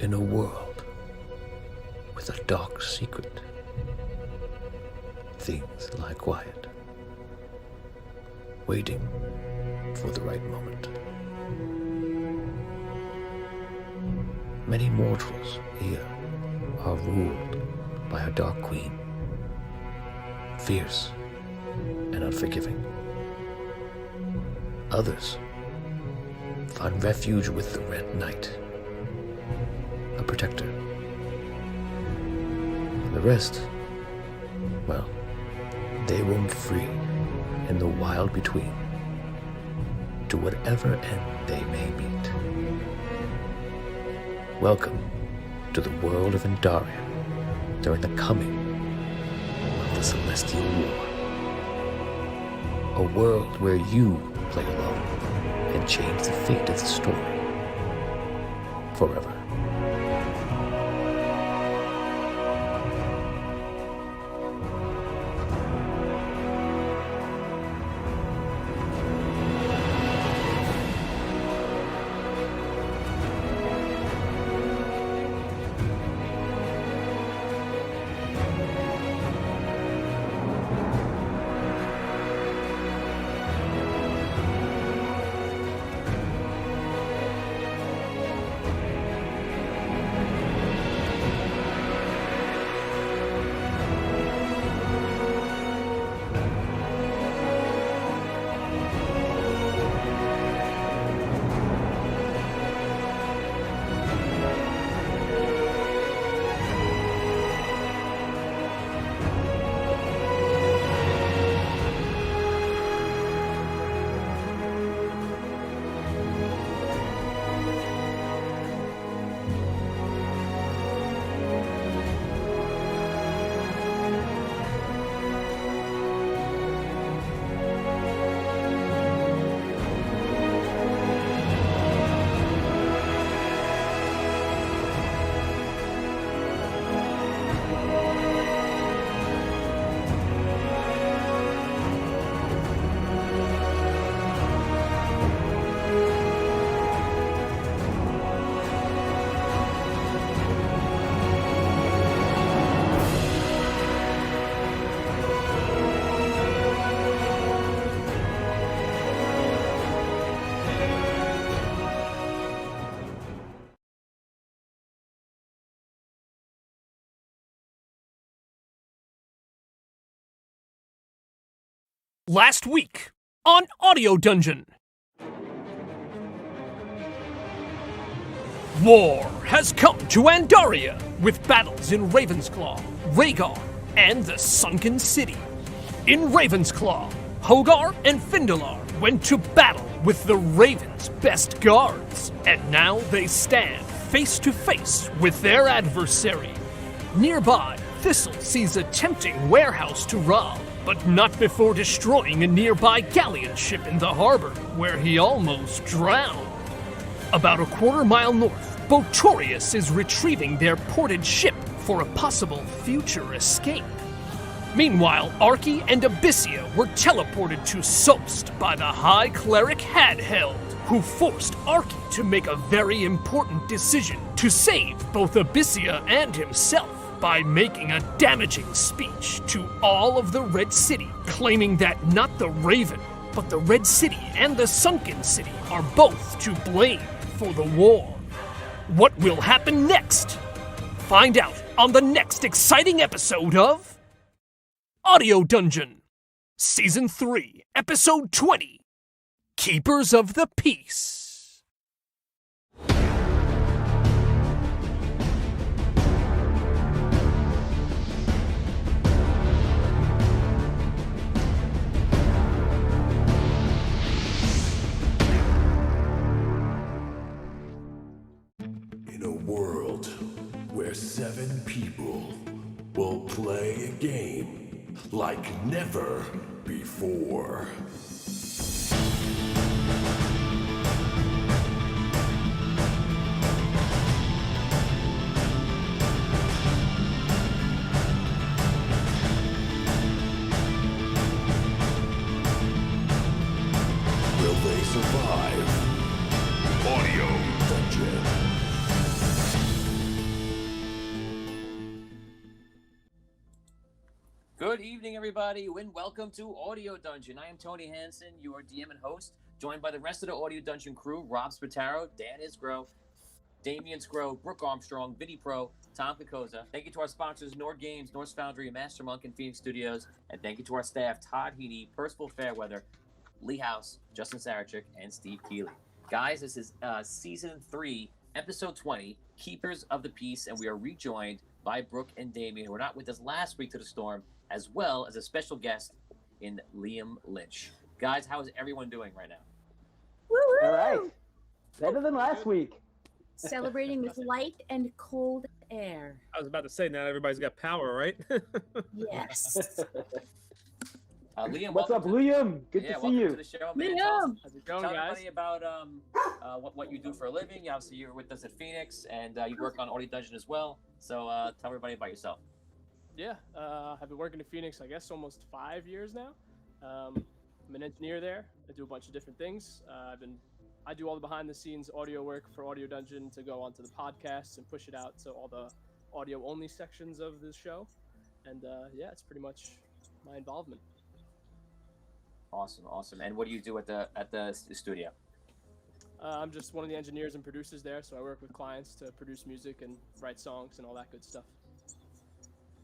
in a world with a dark secret, things lie quiet, waiting for the right moment. Many mortals here are ruled by a dark queen, fierce and unforgiving. Others find refuge with the Red Knight, a protector. And the rest, well, they roam free in the wild between, to whatever end they may meet. Welcome to the world of Indaria during the coming of the Celestial War. A world where you play alone and change the fate of the story forever. Last week on Audio Dungeon. War has come to Andaria with battles in Ravensclaw, Wraygar, and the Sunken City. In Ravensclaw, Hogar and Finndelar went to battle with the Raven's best guards, and now they stand face to face with their adversary. Nearby, Thistle sees a tempting warehouse to rob, but not before destroying a nearby galleon ship in the harbor, where he almost drowned. About a quarter-mile north, Botorius is retrieving their ported ship for a possible future escape. Meanwhile, Archie and Abyssia were teleported to Sost by the High Cleric Hadheld, who forced Archie to make a very important decision to save both Abyssia and himself by making a damaging speech to all of the Red City, claiming that not the Raven, but the Red City and the Sunken City are both to blame for the war. What will happen next? Find out on the next exciting episode of Audio Dungeon, Season 3, Episode 20, Keepers of the Peace. In a world where 7 people will play a game like never before. Will they survive? Audio Dungeon. Good evening, everybody, and welcome to Audio Dungeon. I am Tony Hansen, your DM and host, joined by the rest of the Audio Dungeon crew, Rob Spataro, Dan Isgro, Damian Scro, Brooke Armstrong, Vinny Pro, Tom Picosa. Thank you to our sponsors, Nord Games, Norse Foundry, Master Monk, and Phoenix Studios. And thank you to our staff, Todd Heaney, Percival Fairweather, Lee House, Justin Sarachik, and Steve Keeley. Guys, this is Season 3, Episode 20, Keepers of the Peace, and we are rejoined by Brooke and Damian, who were not with us last week to the storm, as well as a special guest in Liam Lynch. Guys, how is everyone doing right now? Woo-hoo! All right. Better than last week. Celebrating with light and cold air. I was about to say, now everybody's got power, right? Yes. Liam, what's up, Liam? Good to see you. To the show, man. Liam! How's it going, Tell guys? everybody about what you do for a living. Obviously, you're with us at Phoenix, and you work on Audio Dungeon as well. So tell everybody about yourself. Yeah, I've been working in Phoenix, I guess, almost 5 years now. I'm an engineer there. I do a bunch of different things. I do all the behind-the-scenes audio work for Audio Dungeon to go onto the podcasts and push it out to all the audio-only sections of the show. And yeah, it's pretty much my involvement. Awesome. And what do you do at the studio? I'm just one of the engineers and producers there, so I work with clients to produce music and write songs and all that good stuff.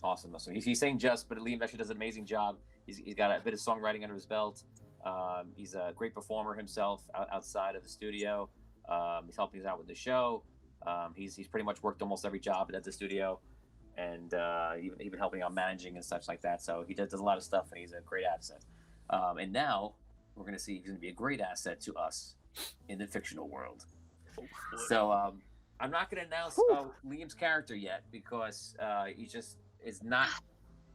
Awesome. He's saying just, but Liam actually does an amazing job. He's got a bit of songwriting under his belt. He's a great performer himself outside of the studio. He's helping us out with the show. He's pretty much worked almost every job at the studio, and even helping out managing and such like that. So he does a lot of stuff, and he's a great asset. And now we're going to see he's going to be a great asset to us in the fictional world. So I'm not going to announce Liam's character yet because he just is not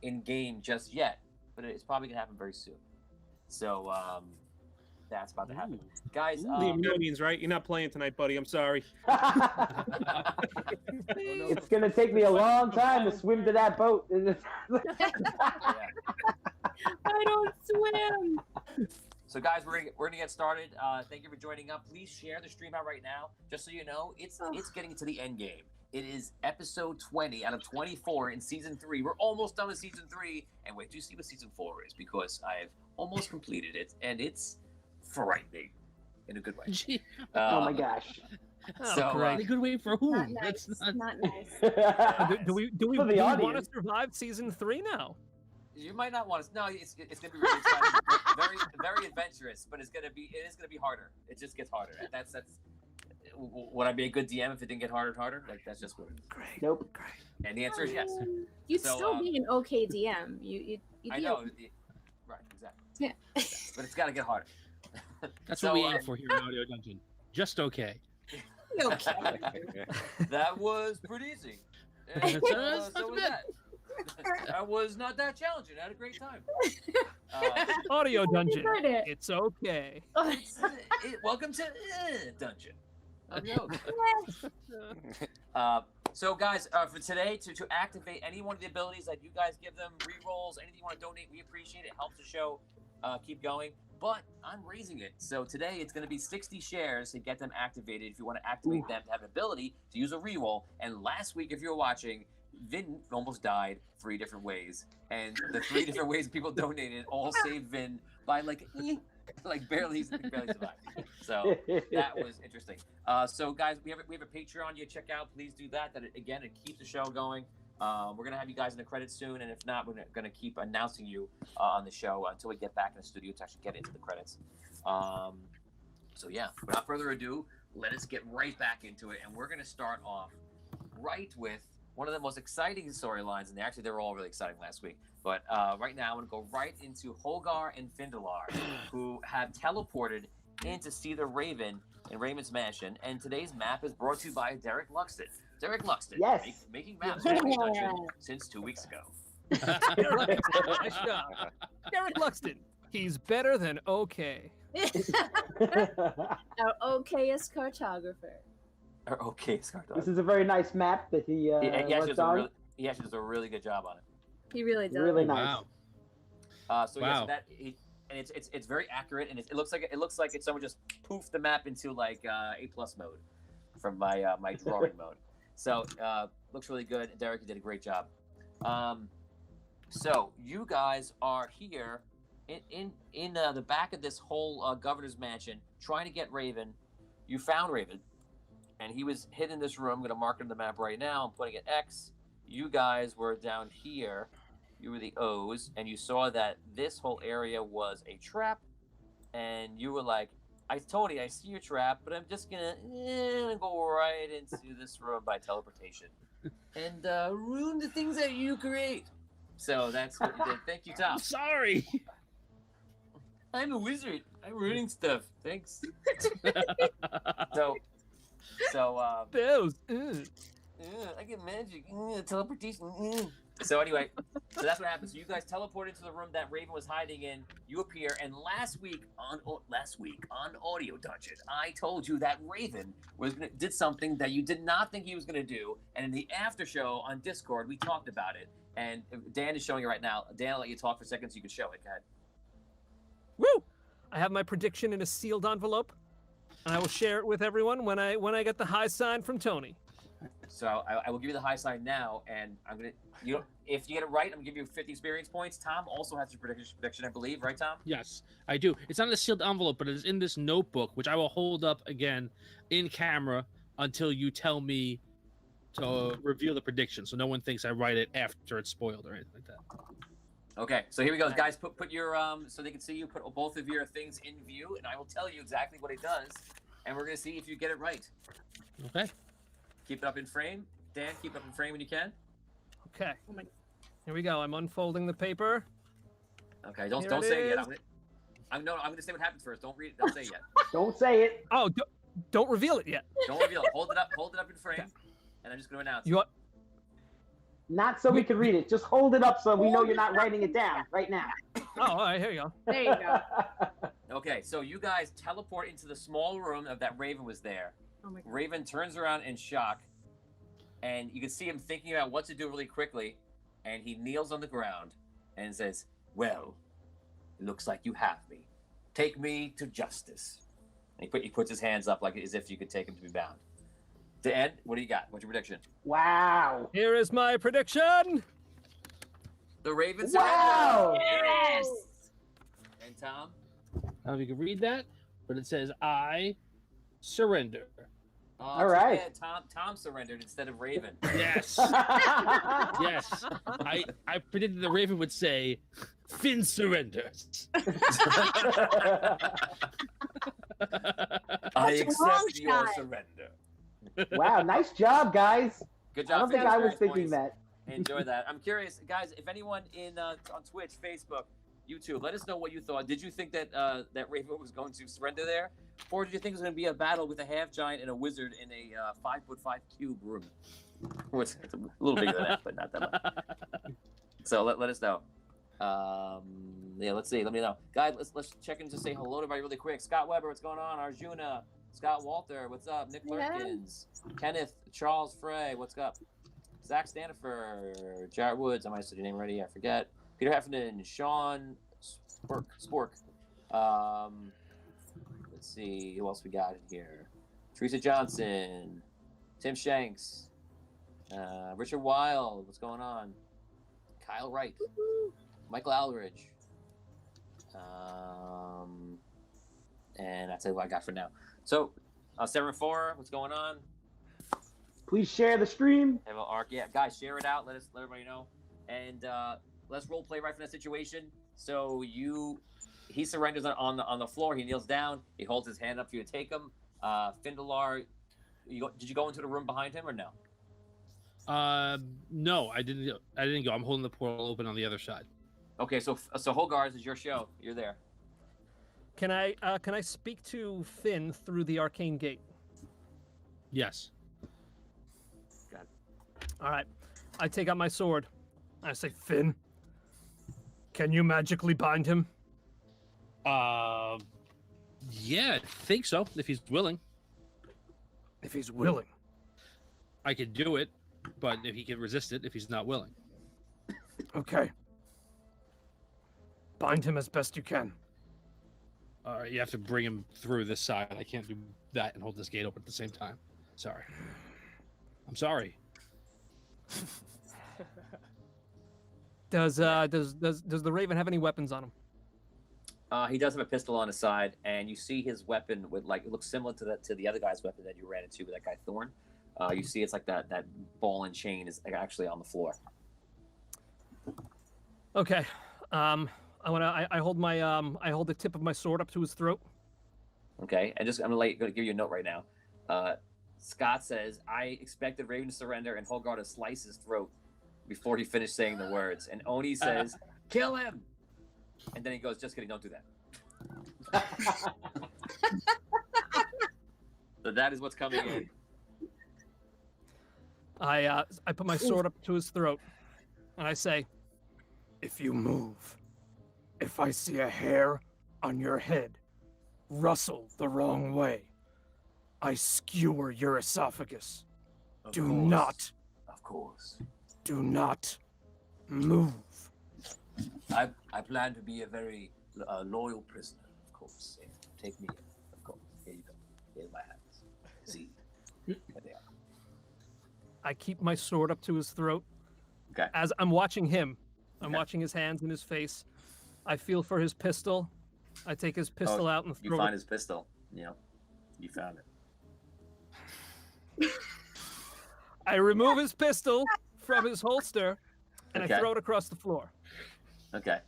in game just yet, but it's probably going to happen very soon. So that's about to happen. Guys, Liam, no means right. You're not playing tonight, buddy. I'm sorry. It's going to take me a long time to swim to that boat. I don't swim. So guys, we're gonna get started. Thank you for joining up. Please share the stream out right now, just so you know it's getting to the end game. It is episode 20 out of 24 in season 3. We're almost done with season 3, and wait till you see what season 4 is, because I've almost completed it, and it's frightening in a good way. Oh my gosh! So in a good way for whom? Not nice. Not nice. Do we For the want to audience. survive season 3 now? you might not want to. No, it's gonna be really exciting, very adventurous, but it is gonna be harder. It just gets harder. That's. Would I be a good DM if it didn't get harder and harder? Like, that's just what it is. Great. Nope. Great. And the answer is yes. You'd So, still be an okay DM. You'd I be know. okay. Right, exactly. Yeah. But it's got to get harder. That's So, what we aim for here in Audio Dungeon. Just okay. Okay. That was pretty easy. And, That's so not was bad. that. That was not that challenging. I had a great time. Audio Dungeon. You heard it. It's okay. Welcome to Dungeon. I'm your host. So, guys, for today, to activate any one of the abilities that you guys give them, rerolls, anything you want to donate, we appreciate it. Helps the show keep going. But I'm raising it. So today it's going to be 60 shares to get them activated if you want to activate them to have an ability to use a reroll. And last week, if you were watching, Vin almost died 3 different ways. And the 3 different ways people donated all saved Vin by barely survived. So that was interesting. So guys, we have a Patreon you check out. Please do that. That again, it keeps the show going. We're gonna have you guys in the credits soon, and if not, we're gonna keep announcing you on the show until we get back in the studio to actually get into the credits. So yeah, without further ado, let us get right back into it, and we're gonna start off right with one of the most exciting storylines, and actually they were all really exciting last week. But right now, I'm gonna go right into Hogar and Finndelar, who have teleported in to see the Raven in Raymond's mansion, and today's map is brought to you by Derek Luxton. Derek Luxton, Yes. making maps for Audio Dungeon since 2 weeks ago. Derek Luxton. He's better than okay. Our okayest cartographer. Or okay, Scardo. This is a very nice map that he worked on. He actually does a really good job on it. He really does. Really nice. Wow. So Wow. yes, and it's very accurate, and it looks like someone just poofed the map into like A+ mode from my my drawing mode. So looks really good. Derek, you did a great job. So you guys are here in the back of this whole governor's mansion, trying to get Raven. You found Raven, and he was hidden in this room. I'm going to mark him on the map right now. I'm putting an X. You guys were down here. You were the O's, and you saw that this whole area was a trap. And you were like, Tony, I see your trap, but I'm just gonna go right into this room by teleportation and ruin the things that you create. So that's what you did. Thank you, Tom. I'm sorry. I'm a wizard. I'm ruining stuff. Thanks. so, Those. I get magic. Teleportation. So anyway, so that's what happens. So you guys teleport into the room that Raven was hiding in. You appear, and last week on Audio Dungeon, I told you that Raven did something that you did not think he was gonna do. And in the after show on Discord, we talked about it. And Dan is showing it right now. Dan, I'll let you talk for a second so you can show it. Go ahead. Woo! I have my prediction in a sealed envelope, and I will share it with everyone when I get the high sign from Tony. So I will give you the high sign now, and I'm gonna if you get it right, I'm gonna give you 50 experience points. Tom also has your prediction, I believe, right, Tom? Yes, I do. It's not in a sealed envelope, but it is in this notebook, which I will hold up again in camera until you tell me to reveal the prediction, so no one thinks I write it after it's spoiled or anything like that. Okay, so here we go, guys. Put your so they can see you. Put both of your things in view, and I will tell you exactly what it does, and we're gonna see if you get it right. Okay. Keep it up in frame, Dan. Keep it up in frame when you can. Okay. Here we go. I'm unfolding the paper. Okay, don't Here it say it yet. is. I'm gonna say what happens first. Don't read it. Don't say it yet. Don't say it. Oh, don't reveal it yet. Don't reveal it. Hold it up in frame, and I'm just gonna announce. You want? Not so we can read it. Just hold it up so we know you're not writing it down right now. Oh, all right. Here you go. There you go. Okay, so you guys teleport into the small room of that Raven was there. Oh my god. Raven turns around in shock, and you can see him thinking about what to do really quickly, and he kneels on the ground and says, "Well, it looks like you have me. Take me to justice." And he puts his hands up like as if you could take him to be bound. Dan, what do you got? What's your prediction? Wow. Here is my prediction. The Raven Wow. Yes. And Tom? I don't know if you can read that, but it says, I surrender. All right. Yeah, Tom surrendered instead of Raven. Yes. Yes. I predicted the Raven would say, Finn surrenders. I That's a accept long your shot. surrender. Wow, nice job, guys. Good I job. don't think 50 I was experience thinking points. that. Enjoy that. I'm curious, guys, if anyone on Twitch, Facebook, YouTube, let us know what you thought. Did you think that that Raven was going to surrender there? Or did you think it was going to be a battle with a half giant and a wizard in a 5'5" cube room? It's a little bigger than that, but not that much. So let us know. Yeah, let's see. Let me know, guys. Let's check in to say hello to everybody really quick. Scott Weber, what's going on? Arjuna, Scott Walter, what's up? Nick Lurkins, Kenneth, Charles Frey, what's up? Zach Stanifer, Jarrett Woods. I might have said your name already. I forget. Peter Heffernan, Sean Spork. Let's see who else we got in here. Teresa Johnson, Tim Shanks, Richard Wild. What's going on? Kyle Wright, Michael Aldridge. And that's what I got for now. So, 7-4, what's going on? Please share the stream. Have an arc. Yeah, guys, share it out. Let everybody know. And let's role play right from that situation. So he surrenders on the floor. He kneels down. He holds his hand up for you to take him. Finndelar, did you go into the room behind him or no? No, I didn't go. I'm holding the portal open on the other side. Okay, so Hogar, this is your show. You're there. Can I speak to Finn through the arcane gate? Yes. All right. I take out my sword. I say, Finn, can you magically bind him? Yeah, I think so, if he's willing. If he's willing. I could do it, but if he can resist it, if he's not willing. Okay. Bind him as best you can. You have to bring him through this side. I can't do that and hold this gate open at the same time. Sorry. I'm sorry. Does the Raven have any weapons on him? He does have a pistol on his side, and you see his weapon with it looks similar to the other guy's weapon that you ran into with that guy Thorn. You see it's like that ball and chain is actually on the floor. Okay. I hold the tip of my sword up to his throat. Okay, and I'm gonna give you a note right now. Scott says, I expected Raven to surrender and Hogar to slice his throat before he finished saying the words. And Oni says, kill him! And then he goes, just kidding, don't do that. So that is what's coming in. I put my sword up to his throat, and I say, if you move, if I see a hair on your head rustle the wrong way, I skewer your esophagus. Of Do course. not. Of course. Do not move. I plan to be a very loyal prisoner, of course. Yeah, take me in, of course. Here you go. Here's my hands. See? There they are. I keep my sword up to his throat. Okay. As I'm watching him, I'm Okay. watching his hands and his face. I feel for his pistol. I take his pistol out and You throw find it. his pistol. You know, you found it. I remove his pistol from his holster, and Okay. I throw it across the floor. Okay.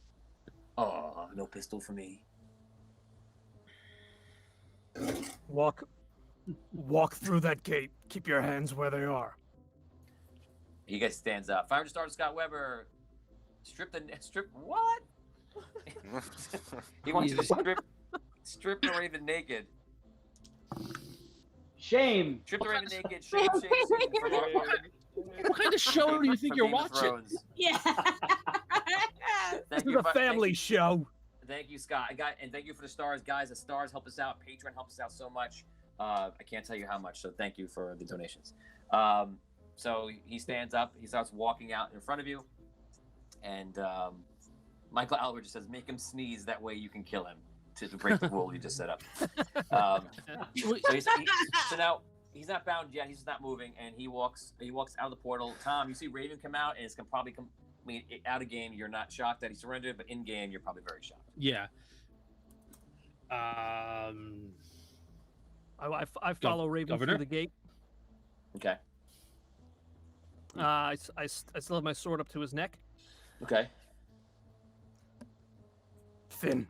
Oh, no pistol for me. Walk through that gate. Keep your hands where they are. He guys stands up. Fire starter Scott Weber. Strip what? He wants you to strip the Raven naked. Shame. Strip the Raven naked. Shame scene from our What kind of show do you think from you're Game of watching? Thrones. Yeah. This Thank is you, a family show. Thank you, Scott. And thank you for the stars, guys. The stars help us out. Patreon helps us out so much. I can't tell you how much. So thank you for the donations. So he stands up. He starts walking out in front of you, and Michael Albert just says, "Make him sneeze. That way you can kill him to break the rule you just set up." So now he's not bound yet. He's just not moving, and he walks out of the portal. Tom, you see Raven come out, and it's gonna probably come. I mean, out of game, you're not shocked that he surrendered, but in game, you're probably very shocked. Yeah. I follow Raven Governor? through the gate. Okay. I still have my sword up to his neck. Okay. Finn,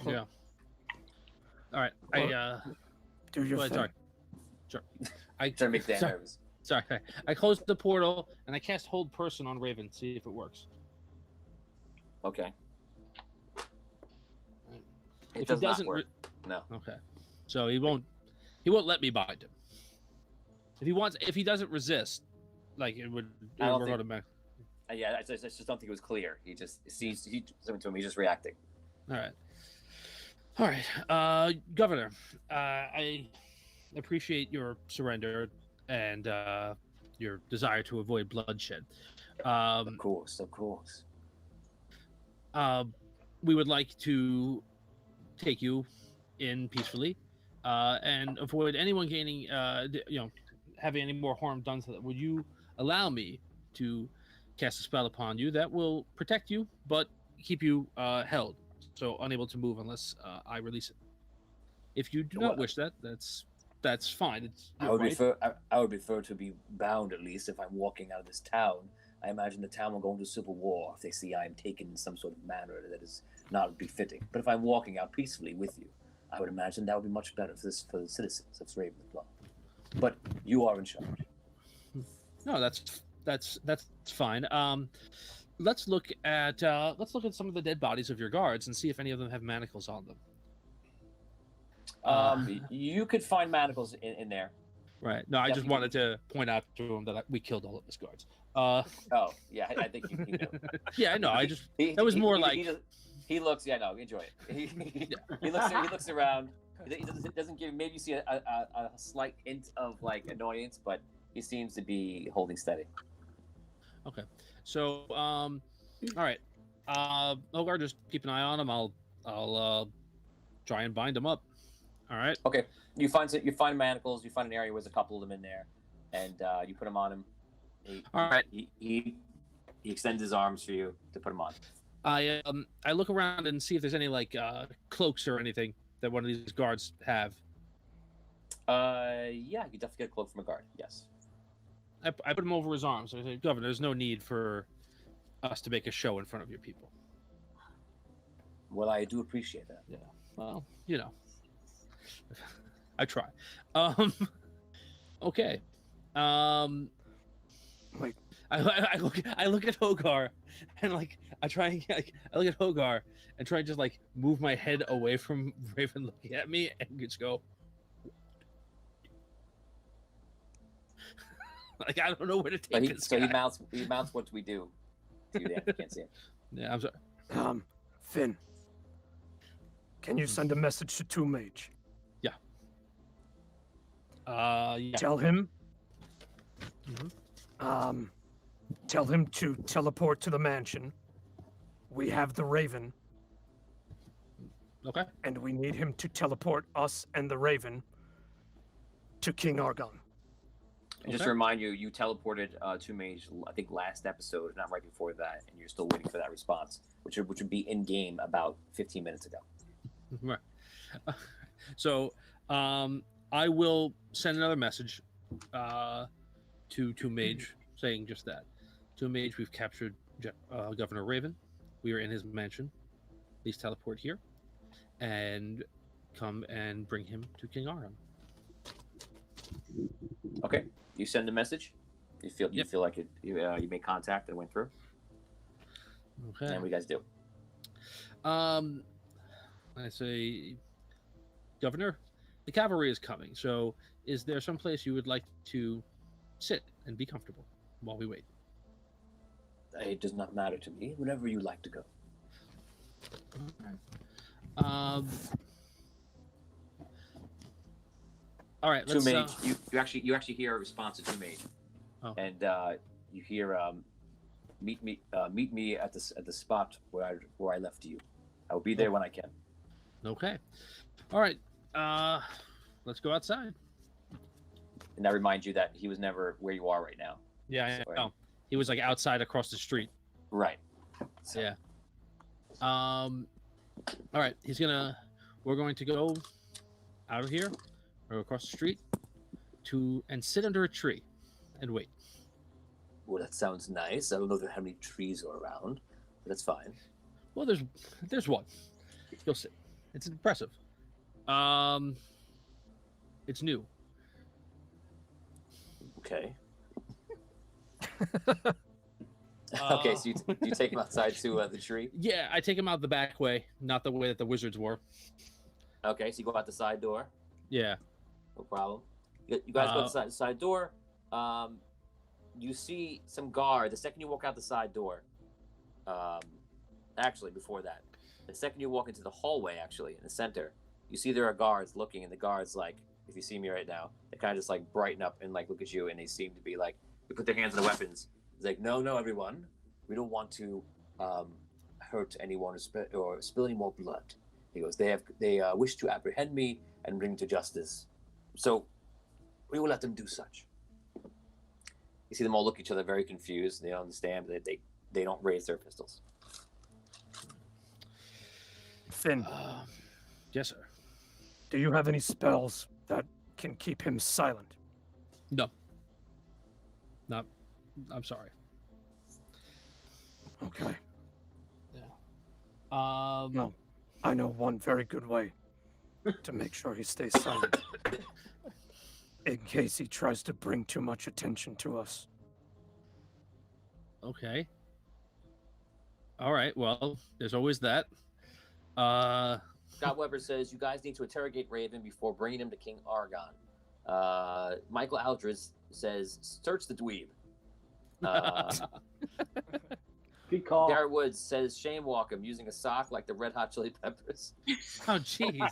Yeah. All right. do your Go ahead, thing. sorry. Sure. I Trying to make Dan sorry, nervous. sorry. I closed the portal and I cast Hold Person on Raven. See if it works. Okay. It If does he not doesn't, work. No. okay. So he won't let me bind him. If he doesn't resist, like it would I don't work think- automatically. Yeah, I just don't think it was clear. He sees something to him. He's just reacting. All right. Governor, I appreciate your surrender and your desire to avoid bloodshed. Of course. We would like to take you in peacefully and avoid anyone gaining, having any more harm done to them. Would you allow me to cast a spell upon you that will protect you, but keep you held, so unable to move unless I release it? If you do not wish that, that's fine. It's I your would right. prefer to be bound, at least if I'm walking out of this town. I imagine the town will go into civil war if they see I am taken in some sort of manner that is not befitting. But if I'm walking out peacefully with you, I would imagine that would be much better for the citizens of Ravenclaw. But you are in charge. No, that's fine. Let's look at some of the dead bodies of your guards and see if any of them have manacles on them. You could find manacles in there. Right. No, I just Definitely. wanted to point out to him that we killed all of his guards. Oh, yeah, I think you know. Yeah, I know. That was more like. He looks. Yeah, no, enjoy it. He looks around. He doesn't give. Maybe you see a slight hint of like annoyance, but he seems to be holding steady. Okay. So, all right. Hogar, just keep an eye on him. I'll try and bind him up. All right. Okay. You find manacles. You find an area where there's a couple of them in there, and you put them on him. All right. He He extends his arms for you to put him on. I look around and see if there's any like cloaks or anything that one of these guards have. Yeah, you definitely get a cloak from a guard. Yes. I put him over his arms. I say, Governor, there's no need for us to make a show in front of your people. Well, I do appreciate that. Yeah. Well, you know, I try. Okay. Wait. I look at Hogar and like I look at Hogar and try and just like move my head away from Raven looking at me and just go like I don't know where to take this guy. He mounts what we do to you, Dan. You can't see him. Yeah, I'm sorry. Finn, can you send a message to Tomb Mage? Yeah. Tell him. Mhm. Tell him to teleport to the mansion. We have the Raven, Okay. and we need him to teleport us and the Raven to King Argon. And just to remind you, you teleported to Mage, I think last episode, not right before that, and you're still waiting for that response, which would be in game about 15 minutes ago. Right. So, I will send another message to Mage saying just that. To Mage, we've captured Governor Raven. We are in his mansion. Please teleport here and come and bring him to King Argon. Okay. You send a message. You feel Yep. like you made contact and went through. Okay. And what do you guys do? I say, Governor, the cavalry is coming. So, is there some place you would like to sit and be comfortable while we wait? It does not matter to me. Whenever you like to go. All right. Tomb Let's. Mage, you actually hear a response to Tomb Mage, Oh. and you hear meet me at the spot where I left you. I will be there when I can. Okay. All right. Let's go outside. And that reminds you that he was never where you are right now. Yeah, I Sorry. know. He was like outside across the street. Right. So, Yeah. All right. We're going to go out of here or across the street and sit under a tree and wait. Well, that sounds nice. I don't know how many trees are around, but that's fine. Well, there's one. You'll sit. It's impressive. It's new. Okay. Okay, so you take him outside to the tree. Yeah, I take him out the back way, not the way that the wizards were. Okay, so you go out the side door. Yeah. No problem. You guys go outside the side door. You see some guard. The second you walk out the side door, actually, before that, the second you walk into the hallway, actually, in the center, you see there are guards looking, and the guards, like, if you see me right now, they kind of just, like, brighten up and, like, look at you, and they seem to be, like, they put their hands on the weapons. It's like, no, everyone. We don't want to hurt anyone or spill any more blood. He goes, they wish to apprehend me and bring me to justice. So we will let them do such. You see them all look at each other very confused. They don't understand, but they don't raise their pistols. Finn, Yes, sir. do you have any spells that can keep him silent? No. Not. I'm sorry. Okay. Yeah. No, I know one very good way to make sure he stays silent. In case he tries to bring too much attention to us. Okay. All right. Well, there's always that. Scott Weber says, you guys need to interrogate Raven before bringing him to King Argon. Michael Aldridge says, search the dweeb. Good call. Garrett Woods says, shame walk him using a sock like the Red Hot Chili Peppers. Oh, jeez.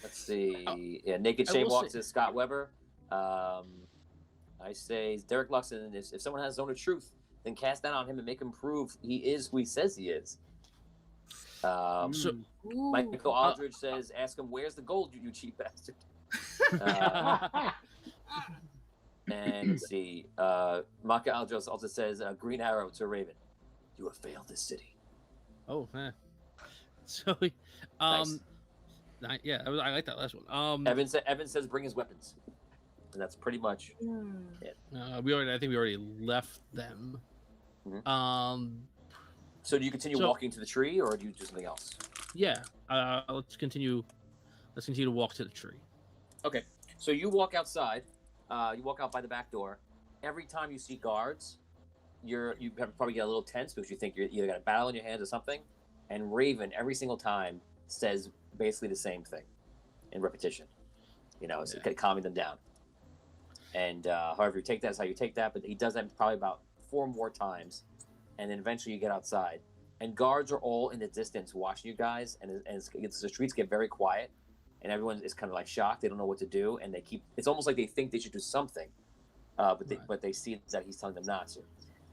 Let's see. Yeah, naked I shame will walk say- says Scott Weber. I say Derek Luxon, if someone has zone of truth, then cast that on him and make him prove he is who he says he is. So, Michael Aldridge says, ask him, where's the gold, you cheap bastard? And let's see. Maka Aldros also says, "Green arrow to Raven. You have failed this city." Oh, so, Nice. yeah, I like that last one. Evan says, "Bring his weapons," and that's pretty much it. I think we already left them. Mhm. So do you continue walking to the tree, or do you do something else? Yeah. Let's continue. Let's continue to walk to the tree. Okay. So you walk outside. You walk out by the back door. Every time you see guards, you probably get a little tense because you think you're either got a battle in your hands or something. And Raven, every single time, says basically the same thing in repetition. It's calming them down. And however you take that is how you take that. But he does that probably about 4 more times. And then eventually you get outside. And guards are all in the distance watching you guys. And the streets get very quiet. And everyone is kind of like shocked. They don't know what to do. And it's almost like they think they should do something. But they see that he's telling them not to.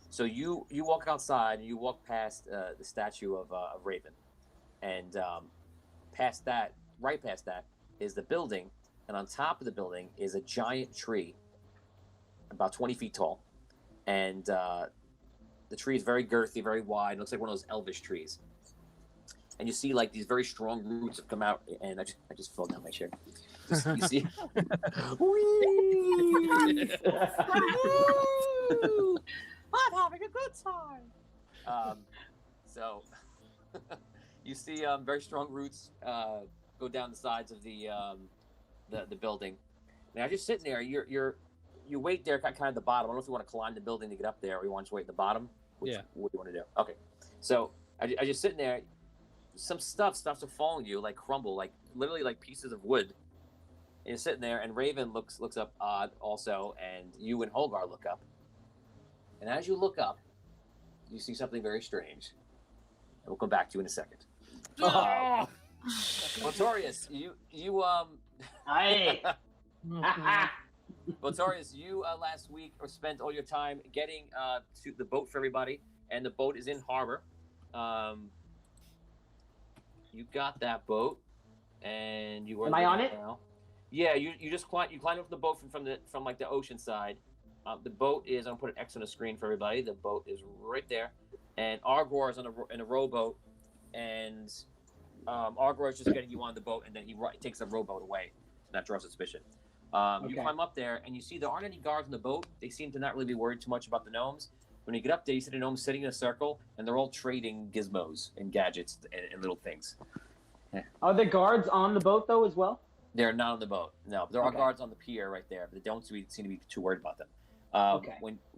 So you walk outside and you walk past the statue of Raven. And right past that is the building. And on top of the building is a giant tree, about 20 feet tall. And the tree is very girthy, very wide. It looks like one of those elvish trees. And you see like these very strong roots have come out. And I just fell down my chair. You see? I'm having a good time. So you see very strong roots go down the sides of the building. Now you're sitting there. You wait there, kind of at the bottom. I don't know if you want to climb the building to get up there, or you want to wait at the bottom. What do you want to do? Okay, so I just sitting there. Some stuff starts to fall on you, like crumble, like literally like pieces of wood. And you're sitting there, and Raven looks up odd also, and you and Hogar look up. And as you look up, you see something very strange. And we'll come back to you in a second. Botorius, Aye. Botorius, you last week spent all your time getting to the boat for everybody, and the boat is in harbor. You got that boat, and you were. Am I on it? Now. Yeah, you just climbed up the boat from like the ocean side. The boat is. I'm gonna put an X on the screen for everybody. The boat is right there, and Argor is in a rowboat, and Argor is just getting you on the boat, and then he takes the rowboat away. That draws suspicion. You climb up there, and you see there aren't any guards on the boat. They seem to not really be worried too much about the gnomes. When you get up there, you see the gnomes sitting in a circle, and they're all trading gizmos and gadgets and little things. Are the guards on the boat though as well? They're not on the boat. No, there are guards on the pier right there, but they don't seem to be too worried about them.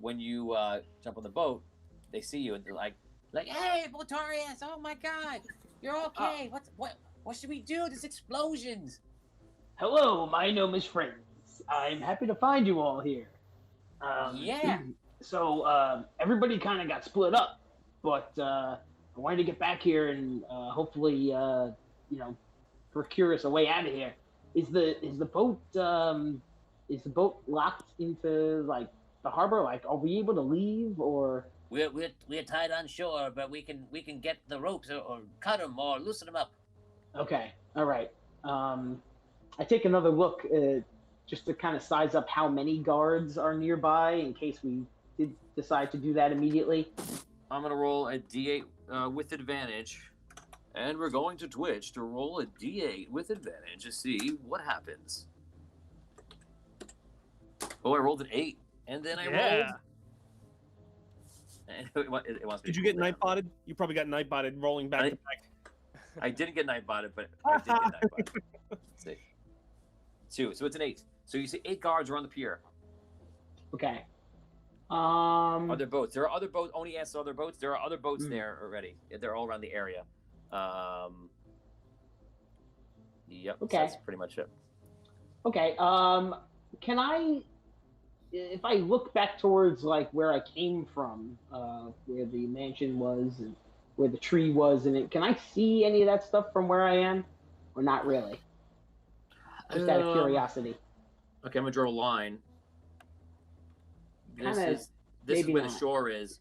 When you jump on the boat, they see you and they're like, "Hey, Botorius! Oh my God, you're okay! What should we do? There's explosions." Hello, my gnomish friends. I'm happy to find you all here. Yeah. So everybody kind of got split up, but I wanted to get back here and hopefully, procure us a way out of here. Is the boat locked into like the harbor? Like, are we able to leave or? We're tied on shore, but we can get the ropes or cut them or loosen them up. Okay, all right. I take another look just to kind of size up how many guards are nearby in case we did decide to do that immediately. I'm gonna roll a D8 with advantage, and we're going to Twitch to roll a D8 with advantage to see what happens. Oh, I rolled an 8, and then I rolled. And it wants me Did you get nightbotted? You probably got nightbotted rolling back to back. I didn't get nightbotted, but I did get nightbotted. Let's see. 2, so it's an 8. So you see 8 guards are on the pier. Okay. Other boats. There are other boats. Only asked other boats. There are other boats there already. They're all around the area. Yep. Okay. So that's pretty much it. Okay. Can I, if I look back towards like where I came from, where the mansion was and where the tree was, and can I see any of that stuff from where I am, or not really? Just out of curiosity. Okay, I'm gonna draw a line. This is where the shore is.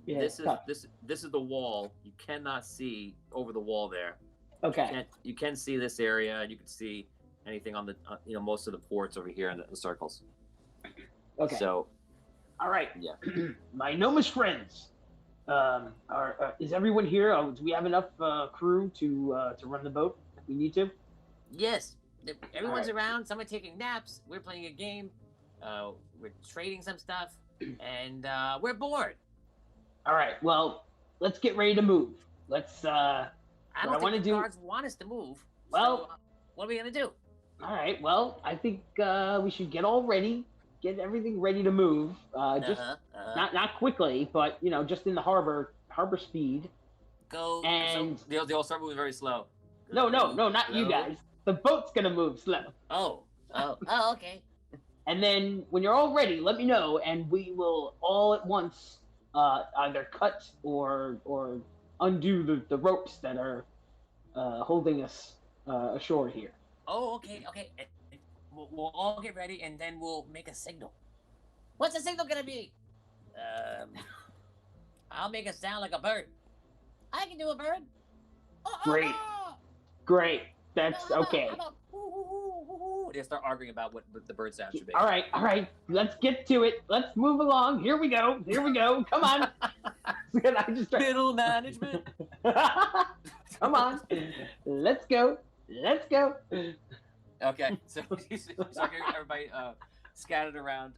Yeah, this is the wall. You cannot see over the wall there. Okay. You can see this area, and you can see anything on the most of the ports over here in the circles. Okay. So, All right. yeah. My gnomish friends. Is everyone here? Do we have enough crew to run the boat if we need to? Yes, everyone's Alright. around. Someone taking naps. We're playing a game. We're trading some stuff, and we're bored. All right. Well, let's get ready to move. Let's. I What I don't wanna think the do- guards want us to move. Well- so, what are we gonna do? All right. Well, I think we should get all ready. Get everything ready to move. Just not quickly, but just in the harbor speed. Go. And They all start moving very slow. no, not you Slow. guys. The boat's gonna move slow. Oh, okay. And then when you're all ready, let me know, and we will all at once either cut or undo the ropes that are holding us ashore here. Oh, okay. We'll all get ready, and then we'll make a signal. What's the signal gonna be? I'll make it sound like a bird. I can do a bird. Great. Great. That's okay. They start arguing about what the bird sound should be. All right. Let's get to it. Let's move along. Here we go. Come on. I just Middle management. Come on. Let's go. Okay, so you start getting everybody scattered around.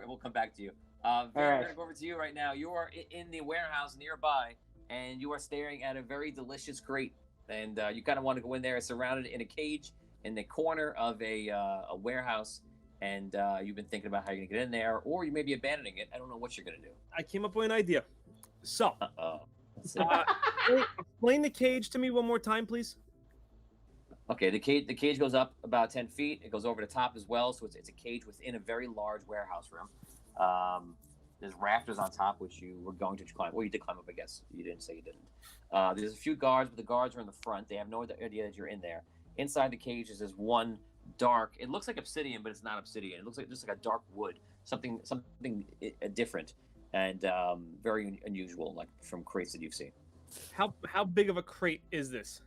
We'll come back to you. We're going to go over to you right now. You are in the warehouse nearby, and you are staring at a very delicious crate. And you kind of want to go in there. It's surrounded in a cage in the corner of a warehouse. And you've been thinking about how you're going to get in there, or you may be abandoning it. I don't know what you're going to do. I came up with an idea. So, Uh-oh. explain the cage to me one more time, please. Okay, the cage goes up about 10 feet. It goes over the top as well, so it's a cage within a very large warehouse room. There's rafters on top, which you were going to climb. Well, you did climb up, I guess. You didn't say you didn't. There's a few guards, but the guards are in the front. They have no idea that you're in there. Inside the cage is this one dark. It looks like obsidian, but it's not obsidian. It looks like just like a dark wood, something different and very unusual, like from crates that you've seen. How big of a crate is this?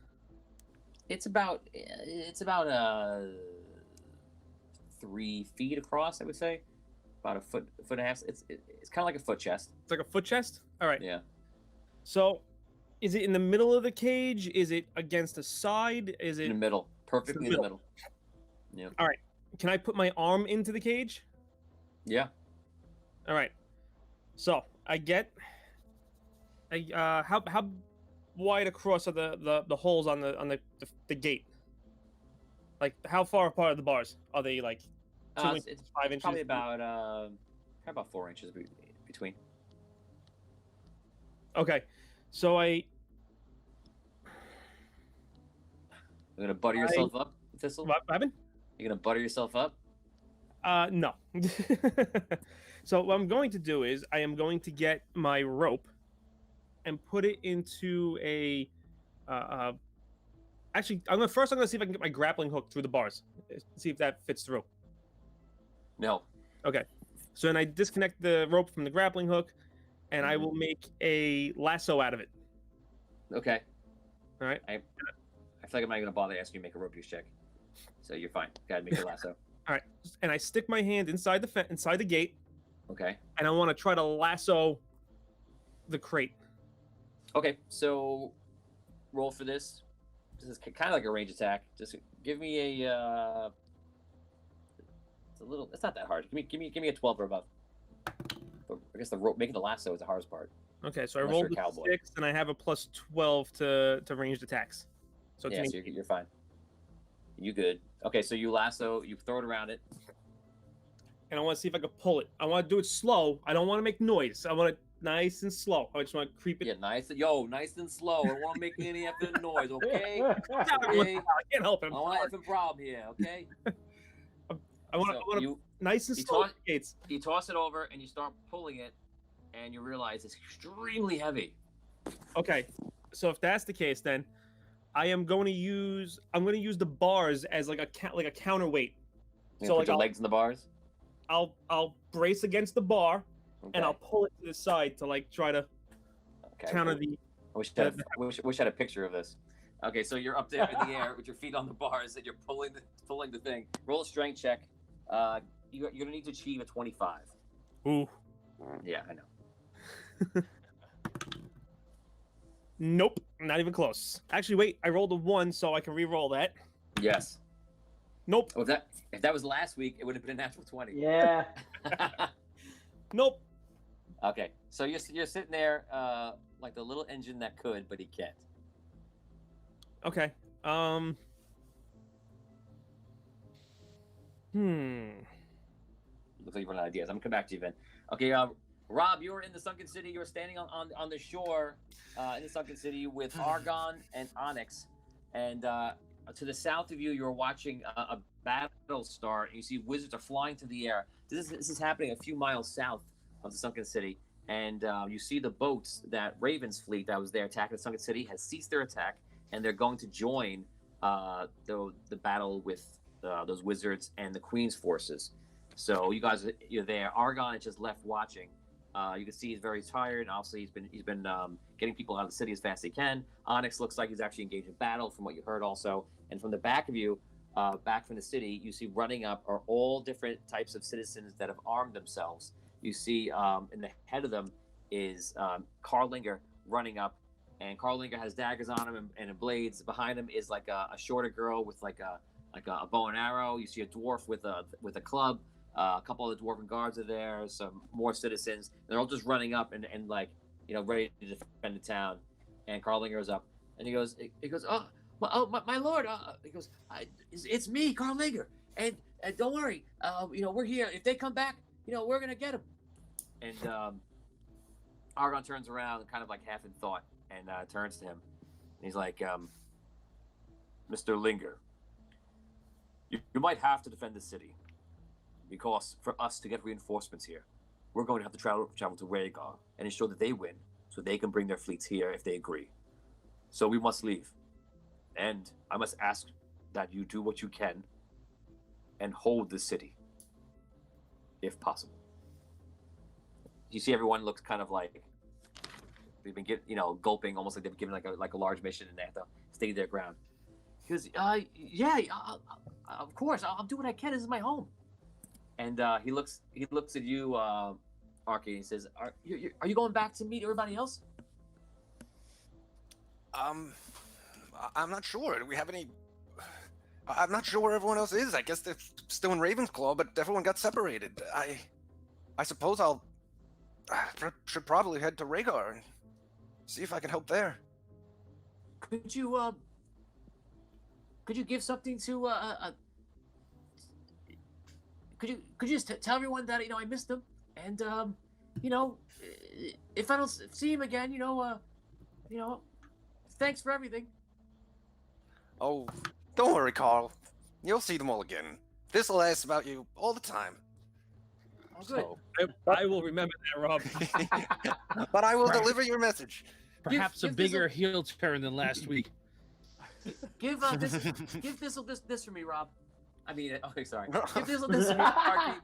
It's about 3 feet across, I would say. About a foot and a half. It's kind of like a foot chest. It's like a foot chest? All right. Yeah. So, is it in the middle of the cage? Is it against the side? Is it In the middle. Perfectly in the middle. Yeah. All right. Can I put my arm into the cage? Yeah. All right. So, how wide across are the holes on the gate? Like, how far apart are the bars? Are they like 2 inches, It's 5 inches? probably about 4 inches between. Okay. So You're gonna butter yourself up, Thistle? what happened? You're gonna butter yourself up? No. So what I'm going to do is I am going to get my rope and put it into a. Actually, I'm gonna see if I can get my grappling hook through the bars. See if that fits through. No. Okay. So then I disconnect the rope from the grappling hook, and I Mm-hmm. will make a lasso out of it. Okay. All right. I feel like I'm not gonna bother asking you to make a rope use check. So you're fine. Gotta make your lasso. All right. And I stick my hand inside inside the gate, Okay. and I want to try to lasso the crate. Okay, so roll for this. This is kind of like a range attack. Just give me a. It's not that hard. Give me a 12 or above. But I guess the rope, making the lasso is the hardest part. Okay, so I Unless rolled you're a a cowboy. 6, and I have a plus 12 to ranged attacks. So it's Yeah, an so you're fine. You good? Okay, so you lasso, you throw it around it. and I want to see if I can pull it. I want to do it slow. I don't want to make noise. I want it nice and slow. I just want to creep it. Yeah, nice and slow. I don't want to make any effing noise, okay? I Okay. can't help I it. don't want an effing problem here, okay? I want So to you nice and you slow. toss- Gates. you toss it over and you start pulling it, and you realize it's extremely heavy. Okay, so if that's the case, then I'm going to use the bars as like a counterweight. You So put like your legs in the bars. I'll brace against the bar and Okay. I'll pull it to the side to like try to Okay, counter cool. the. I wish I had a picture of this. Okay, so you're up there in the air with your feet on the bars and you're pulling the thing. Roll a strength check. you're gonna need to achieve a 25. Ooh. Yeah, I know. Nope, not even close. Actually, wait, I rolled a 1, so I can re-roll that. Yes. Nope. Well, if that was last week, it would have been a natural 20. Yeah. Nope. Okay, so you're sitting there like the little engine that could, but he can't. Okay. Looks like you're running out of ideas. I'm gonna come back to you, Vin. Okay, Rob, you were in the Sunken City. You were standing on the shore in the Sunken City with Argon and Onyx, and to the south of you, you were watching a battle start. You see wizards are flying through the air. This is happening a few miles south of the Sunken City, and you see the boats that Raven's fleet that was there attacking the Sunken City has ceased their attack, and they're going to join the battle with those wizards and the Queen's forces. So you guys, you're there. Argon is just left watching. You can see he's very tired, and obviously he's been getting people out of the city as fast as he can. Onyx looks like he's actually engaged in battle, from what you heard also. And from the back of you, back from the city, you see running up are all different types of citizens that have armed themselves. You see in the head of them is Carlinger running up, and Carlinger has daggers on him and blades. Behind him is like a shorter girl with like a bow and arrow. You see a dwarf with a club. A couple of the dwarven guards are there. Some more citizens. They're all just running up and like, you know, ready to defend the town. And Carlinger is up, and he goes, oh my lord, he goes, it's me, Carlinger, and don't worry, you know, we're here. If they come back, you know, we're gonna get them. And Argon turns around, kind of like half in thought, and turns to him, and he's like, Mr. Linger, you might have to defend the city. Because for us to get reinforcements here, we're going to have to travel to Wraygar and ensure that they win, so they can bring their fleets here if they agree. So we must leave. And I must ask that you do what you can and hold the city, if possible. You see everyone looks kind of like they've been gulping, almost like they've been given like a large mission and they have to stay their ground. He goes, yeah, of course, I'll do what I can. This is my home. And he looks at you, Arky, and he says, "Are you going back to meet everybody else?" I'm not sure. Do we have any? I'm not sure where everyone else is. I guess they're still in Ravensclaw, but everyone got separated. I suppose I'll should probably head to Wraygar and see if I can help there. Could you give something to Could you just tell everyone that I missed them, and if I don't see him again, thanks for everything. Oh, don't worry, Carl. You'll see them all again. This'll ask about you all the time. Oh, good. So, I will remember that, Rob. but I will deliver your message. Perhaps a bigger heel turn than last week. Give this for me, Rob. I mean, okay, sorry. Give this for me, Arky.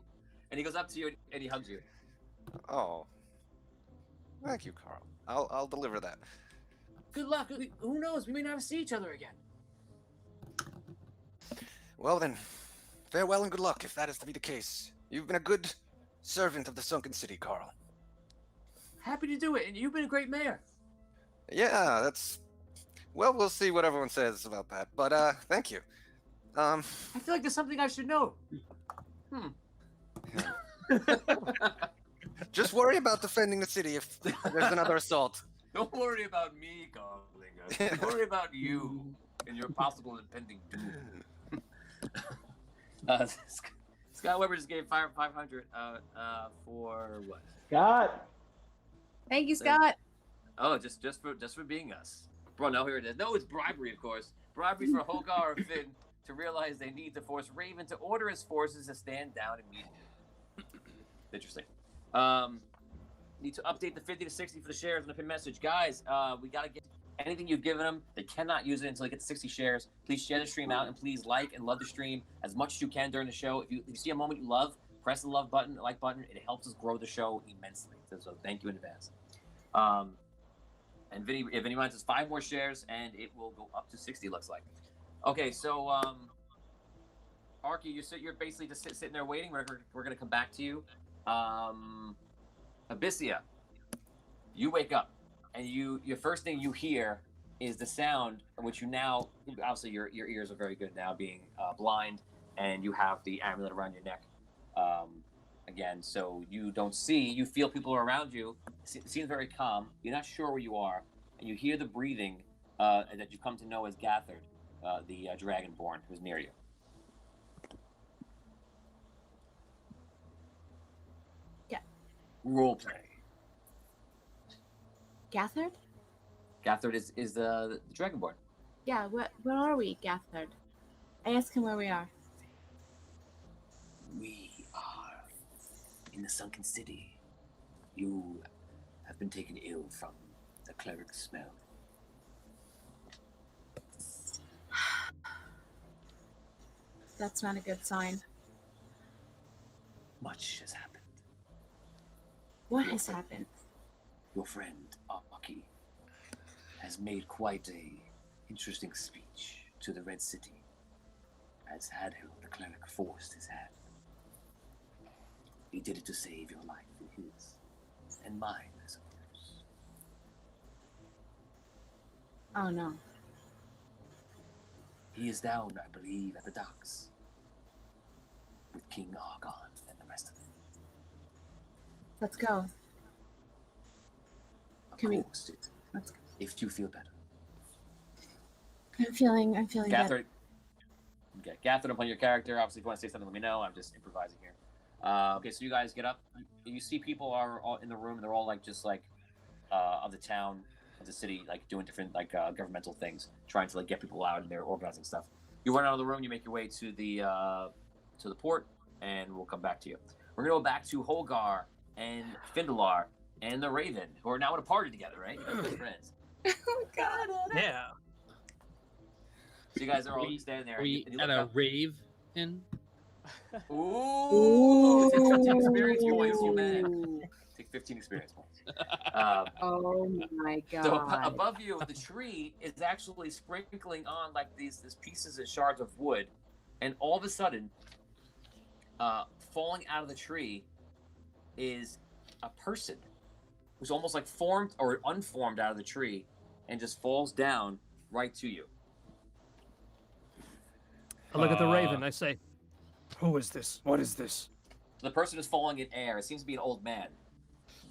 And he goes up to you and he hugs you. Oh, thank you, Carl. I'll deliver that. Good luck. Who knows? We may never see each other again. Well then, farewell and good luck if that is to be the case. You've been a good servant of the Sunken City, Carl. Happy to do it, and you've been a great mayor. Yeah, that's... Well, we'll see what everyone says about that, but thank you. I feel like there's something I should know. Just worry about defending the city if there's another assault. Don't worry about me, Carlinger. Worry about you and your possible impending doom. Scott Weber just gave 500 for what? Scott. Thank you, Scott. Oh, just for being us. Bro, no, here it is. No, it's bribery, of course. Bribery for Hogar Finn to realize they need to force Raven to order his forces to stand down immediately. Interesting. Need to update the 50 to 60 for the shares on the pin message. Guys, we got to get anything you've given them. They cannot use it until they get to 60 shares. Please share the stream out, and please like and love the stream as much as you can during the show. If you see a moment you love, press the love button, the like button. It helps us grow the show immensely. So thank you in advance. And Vinny, if anyone says 5 more shares, and it will go up to 60, looks like. Okay, so Arky, you're basically just sitting there waiting. We're gonna come back to you. Abyssia, you wake up, and your first thing you hear is the sound, which you now obviously your ears are very good now, being blind, and you have the amulet around your neck. Again, so you don't see, you feel people are around you. It seems very calm. You're not sure where you are, and you hear the breathing that you come to know as Gathard, the Dragonborn, who's near you. Yeah. Role play. Gathered? Gathard is the Dragonborn. Yeah, where are we, Gathered? I ask him where we are. We are in the sunken city. You have been taken ill from the cleric's smell. That's not a good sign. Much has happened. What has happened? Your friend, Aki, has made quite a interesting speech to the Red City, as Hadhill, the cleric, forced his hand. He did it to save your life and his, and mine, I suppose. Oh no. He is down, I believe, at the docks, with King Argon and the rest of them. Let's go. Of Can we- course, Let's go. if you feel better. I'm feeling better. Gathard. Okay, Gathard upon your character. Obviously, if you want to say something, let me know. I'm just improvising here. Okay, so you guys get up. You see people are all in the room. They're all of the town, of the city, like doing different governmental things, trying to get people out, and they're organizing stuff. You run out of the room. You make your way to the port, and we'll come back to you. We're gonna go back to Hogar and Finndelar and the Raven, who are now in a party together, right? You're best friends. Oh God. Yeah. So you guys are all standing there. Are we and you at look a up. rave in? Ooh! Take 15 experience points, you man. Take 15 experience points. Oh my God. So above you, the tree is actually sprinkling on these pieces and shards of wood, and all of a sudden, falling out of the tree is a person who's almost formed or unformed out of the tree, and just falls down right to you. I look at the Raven. I say, "Who is this? What is this?" The person is falling in air. It seems to be an old man.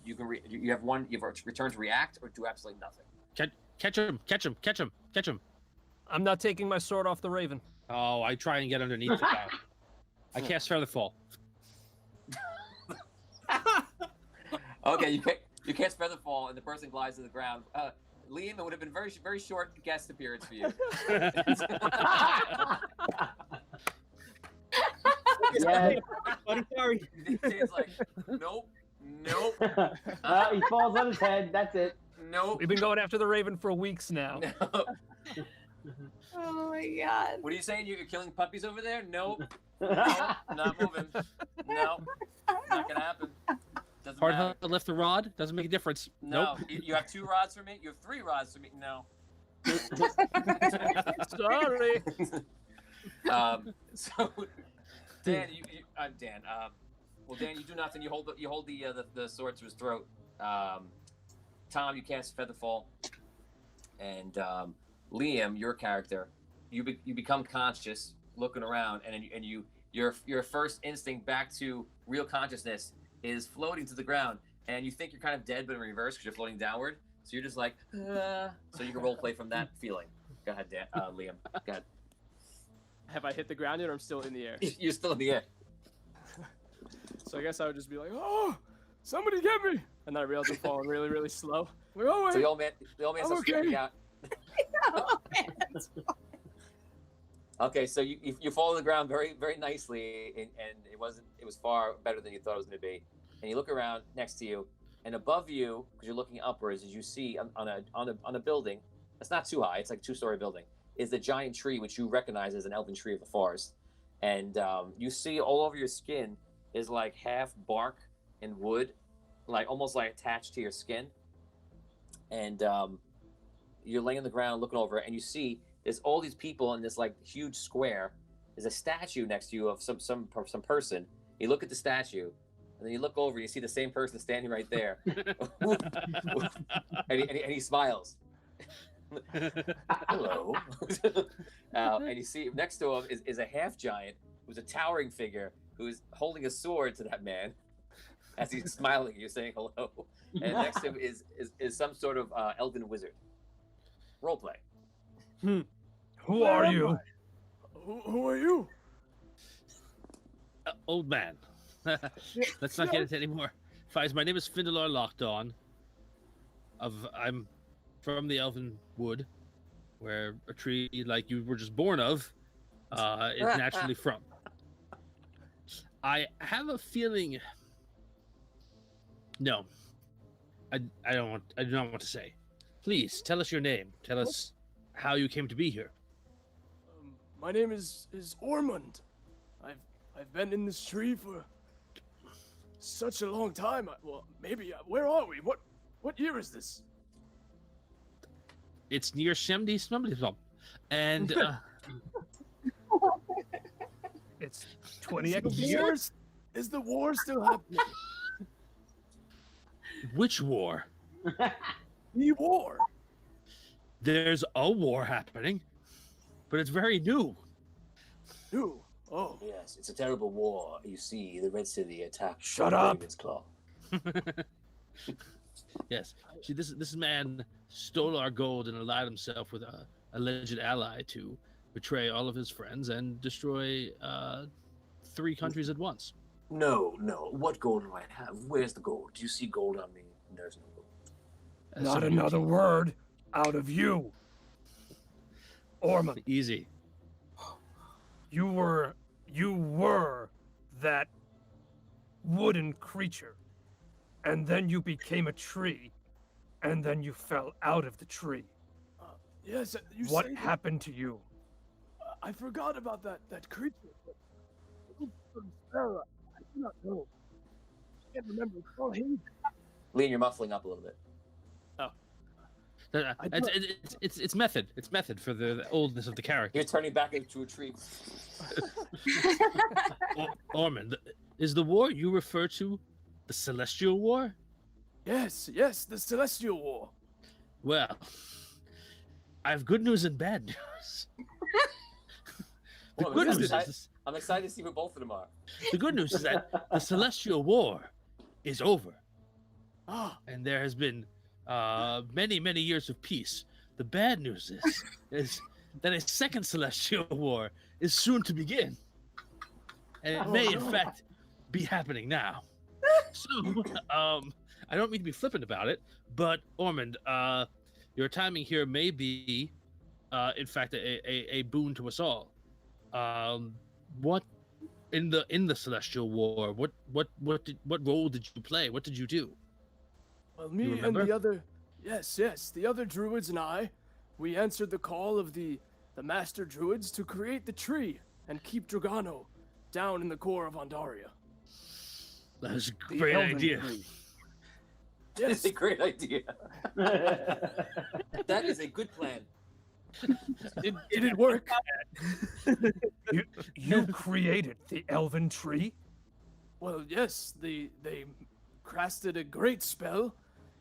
You can you have a return to react or do absolutely nothing. Catch him! Catch him! Catch him! Catch him! I'm not taking my sword off the Raven. Oh, I try and get underneath the guy. I cast Featherfall. Okay, you cast Featherfall, and the person glides to the ground. Liam, it would have been very very short guest appearance for you. Yeah. Buddy, sorry. It's like, nope. He falls on his head. That's it. Nope. We've been going after the Raven for weeks now. No. Oh my God. What are you saying? You're killing puppies over there? Nope. Nope. Not moving. No. Not gonna happen. Doesn't Hard matter. to lift the rod doesn't make a difference. No. Nope. You have 2 rods for me. You have 3 rods for me. No. Sorry. So, Dan, Dan. Well, Dan, you do nothing. You hold the sword to his throat. Tom, you cast Featherfall, and Liam, your character, you become conscious, looking around, and your first instinct back to real consciousness is floating to the ground, and you think you're kind of dead, but in reverse because you're floating downward. So you're just like, so you can role play from that feeling. Go ahead, Dan, Liam. Go ahead. Have I hit the ground yet, or I'm still in the air? You're still in the air. So I guess I would just be like, "Oh, somebody get me!" And then I realize I'm falling really, really slow. I'm like, oh wait. So the old man starts freaking out. Okay, so you fall to the ground very very nicely, and it was far better than you thought it was going to be. And you look around next to you, and above you, because you're looking upwards, as you see on a building that's not too high, it's like a 2-story building, is the giant tree which you recognize as an elven tree of the forest. And you see all over your skin is like half bark and wood, like almost like attached to your skin. And you're laying on the ground looking over it, and you see there's all these people in this like huge square, there's a statue next to you of some person. You look at the statue, and then you look over and you see the same person standing right there, and he smiles. Hello. And you see next to him is a half giant who's a towering figure who's holding a sword to that man as he's smiling. You're saying hello, and next to him is some sort of elven wizard. Role play. Who are you? Who are you? Old man. Let's not get into any more fights. My name is Finndelar Lockdawn. I'm from the Elven Wood, where a tree like you were just born of is naturally from. I have a feeling. No, I do not want to say. Please tell us your name. Tell us how you came to be here. My name is Ormond. I've been in this tree for such a long time. Maybe where are we? What year is this? It's near Shemdi Smumdi, and It's 20 years. Is the war still happening? which war? The war. There's a war happening, but it's very new. New. Oh. Yes, it's a terrible war. You see, the Red City attacked. Shut up. Ravensclaw. Yes. See, this man stole our gold and allied himself with a alleged ally to betray all of his friends and destroy 3 countries at once. No. What gold do I have? Where's the gold? Do you see gold on me? There's no gold. Not another word out of you. Ormond, Easy. you were that wooden creature. And then you became a tree. And then you fell out of the tree. Yes, what happened to you? I forgot about that creature. I do not know. I can't remember. Oh, him. Lean, you're muffling up a little bit. It's method. It's method for the oldness of the character. You're turning back into a tree. Ormond, is the war you refer to the Celestial War? Yes, the Celestial War. Well, I have good news and bad news. Good news is I'm excited to see who both of them are. the good news is that the Celestial War is over. And there has been many years of peace. The bad news is that a second Celestial War is soon to begin. And it may, in fact, be happening now. So, I don't mean to be flippant about it, but Ormond, your timing here may be, in fact, a boon to us all. What in the Celestial War? What role did you play? What did you do? Well, me and the other, yes, the other druids and I, we answered the call of the master druids to create the tree and keep Dragano down in the core of Andaria. That was a great idea. Yes, it's a great idea. That is a good plan. It did work. You created the elven tree? Well, yes, they crafted a great spell,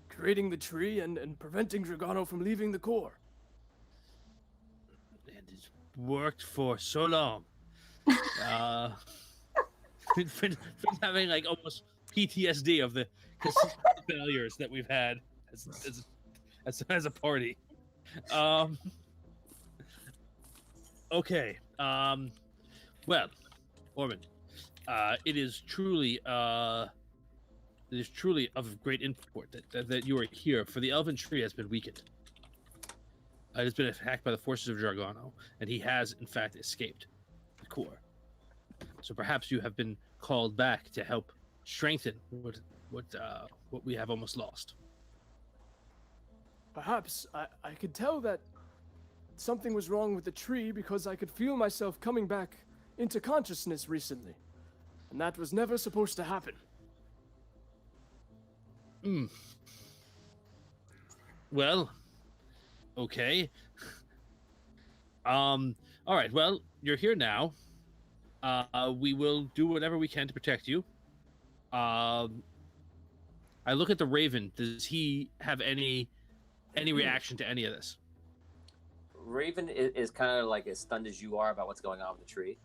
creating the tree and preventing Dragano from leaving the core. And it worked for so long. Been having like almost PTSD of the failures that we've had as a party. Okay. Well, Ormond, it is truly of great import that you are here, for the elven tree has been weakened. It has been attacked by the forces of Dragano, and he has, in fact, escaped the core. So perhaps you have been called back to help strengthen what we have almost lost. Perhaps I could tell that something was wrong with the tree because I could feel myself coming back into consciousness recently. And that was never supposed to happen. Well, okay. All right, well, you're here now. We will do whatever we can to protect you. I look at the Raven. Does he have any reaction to any of this? Raven is kind of like as stunned as you are about what's going on with the tree.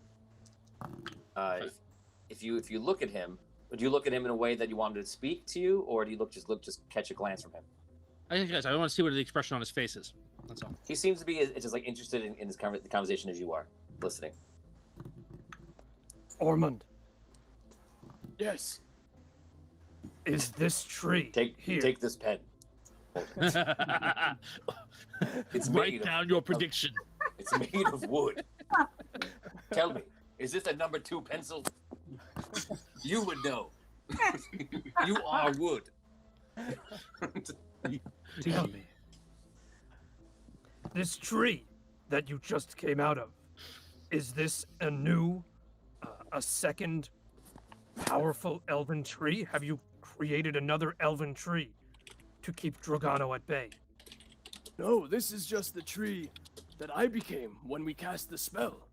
If you look at him, would you look at him in a way that you want him to speak to you, or do you just catch a glance from him? I think I want to see what the expression on his face is. That's all. He seems to be just like interested in the conversation as you are, listening. Ormond. Yes. Is this tree here? Take this pen. It's Write down your prediction. It's made of wood. Tell me, is this a number 2 pencil? You would know. You are wood. Tell me. This tree that you just came out of, is this a new, a second powerful elven tree? Have you created another elven tree to keep Dragano at bay? No, this is just the tree that I became when we cast the spell.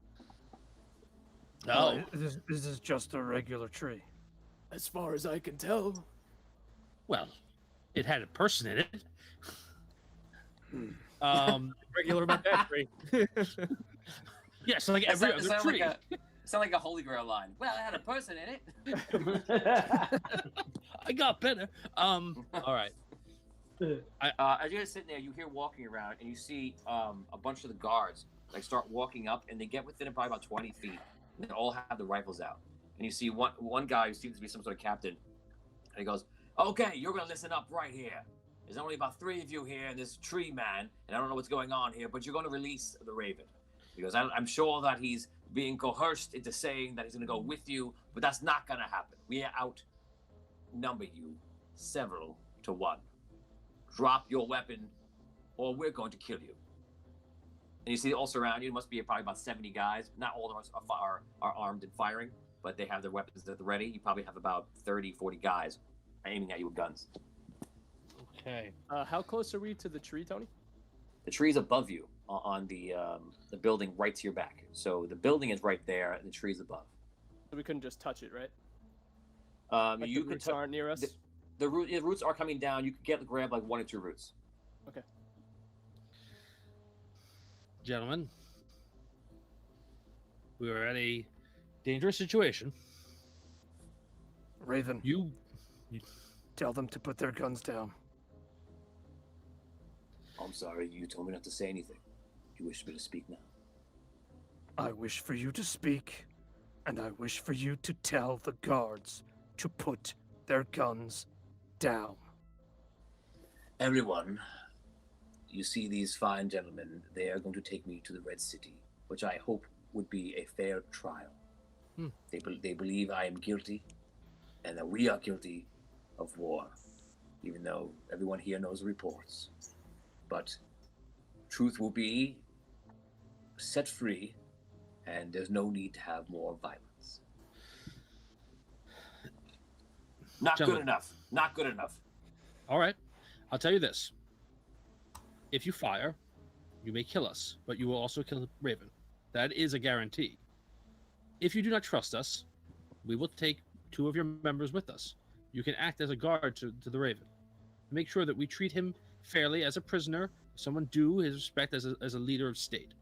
No. This is just a regular tree. As far as I can tell. Well, it had a person in it. Regular about that tree. Yes, like every other tree. Sound like a Holy Grail line. Well, it had a person in it. I got better. All right. As you're sitting there, you hear walking around, and you see a bunch of the guards like start walking up, and they get within probably about 20 feet. And they all have the rifles out, and you see one guy who seems to be some sort of captain, and he goes, "Okay, you're gonna listen up right here. There's only about 3 of you here, and this tree man, and I don't know what's going on here, but you're gonna release the Raven." He goes, "I'm sure that he's being coerced into saying that he's gonna go with you, but that's not gonna happen. We outnumber you several to 1. Drop your weapon, or we're going to kill you." And you see also around you, it must be probably about 70 guys. Not all of them are armed and firing, but they have their weapons at the ready. You probably have about 30, 40 guys aiming at you with guns. Okay. How close are we to the tree, Tony? The tree's above you on the building right to your back. So the building is right there, and the tree's above. So we couldn't just touch it, right? Like you the roots aren't near us? The roots are coming down. You could grab like 1 or 2 roots. Okay. Gentlemen, we are at a dangerous situation. Raven, you tell them to put their guns down. I'm sorry, you told me not to say anything. You wish me to speak now? I wish for you to speak, and I wish for you to tell the guards to put their guns down. Everyone, you see these fine gentlemen, they are going to take me to the Red City, which I hope would be a fair trial. They believe I am guilty, and that we are guilty of war, even though everyone here knows the reports. But truth will be set free, and there's no need to have more violence. Not good enough. Not good enough. All right. I'll tell you this. If you fire, you may kill us, but you will also kill Raven. That is a guarantee. If you do not trust us, we will take 2 of your members with us. You can act as a guard to the Raven. Make sure that we treat him fairly as a prisoner, someone due his respect as a leader of state.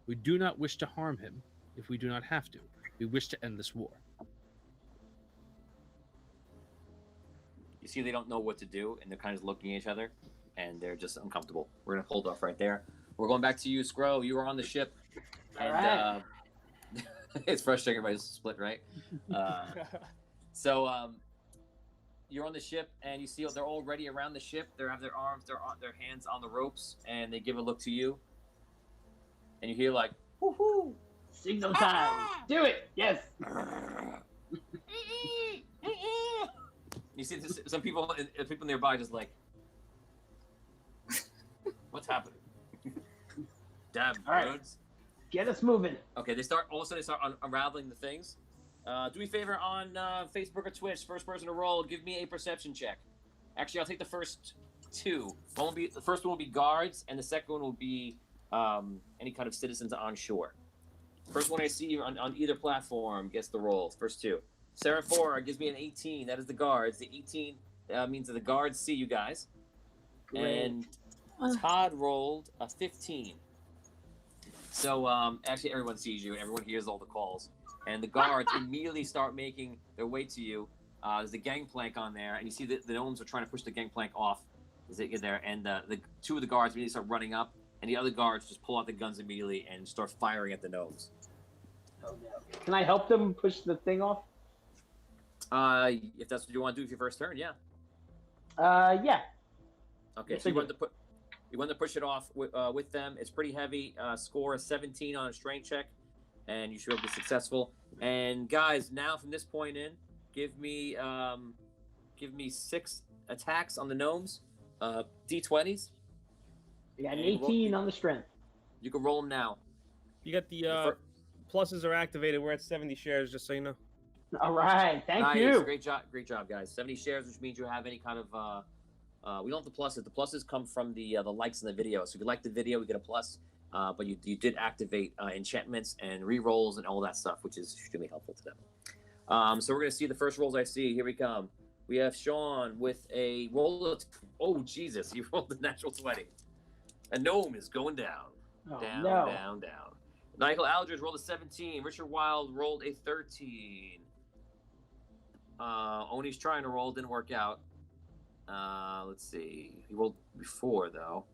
We do not wish to harm him if we do not have to. We wish to end this war. You see, they don't know what to do, and they're kind of looking at each other, and they're just uncomfortable. We're going to hold off right there. We're going back to you, Scro. You were on the ship. And it's frustrating, everybody's split, right? So you're on the ship, and you see they're all ready around the ship. They have their arms, their hands on the ropes, and they give a look to you. And you hear like, woohoo! Signal time! Do it! Yes! You see some people nearby just like, what's happening? Damn birds. Get us moving. Okay, all of a sudden they start unraveling the things. Do me a favor on Facebook or Twitch, first person to roll, give me a perception check. Actually, I'll take the first 2. The first one will be guards, and the second one will be any kind of citizens on shore. First one I see on either platform gets the rolls. First two. Seraphora gives me an 18. That is the guards. The 18 means that the guards see you guys. Great. And Todd rolled a 15. So actually, everyone sees you. Everyone hears all the calls, and the guards immediately start making their way to you. There's a gangplank on there, and you see the gnomes are trying to push the gangplank off. As they get there, and the two of the guards immediately start running up, and the other guards just pull out the guns immediately and start firing at the gnomes. Oh, no. Can I help them push the thing off? If that's what you want to do with your first turn, yeah. Yeah. Okay, Yes, so I you want to push it off with them. It's pretty heavy. Score a 17 on a strain check, and you should be successful. And guys, now from this point in, give me 6 attacks on the gnomes, D20s. You got an 18 on the strength. You can roll them now. You got the pluses are activated. We're at 70 shares, just so you know. All right, thank Nice. you. Great job, guys. 70 shares, which means you have any kind of. We don't have the pluses. The pluses come from the likes in the video. So if you like the video, we get a plus. But you did activate enchantments and re-rolls and all that stuff, which is extremely helpful to them. So we're gonna see the first rolls I see. Here we come. We have Sean with a roll of. Oh Jesus! He rolled a natural 20. A gnome is going down. Oh, Down, no. down, down. Michael Aldridge rolled a 17. Richard Wild rolled a 13. Oni's trying to roll, didn't work out. Let's see. He rolled before, though.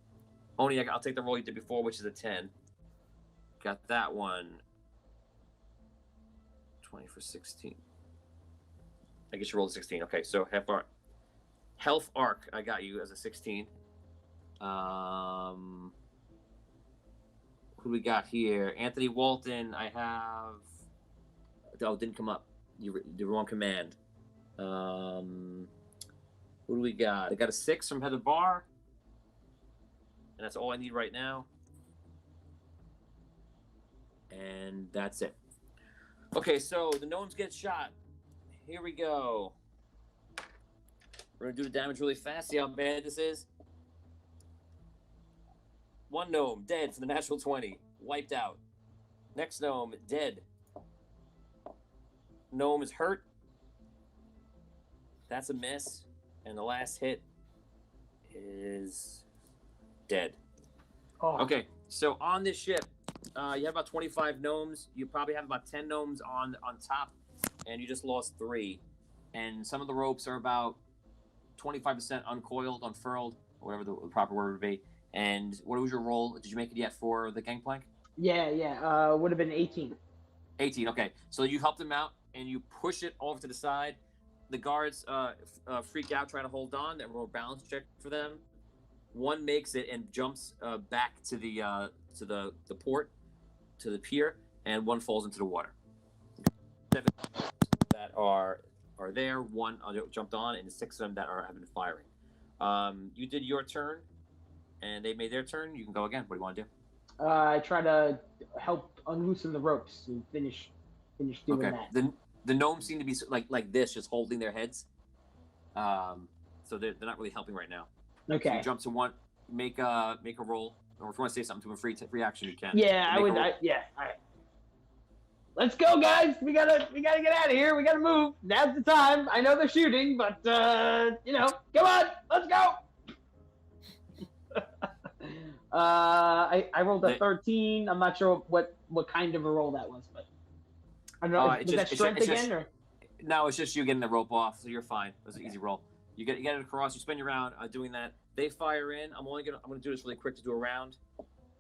Oni, I'll take the roll you did before, which is a 10. Got that one. 20 for 16. I guess you rolled a 16. Okay, so Health Arc, I got you as a 16. Who we got here? Anthony Walton, I have. Oh, didn't come up. The wrong command. Who do we got? I got a 6 from Heather Barr. And that's all I need right now. And that's it. Okay, so the gnomes get shot. Here we go. We're going to do the damage really fast. See how bad this is? One gnome, dead for the natural 20. Wiped out. Next gnome, dead. Gnome is hurt. That's a miss. And the last hit is dead. Oh. Okay, so on this ship, you have about 25 gnomes. You probably have about 10 gnomes on top, and you just lost 3. And some of the ropes are about 25% uncoiled, unfurled, or whatever the proper word would be. And what was your roll? Did you make it yet for the gangplank? Yeah. Would have been 18. 18, okay. So you help them out, and you push it over to the side. The guards freak out trying to hold on. That roll a balance check for them. One makes it and jumps back to the port, to the pier, and one falls into the water. 7 that are there. 1 jumped on, and 6 of them that have been firing. You did your turn, and they made their turn. You can go again. What do you want to do? I try to help unloosen the ropes and finish doing that. The gnomes seem to be like this, just holding their heads. So they're not really helping right now. Okay. So you jump to one, make a roll, or if you want to say something to a free action, you can. Yeah, I would. Yeah. All right. Let's go, guys. We gotta get out of here. We gotta move. Now's the time. I know they're shooting, but come on, let's go. I rolled a 13. I'm not sure what kind of a roll that was, but I don't know. Was that strength again, or? No, it's just you getting the rope off, so you're fine. It was an easy roll. You get it across. You spend your round doing that. They fire in. I'm gonna do this really quick to do a round.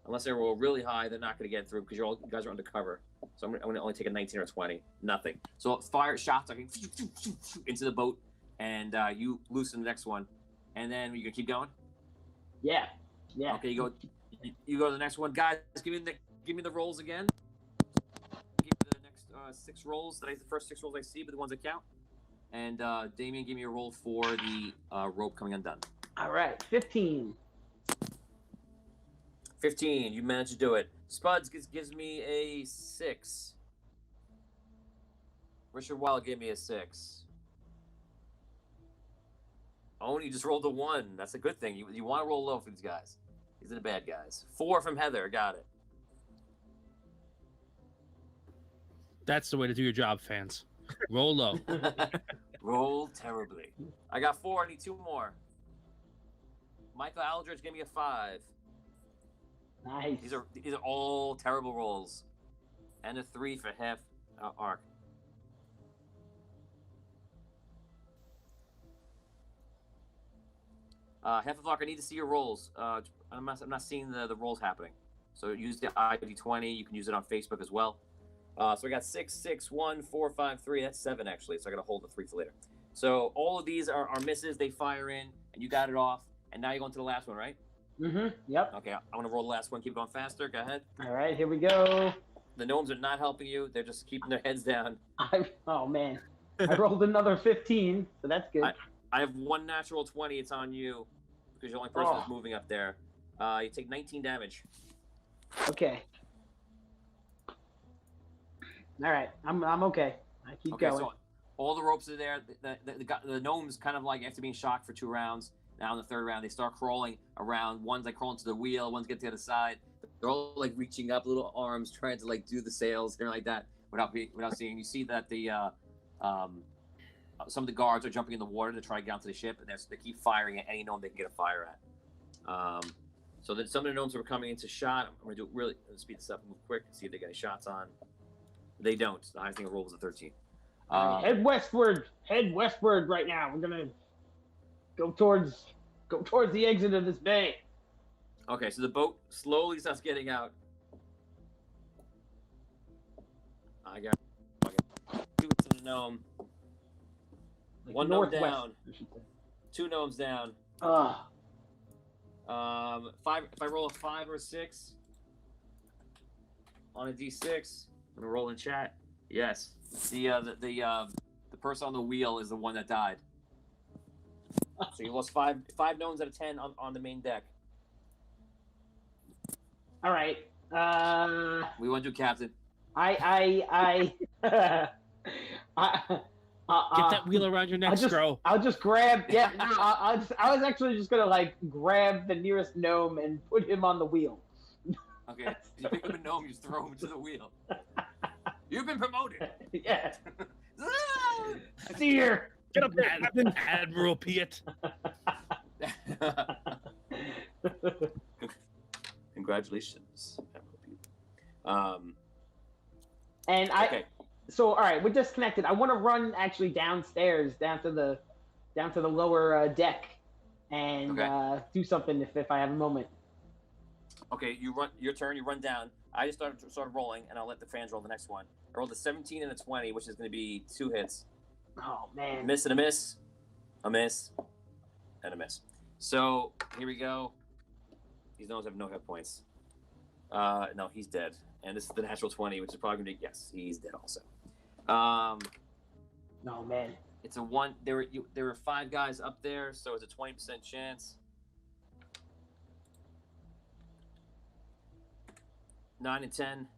Unless they roll really high, they're not gonna get through because you guys are undercover. So I'm gonna only take a 19 or 20. Nothing. So fire shots like into the boat, and you loosen the next one, and then you gonna keep going. Yeah. Okay, you go to the next one, guys. Give me the rolls again. Give me the next 6 rolls. The first 6 rolls I see, but the ones that count. And Damien, give me a roll for the rope coming undone. All right, 15. 15. You managed to do it. Spuds gives me a 6. Richard Wild gave me a 6. Oni just rolled a 1. That's a good thing. You want to roll low for these guys. These are the bad guys. 4 from Heather. Got it. That's the way to do your job, fans. Roll low. Roll terribly. I got 4. I need 2 more. Michael Aldridge, give me a 5. Nice. These are all terrible rolls. And a 3 for half arc. Half of arc, I need to see your rolls. I'm not seeing the rolls happening. So use the EP20. You can use it on Facebook as well. So we got 6, 6, 1, 4, 5, 3. That's 7 actually. So I got to hold the 3 for later. So all of these are misses. They fire in, and you got it off. And now you're going to the last one, right? Mm-hmm. Yep. Okay, I'm gonna roll the last one. Keep going faster. Go ahead. All right, here we go. The gnomes are not helping you. They're just keeping their heads down. Oh man, I rolled another 15, so that's good. I have 1 natural 20. It's on you because you're the only person that's moving up there. You take 19 damage. Okay. All right, I'm okay. I keep going. So all the ropes are there. The gnomes kind of like after being shocked for 2 rounds. Now in the 3rd round, they start crawling around. One's like crawling to the wheel. One's get to the other side. They're all like reaching up, little arms, trying to like do the sails, and like that without seeing. You see that the some of the guards are jumping in the water to try to get onto the ship, and they keep firing at any gnome they can get a fire at. So then some of the gnomes are coming into shot. I'm gonna do it really speed this up, move quick, see if they get any shots on. They don't. The highest thing I rolled was a 13. Head westward. Head westward right now. We're gonna go towards the exit of this bay. Okay, so the boat slowly starts getting out. I got 2 to the gnome. Like 1 gnome northwest, down. I should say. 2 gnomes down. 5. If I roll a 5 or a 6 on a d6, I'm gonna roll in chat. Yes, the person on the wheel is the one that died. So you lost 5 gnomes out of 10 on the main deck. All right. We want to do captain. I Get that wheel around your neck, Scro. I'll just grab. Yeah, no, I was actually just gonna like grab the nearest gnome and put him on the wheel. Okay, you pick up a gnome, you throw him to the wheel. You've been promoted. Yeah. See here. Get up there, Admiral Piet. Congratulations, Admiral Piet. And so all right, we're disconnected. I want to run actually downstairs, down to the lower deck, and do something if I have a moment. Okay, you run your turn. You run down. I just started rolling, and I'll let the fans roll the next one. I rolled a 17 and a 20, which is going to be 2 hits. Oh man! A miss and a miss, a miss, and a miss. So here we go. These gnomes have no hit points. No, he's dead. And this is the natural 20, which is probably going to be yes, he's dead also. Oh man! It's a 1. There were 5 guys up there, so it's a 20% chance. 9 and 10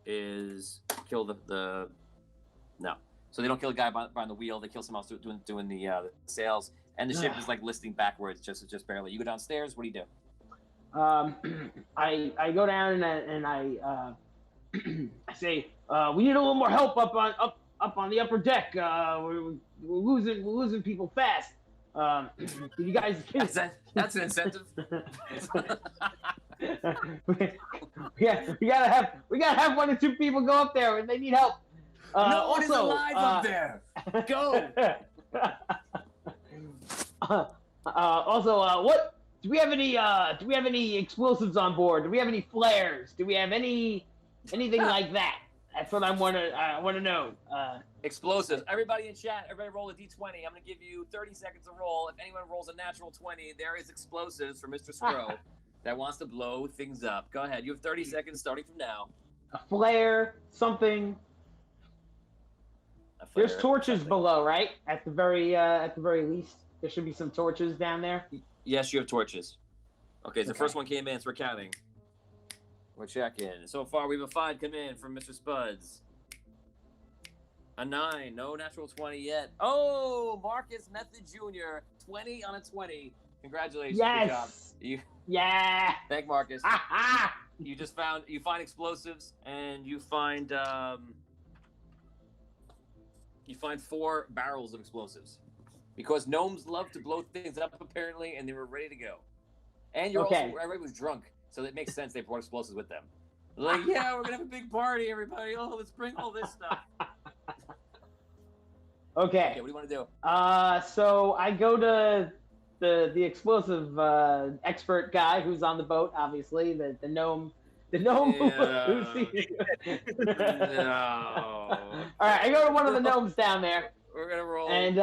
is kill the no. So they don't kill a guy behind the wheel. They kill someone else doing the sails, and the ship is like listing backwards, just barely. You go downstairs. What do you do? I go down and I I say we need a little more help up on the upper deck. We're losing people fast. You guys that's an incentive. We gotta have 1 or 2 people go up there when they need help. No one is alive up there. Go. What do we have any explosives on board? Do we have any flares? Do we have anything like that? That's what I want to know. Explosives. Everybody in chat, everybody roll a d20. I'm going to give you 30 seconds to roll. If anyone rolls a natural 20, there is explosives for Mr. Scro that wants to blow things up. Go ahead. You have 30 seconds starting from now. A flare, something. There's torches below, right? At the very least, there should be some torches down there. Yes, you have torches. Okay, so the first one came in, so we're counting. We're checking. So far, we have a 5 come in from Mr. Spuds. A 9, no natural 20 yet. Oh, Marcus Method Jr., 20 on a 20. Congratulations. Yes. Good job. Yeah. Thank Marcus. you find explosives, and you find 4 barrels of explosives, because gnomes love to blow things up apparently, and they were ready to go. And everybody was drunk, so it makes sense they brought explosives with them. Like, yeah, we're gonna have a big party, everybody. Oh, let's bring all this stuff. Okay. What do you want to do? So I go to the explosive expert guy who's on the boat, obviously, the gnome. The gnome who's No. All right, I go to one of the gnomes down there. We're gonna roll. And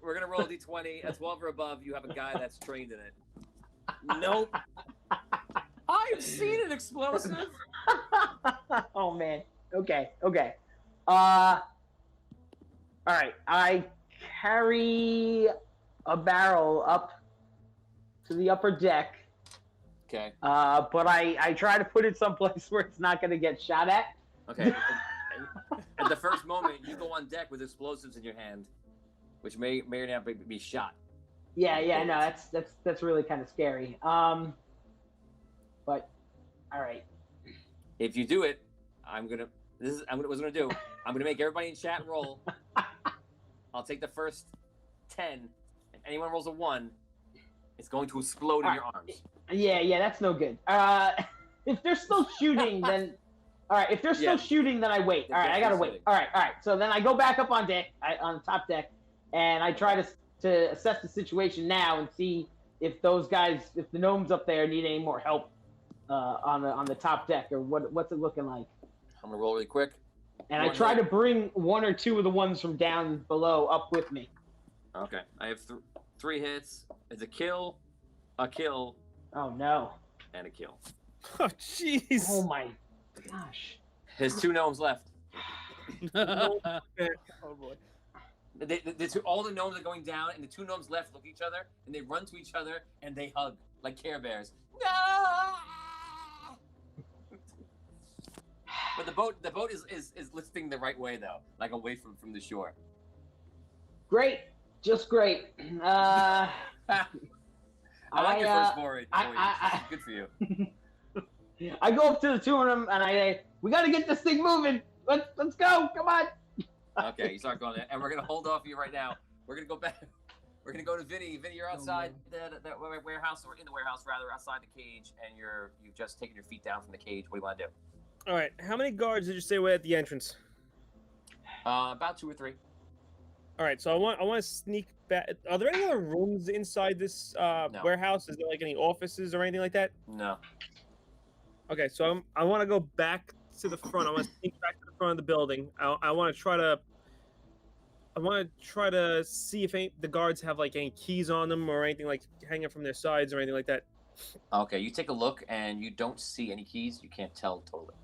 we're gonna roll a d20. At 12 or above, you have a guy that's trained in it. Nope. I've seen an explosive. Oh man. Okay. All right. I carry a barrel up to the upper deck. Okay. But I try to put it someplace where it's not going to get shot at. Okay. At the first moment, you go on deck with explosives in your hand, which may or not be shot. Yeah. No, that's really kind of scary. But all right. If you do it, what's I'm gonna do. I'm gonna make everybody in chat roll. I'll take the first 10. If anyone rolls a 1, it's going to explode in your arms. Yeah, that's no good. If they're still shooting, then all right. If they're still shooting, then I wait. All right, I gotta wait. All right. So then I go back up on deck, on the top deck, and I try to assess the situation now and see if those guys, if the gnomes up there need any more help on the top deck, or what's it looking like. I'm gonna roll really quick. And I try to bring 1 or 2 of the ones from down below up with me. Okay, I have 3 hits. It's a kill. Oh no. And a kill. Oh jeez. Oh my gosh. There's 2 gnomes left. Oh boy. All the gnomes are going down, and the 2 gnomes left look at each other, and they run to each other, and they hug like Care Bears. No! But the boat is listing the right way though, like away from the shore. Great, just great. I like your first voyage. Good for you. I go up to the 2 of them and I say, "We got to get this thing moving. Let's go. Come on." Okay, you start going there, and we're gonna hold off you right now. We're gonna go back. We're gonna go to Vinny. Vinny, you're outside the warehouse, or in the warehouse rather, outside the cage, and you've just taken your feet down from the cage. What do you want to do? All right. How many guards did you say were at the entrance? About 2 or 3. All right. So I want to sneak back. Are there any other rooms inside this warehouse? Is there like any offices or anything like that? No. Okay. So I want to go back to the front. I want to sneak back to the front of the building. I want to try to see if the guards have like any keys on them or anything like hanging from their sides or anything like that. Okay, you take a look and you don't see any keys. You can't tell totally.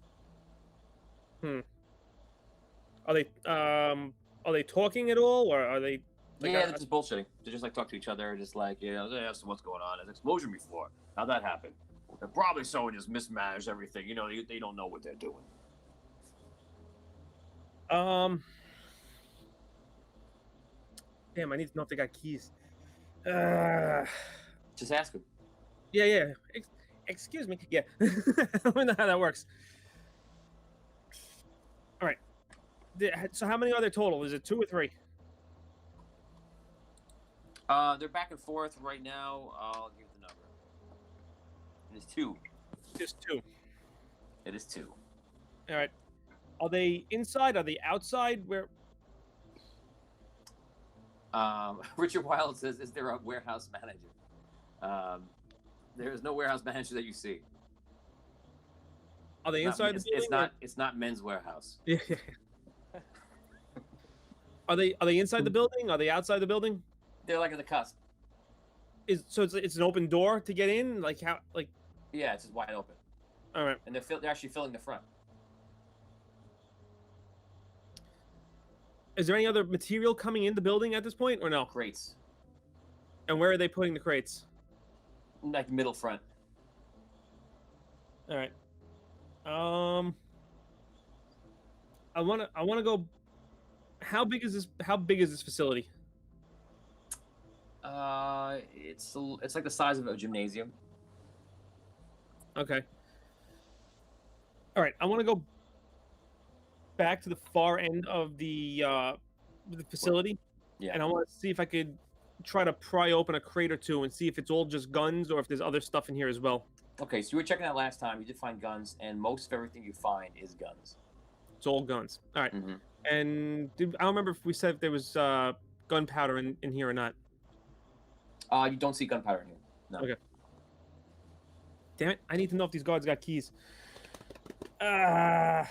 Are they talking at all, or are they? Like, they're just bullshitting. They just like talk to each other, just like, so what's going on? There's an explosion before. How'd that happen? They're probably someone just mismanaged everything. They don't know what they're doing. Damn, I need to know if they got keys. Just ask them. Yeah. Excuse me. Yeah. I don't know how that works. All right. So how many are there total? Is it 2 or 3? They're back and forth right now. I'll give the number. It is 2. Just 2. It is 2. All right. Are they inside? Are they outside? Where? Richard Wild says, "Is there a warehouse manager?" There is no warehouse manager that you see. Are they inside the building? It's not Men's Warehouse. Yeah. Are they inside the building? Are they outside the building? They're like at the cusp. So it's an open door to get in? Like how? Like? Yeah, it's just wide open. All right. And they're actually filling the front. Is there any other material coming in the building at this point, or no? Crates. And where are they putting the crates? Like middle front. All right. I want to go. How big is this facility? It's like the size of a gymnasium. Okay. All right, I want to go back to the far end of the facility, Yeah. and I want to see if I could try to pry open a crate or two and see if it's all just guns or if there's other stuff in here as well. Okay, so you were checking out last time. You did find guns, and most of everything you find is guns. It's all guns. All right. Mm-hmm. And I don't remember if we said if there was gunpowder in here or not. You don't see gunpowder in here. No. Okay. Damn it! I need to know if these guards got keys. But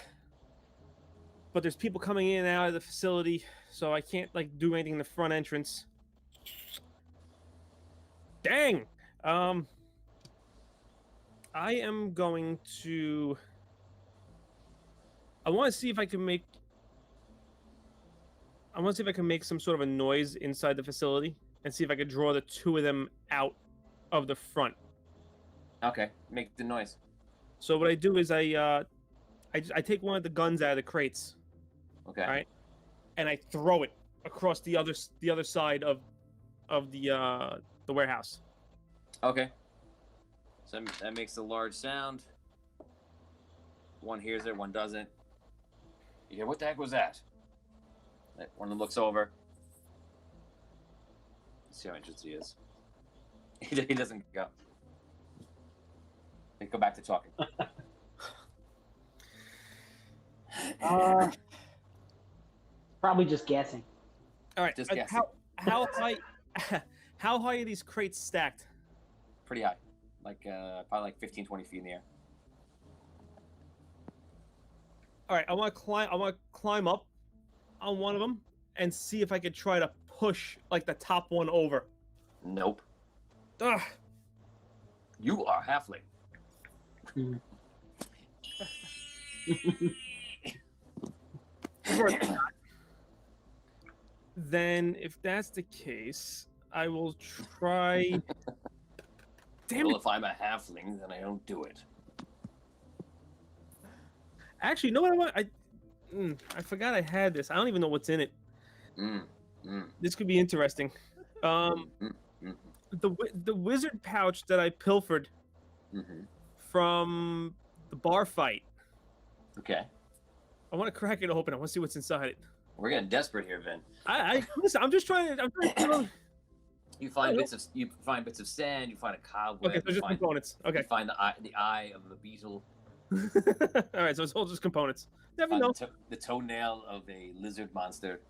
there's people coming in and out of the facility, so I can't like do anything in the front entrance. Dang. I am going to. I want to see if I can make. I want to see if I can make some sort of a noise inside the facility and see if I could draw the two of them out of the front. Okay, make the noise. So what I do is I take one of the guns out of the crates. Okay. Right. And I throw it across the other side of the warehouse. Okay. So that makes a large sound. One hears it, one doesn't. You hear, what the heck was that? One of them looks over. Let's see how interested he is. He doesn't go. They go back to talking. Probably just guessing. All right. Just guessing. How high? How high are these crates stacked? Pretty high. Like, probably like 15, 20 feet in the air. All right. I want to climb up on one of them and see if I could try to push like the top one over. Nope. Ugh. You are halfling. Then, if that's the case, I will try. Damn well, it! if I'm a halfling, then I don't do it. Actually, you know what I want? I forgot I had this. I don't even know what's in it. This could be interesting. The wizard pouch that I pilfered from the bar fight. Okay. I want to crack it open. I want to see what's inside it. We're getting desperate here, Vin. Listen. I'm just trying to. You find bits of sand. You find a cobweb. Okay, so just components. Okay. You find the eye of a beetle. All right, so it's all just components. Never know. The toenail of a lizard monster,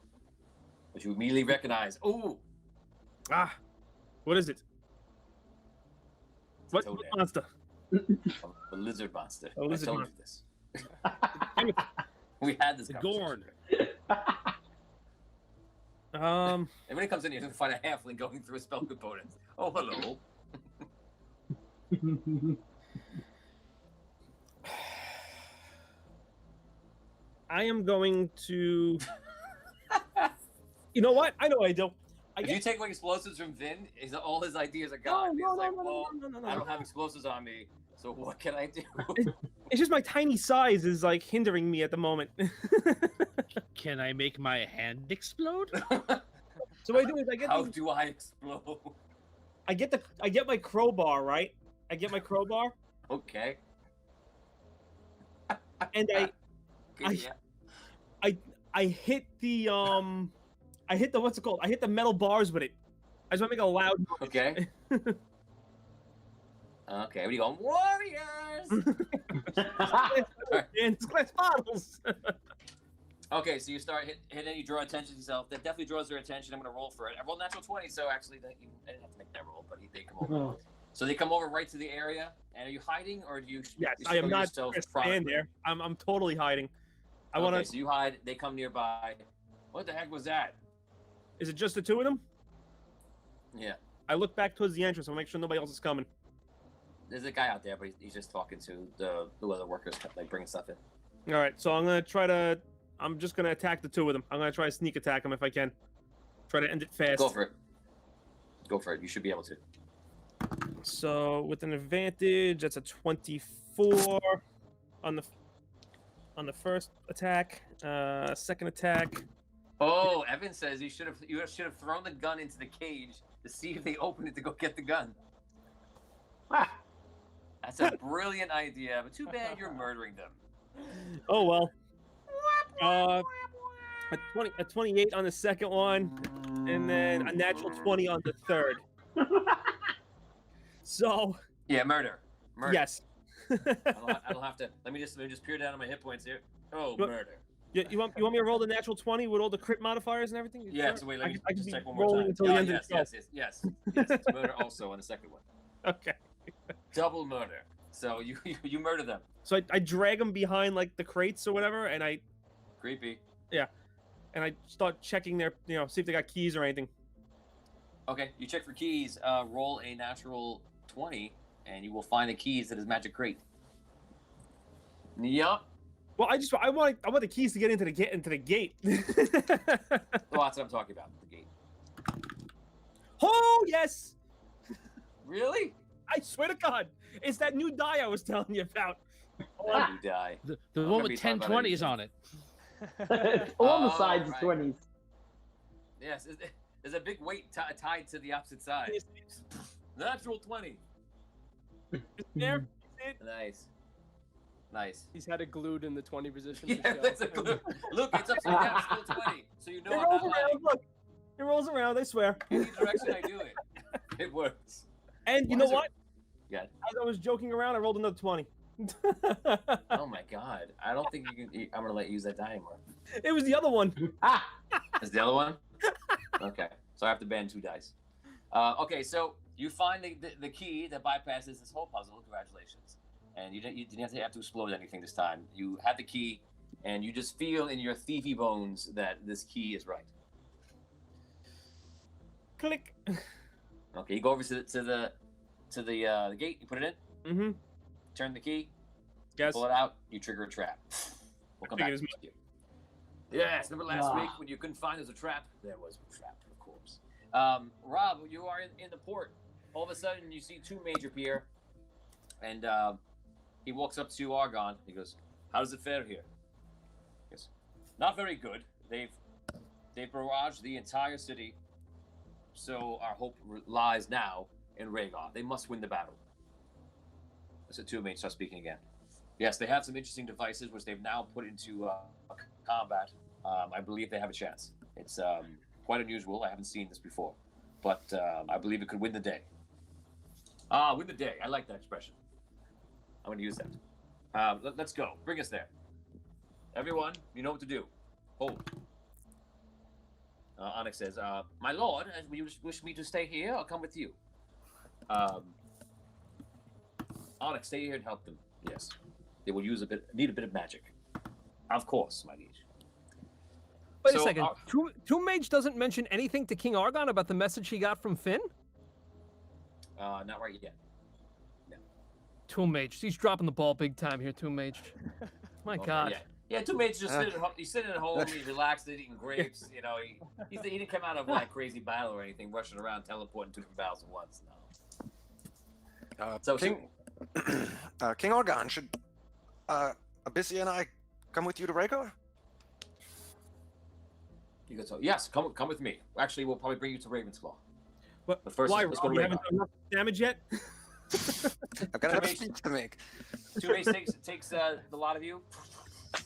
which you immediately recognize. Ooh. What is it? What monster? A lizard monster. A lizard I told monster. you this. We had this conversation. Gorn. And when he comes in here, he'll find a halfling going through a spell component. Oh, hello. I am going to. You know what? I know what I do. If you take away explosives from Vin, all his ideas are gone. No, I don't have explosives on me, so what can I do? It's just my tiny size is like hindering me at the moment. Can I make my hand explode? So what I do is I get. How do I explode? I get my crowbar, right? I get my crowbar. Okay. And I hit the what's it called? I hit the metal bars with it. I just want to make a loud noise. Okay. Okay, what are you going? Warriors! And glass bottles. Okay, so you start hitting, you draw attention to yourself. That definitely draws their attention. I'm going to roll for it. I rolled natural 20, so actually I didn't have to make that roll, but they come over. So they come over right to the area, and are you hiding, or do you? Yes, you I am not yourself stand there. I'm totally hiding. I want to. So you hide. They come nearby. What the heck was that? Is it just the two of them? Yeah. I look back towards the entrance. I'll make sure nobody else is coming. There's a guy out there, but he's just talking to the other workers, like bringing stuff in. All right, so I'm just gonna attack the two of them. I'm gonna try to sneak attack them if I can. Try to end it fast. Go for it. Go for it. You should be able to. So with an advantage, that's a 24 on the first attack. Second attack. Oh, Evan says you should have thrown the gun into the cage to see if they open it to go get the gun. That's a brilliant idea, but too bad you're murdering them. Oh well. A 28 on the second one, and then a natural 20 on the third. So. Yeah, murder. Yes. I don't have to. Let me just peer down on my hit points here. Oh, murder. You want me to roll the natural 20 with all the crit modifiers and everything? Yeah. So wait, let me just check one rolling more time. until the end of the show. Yes. It's murder also on the second one. Okay. Double murder. So you murder them. So I drag them behind like the crates or whatever, and I. Creepy. Yeah. And I start checking their, see if they got keys or anything. Okay, you check for keys. Roll a natural 20, and you will find the keys to this magic crate. Yup. Well, I want the keys to get into the gate. Well, that's what I'm talking about. The gate. Oh yes. Really? I swear to God, it's that new die I was telling you about. New die. The one with 1020s on it. On the sides, right. 20s. Yes, there's a big weight tied to the opposite side. Natural 20. There. Nice. He's had it glued in the 20 position. Yeah, that's a glue. Look, it's upside down, still 20. So you know It I'm rolls not around. lying. Look, it rolls around. I swear. Any direction I do it, it works. And you know what? Yeah. As I was joking around, I rolled another 20. Oh my God! I don't think you can. I'm gonna let you use that die anymore. It was the other one. Is the other one? Okay, so I have to ban 2 dice. Okay, so you find the key that bypasses this whole puzzle. Congratulations. And you didn't have to explode anything this time. You had the key, and you just feel in your thiefy bones that this key is right. Click. Okay, you go over to the gate. You put it in. Mm-hmm. Turn the key. Yes. Pull it out. You trigger a trap. We'll come back to you. Yes, remember last week when you couldn't find there's a trap? There was a trap, of course. Rob, you are in the port. All of a sudden, you see Tomb Mage appear, and he walks up to Argon. He goes, "How does it fare here?" He goes, "Not very good. They've barraged the entire city, so our hope lies now in Wraygar. They must win the battle." So Tomb Mage starts speaking again. Yes, they have some interesting devices which they've now put into combat. I believe they have a chance. It's quite unusual. I haven't seen this before, but I believe it could win the day. Win the day. I like that expression. I'm going to use that. Let's go. Bring us there. Everyone, you know what to do. Hold. Onyx says, "My lord, will you wish me to stay here or come with you?" Onyx, stay here and help them. Yes. They will need a bit of magic. Of course, my liege. Wait a second. Tomb Mage doesn't mention anything to King Argon about the message he got from Finn? Not right yet. No. Tomb Mage. He's dropping the ball big time here, Tomb Mage. My God. Yeah, Tomb Mage just he's sitting at home, he's relaxed, eating grapes. You know, he didn't come out of like crazy battle or anything, rushing around, teleporting 2 different battles at once. No. So King Argon, should Abyssia and I come with you to Wraygar? You go, so yes, come with me. Actually, we'll probably bring you to Ravensclaw. But first, why? let's go to We haven't Wraygar. done enough damage yet. I've got another speech to make. Tomb Mage takes the lot of you.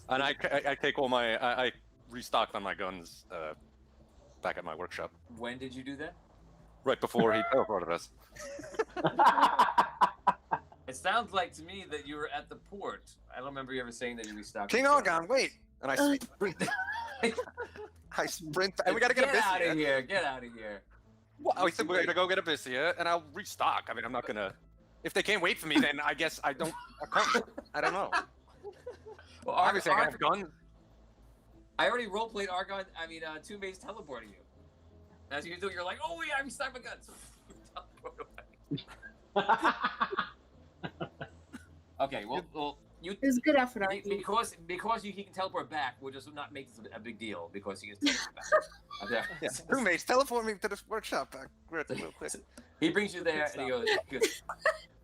And I take all my I restocked on my guns back at my workshop. When did you do that? Right before he teleported us. It sounds like to me that you were at the port. I don't remember you ever saying that you restocked. King Argon, wait! And I sprint. I sprint, and we gotta get Abyssia. Get out of here! Get out of here! Well, we said we're gonna go get Abyssia, and I'll restock. I mean, I'm not gonna. If they can't wait for me, then I guess I don't. I don't know. Well, obviously, I have guns. I already roleplayed Argon. I mean, Tomb Mage teleporting you. As you do, you're like, "Oh yeah, I restocked my guns." Okay, well, you. It was a good effort, Archie. Because he can teleport back, we'll just not make this a big deal because he can teleport back. Okay. Yeah, Tomb Mage, teleport me to this workshop real quick. He brings you there and he goes,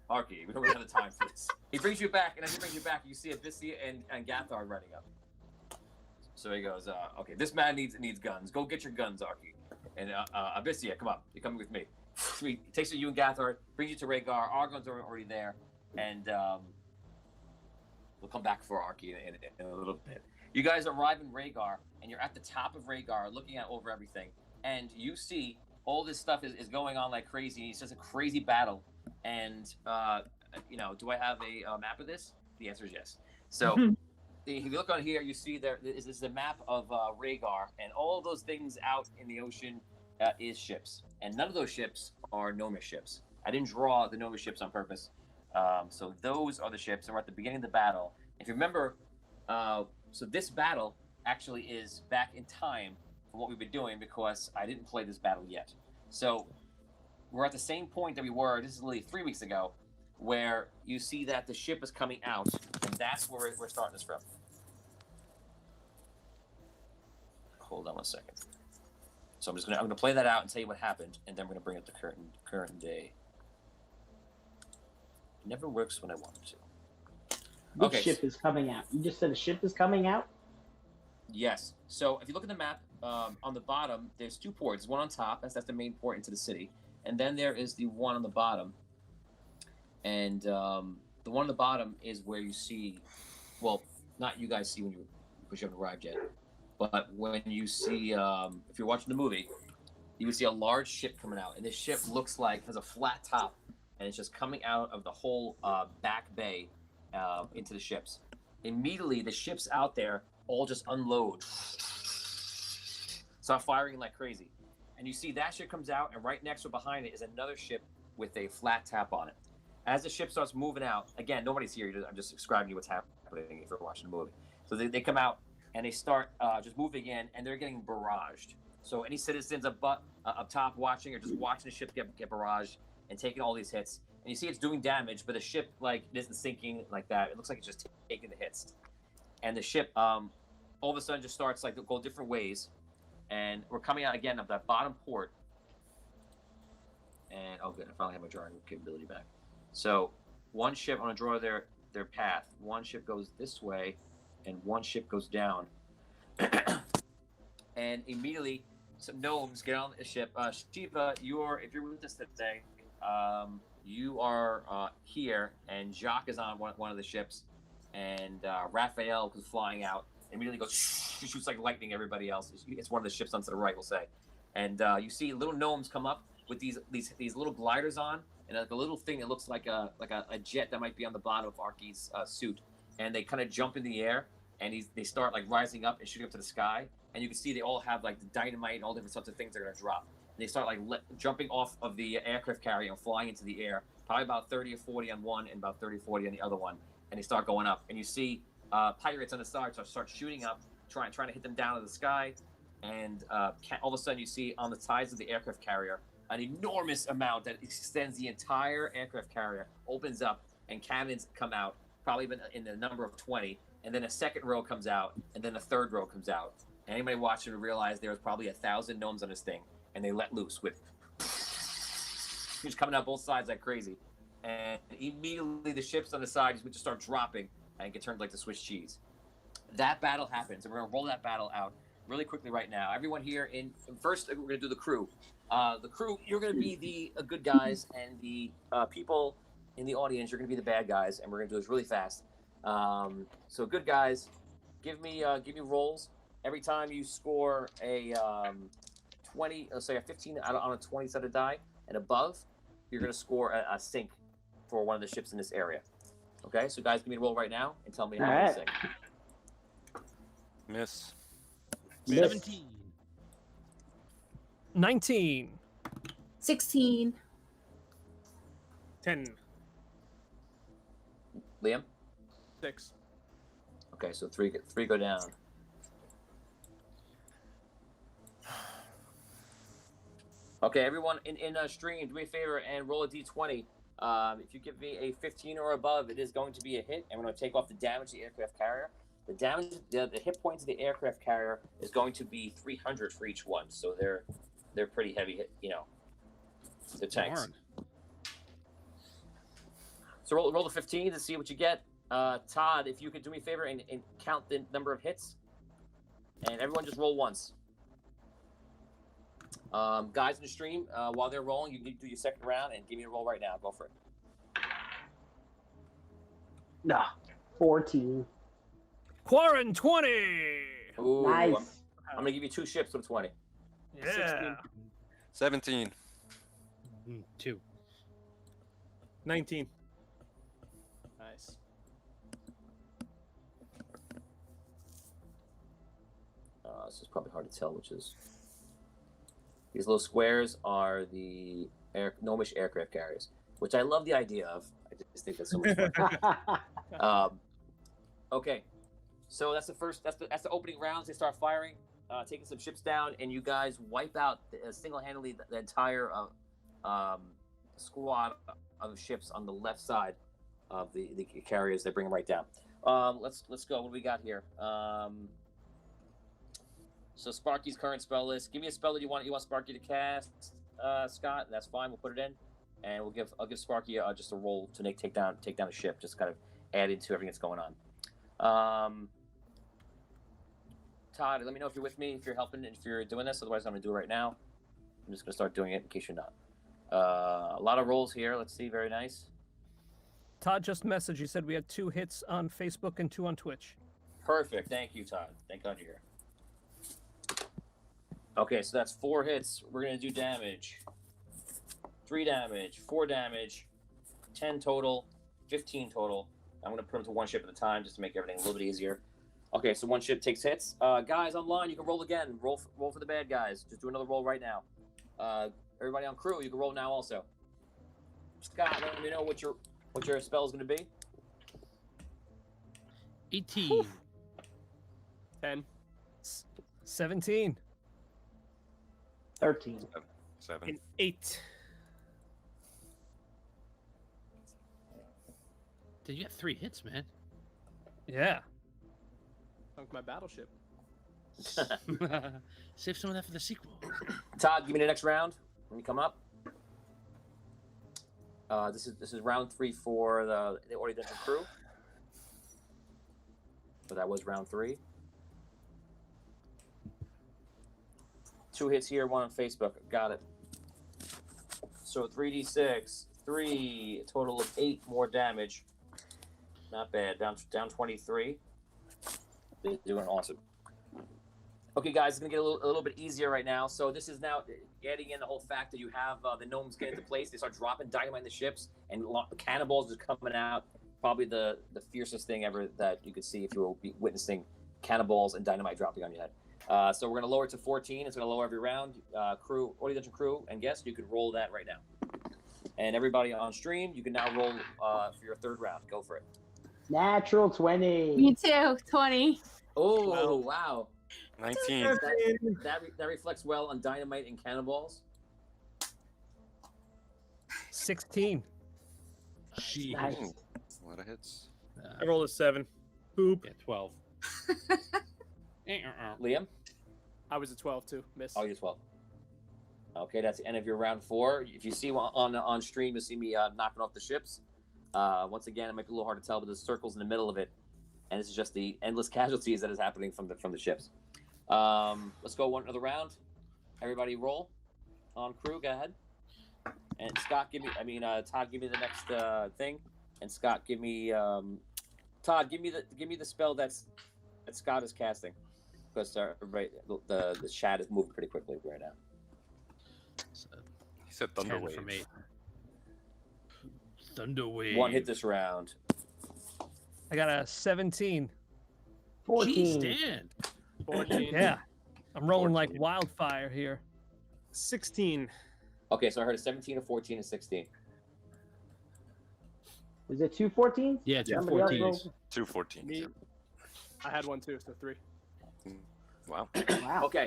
Archie, we don't really have the time for this. He brings you back, and as he brings you back, you see Abyssia and Gathard running up. So he goes, okay, this man needs guns. Go get your guns, Archie. And Abyssia, come on, you're coming with me. He takes you and Gathard, brings you to Wraygar. Argon's already there, and We'll come back for Arky in a little bit. You guys arrive in Wraygar, and you're at the top of Wraygar, looking out over everything, and you see all this stuff is going on like crazy. It's just a crazy battle, and do I have a map of this? The answer is yes. So if you look on here, you see this is a map of Wraygar, and all those things out in the ocean is ships, and none of those ships are gnomish ships. I didn't draw the gnomish ships on purpose. So those are the ships, and we're at the beginning of the battle. If you remember, so this battle actually is back in time from what we've been doing because I didn't play this battle yet. So we're at the same point that we were, this is literally 3 weeks ago, where you see that the ship is coming out, and that's where we're starting this from. Hold on 1 second. So I'm gonna play that out and tell you what happened, and then we're gonna bring up the current day. It never works when I want it to. Which ship is coming out? You just said a ship is coming out? Yes. So if you look at the map, on the bottom, there's 2 ports. One on top, that's the main port into the city. And then there is the one on the bottom. And the one on the bottom is where you see, well, not you guys see because you haven't arrived yet. But when you see, if you're watching the movie, you would see a large ship coming out. And this ship looks like, has a flat top. And it's just coming out of the whole back bay into the ships. Immediately, the ships out there all just unload. Start firing like crazy. And you see that ship comes out, and right next or behind it is another ship with a flat tap on it. As the ship starts moving out, again, nobody's here. I'm just describing you what's happening if you're watching the movie. So they come out, and they start just moving in, and they're getting barraged. So any citizens up top watching or just watching the ship get barraged and taking all these hits. And you see it's doing damage, but the ship isn't sinking like that. It looks like it's just taking the hits. And the ship all of a sudden just starts to go different ways. And we're coming out again of that bottom port. And oh good, I finally have my drawing capability back. So one ship, I'm gonna draw their path. One ship goes this way, and one ship goes down. And immediately some gnomes get on the ship. Shiva, if you're with us today, you are here, and Jacques is on one of the ships, and Raphael is flying out. Immediately goes shoots like lightning. Everybody else, it's one of the ships on to the right, we'll say, and you see little gnomes come up with these little gliders on, and like a little thing that looks like a jet that might be on the bottom of Arky's suit, and they kind of jump in the air, and they start rising up and shooting up to the sky, and you can see they all have the dynamite and all different sorts of things they're gonna drop. And they start jumping off of the aircraft carrier and flying into the air, probably about 30 or 40 on one and about 30 or 40 on the other one, and they start going up, and you see pirates on the side start shooting up, trying to hit them down to the sky, and all of a sudden you see on the sides of the aircraft carrier an enormous amount that extends the entire aircraft carrier, opens up, and cannons come out, probably in the number of 20, and then a second row comes out, and then a third row comes out. And anybody watching would realize there was probably 1,000 gnomes on this thing, and they let loose with just coming out both sides like crazy. And immediately the ships on the side just start dropping and get turned like the Swiss cheese. That battle happens, and we're gonna roll that battle out really quickly right now. Everyone here first, we're gonna do the crew. The crew, you're gonna be the good guys, and the people in the audience, you're gonna be the bad guys, and we're gonna do this really fast. So good guys, give me rolls. Every time you score a 20, let's say a 15 on a 20-sided die and above, you're gonna score a sync for one of the ships in this area. Okay, so guys, give me a roll right now and tell me how many sync. Miss. 17. 19. 16. 10. Liam? 6. Okay, so three go down. Okay, everyone in stream, do me a favor and roll a d20. If you give me a 15 or above, it is going to be a hit, and we're going to take off the damage to the aircraft carrier. The damage, the hit points of the aircraft carrier is going to be 300 for each one, so they're pretty heavy hit, they're tanks. Darn. So roll the 15 to see what you get. Todd, if you could do me a favor and count the number of hits, and everyone just roll once. Guys in the stream, while they're rolling, you can do your second round and give me a roll right now. Go for it. No. 14. Quarren 20. Ooh, Nice. I'm gonna give you 2 ships with 20. Yeah. 17. 2. 19. Nice. This is probably hard to tell, which is these little squares are the gnomish aircraft carriers, which I love the idea of. I just think that's so much fun. Okay, so that's the first. That's the opening rounds. They start firing, taking some ships down, and you guys wipe out single-handedly the entire squad of ships on the left side of the carriers. They bring them right down. Let's go. What do we got here? So Sparky's current spell list. Give me a spell that you want Sparky to cast, Scott. That's fine. We'll put it in, and I'll give Sparky just a roll to take down a ship. Just kind of add into everything that's going on. Todd, let me know if you're with me, if you're helping, if you're doing this. Otherwise, I'm gonna do it right now. I'm just gonna start doing it in case you're not. A lot of rolls here. Let's see. Very nice. Todd just messaged. You said we had 2 hits on Facebook and 2 on Twitch. Perfect. Thank you, Todd. Thank God you're here. Okay, so that's 4 hits. We're gonna do damage. 3 damage, 4 damage, 10 total, 15 total. I'm gonna put them to 1 ship at a time just to make everything a little bit easier. Okay, so 1 ship takes hits. Guys online, you can roll again. Roll for the bad guys. Just do another roll right now. Everybody on crew, you can roll now also. Scott, let me know what your spell is gonna be. 18. 10. 17. 13. 7. An 8. Dude, you got 3 hits, man. Yeah. Sunk my battleship. Save some of that for the sequel. Todd, give me the next round. Let me come up. This is round 3 for the Oriental crew. So that was round 3. 2 hits here, 1 on Facebook. Got it. So 3d6, 3, a total of 8 more damage. Not bad. Down 23. They're doing awesome. Okay, guys, it's gonna get a little bit easier right now. So this is now adding in the whole fact that you have the gnomes get into place. They start dropping dynamite in the ships, and the cannonballs are coming out. Probably the fiercest thing ever that you could see if you were witnessing cannonballs and dynamite dropping on your head. So we're gonna lower it to 14. It's gonna lower every round. Crew, Oriental crew, and guest, you could roll that right now. And everybody on stream, you can now roll for your 3rd round. Go for it. Natural 20. Me too. 20. Oh, wow. 19. That reflects well on dynamite and cannonballs. 16. She. Nice. A lot of hits. I rolled a 7. Boop. Yeah, 12. Liam? I was a 12 too. Miss. Oh, you're 12. Okay, that's the end of your round 4. If you see on stream, you'll see me knocking off the ships. Once again, it might be a little hard to tell, but there's circles in the middle of it, and this is just the endless casualties that is happening from the ships. Let's go one another round. Everybody roll on crew. Go ahead. And Scott, Todd, give me the next thing. And Scott, give me Todd, give me the spell that Scott is casting, because everybody the chat is moving pretty quickly right now. He said Thunder Wave. For me. Thunder Wave. 1 hit this round. I got a 17. 14. Jeez, Dan. 14. Yeah. I'm rolling like wildfire here. 16. Okay, so I heard a 17, a 14, a 16. Was it 2 14s? Yeah, 2 Somebody else 14s. rolled? 2 14s. Me. I had 1 too, so 3. Wow. Wow. Okay,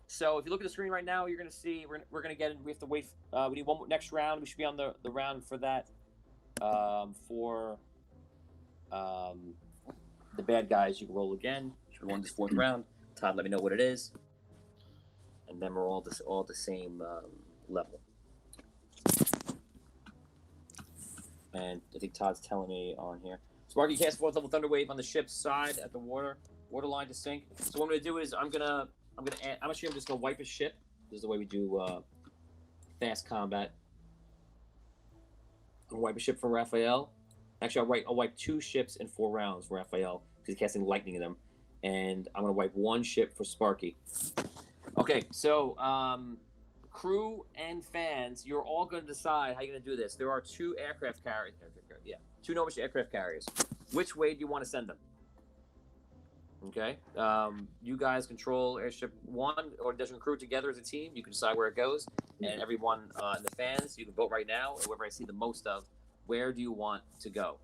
so if you look at the screen right now, you're going to see we're going to get in. We have to wait. We need one more, next round. We should be on the round for that. For the bad guys, you can roll again. Should we want this 4th round? Todd, let me know what it is, and then we're all the same level. And I think Todd's telling me on here. Sparky cast 4th level Thunder Wave on the ship's side at the water line to sink. So what I'm gonna do is I'm just gonna wipe a ship. This is the way we do fast combat. I'm gonna wipe a ship from Raphael. Actually, I'll wipe 2 ships in 4 rounds for Raphael because he's casting lightning in them, and I'm gonna wipe 1 ship for Sparky. Okay, so crew and fans, you're all gonna decide how you're gonna do this. There are 2 aircraft carriers. 2 gnomish aircraft carriers. Which way do you want to send them? Okay, you guys control airship 1 or Dungeon Crew together as a team. You can decide where it goes, and everyone in the fans, you can vote right now. Whoever I see the most of, where do you want to go?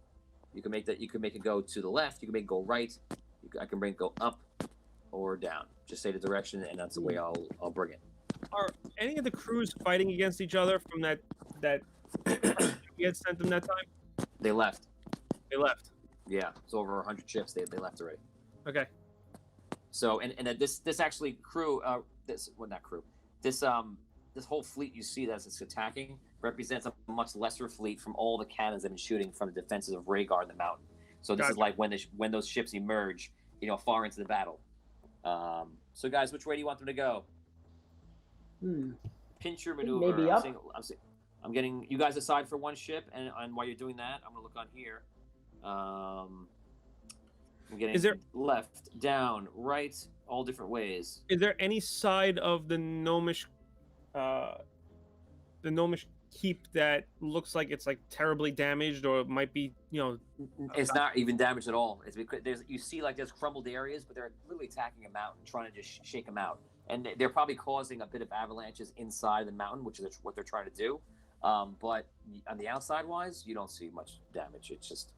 You can make that. You can make it go to the left. You can make it go right. I can bring it go up or down. Just say the direction, and that's the way I'll bring it. Are any of the crews fighting against each other from that we had sent them that time? They left. They left. Yeah, it's over 100 ships. They left already. Okay. So and this actually crew this whole fleet you see that's attacking represents a much lesser fleet from all the cannons they've been shooting from the defenses of Wraygar in the mountain. So this is like when those ships emerge, far into the battle. So guys, which way do you want them to go? Pinch your maneuver. Maybe up. I'm getting you guys aside for 1 ship, and while you're doing that, I'm gonna look on here. I'm getting left, down, right, all different ways. Is there any side of the gnomish keep that looks like it's like terribly damaged, or it might be, It's not even damaged at all. It's because you see like there's crumbled areas, but they're literally attacking a mountain, trying to just shake them out, and they're probably causing a bit of avalanches inside the mountain, which is what they're trying to do. But on the outside wise, you don't see much damage. It's just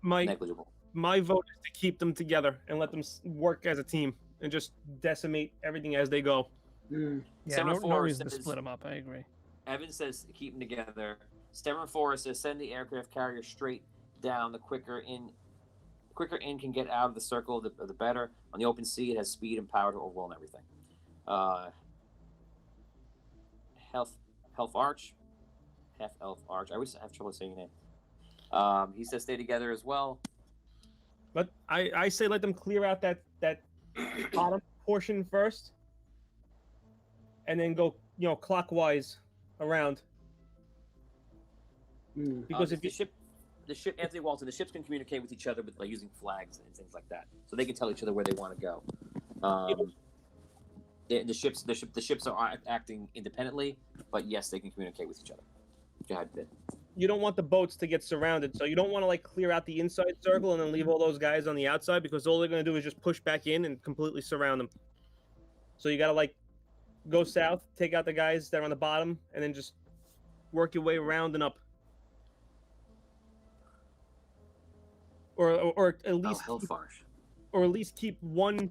negligible. My vote is to keep them together and let them work as a team and just decimate everything as they go. Yeah, no reason to split them up. I agree. Evan says keep them together. Stemmer Forest says send the aircraft carrier straight down. The quicker in can get out of the circle, the better. On the open sea, it has speed and power to overwhelm everything. Half Elf Arch. I always have trouble saying your name. He says stay together as well. But I say let them clear out that bottom portion first, and then go clockwise around. Because if the ship Anthony Walton, the ships can communicate with each other by using flags and things like that, so they can tell each other where they want to go. The ships are acting independently, but yes, they can communicate with each other. Go ahead, Ben. You don't want the boats to get surrounded, so you don't want to clear out the inside circle and then leave all those guys on the outside, because all they're going to do is just push back in and completely surround them. So you got to go south, take out the guys that are on the bottom, and then just work your way around and up. Or at least keep one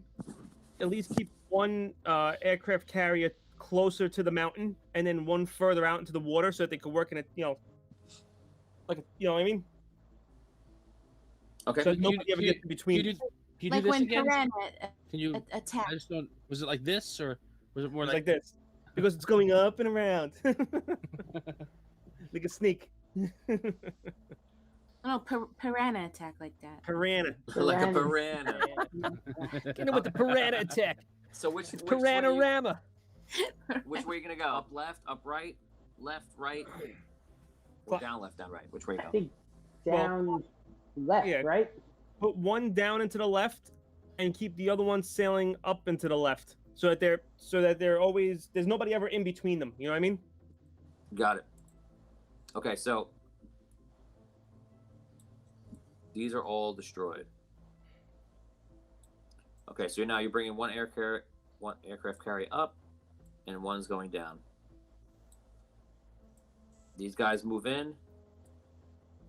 aircraft carrier closer to the mountain, and then 1 further out into the water, so that they could work in a what I mean? Okay. So nobody ever gets in between. Can you Like do this when again? Piranha Can you attack. I just don't. Was it like this, or was it more It's like this? Because it's going up and around. Like a snake. No, Piranha attack like that. Piranha. Like a piranha. Get him with the piranha attack. So which Piranha-rama. Which way are you gonna go? Up left, up right, left, right, or down left, down right? Which way you go? I think down left, right? Put 1 down into the left, and keep the other one sailing up into the left, so that they're always, there's nobody ever in between them. You know what I mean? Got it. Okay, so these are all destroyed. Okay, so now you're bringing one aircraft carrier up, and 1's going down. These guys move in.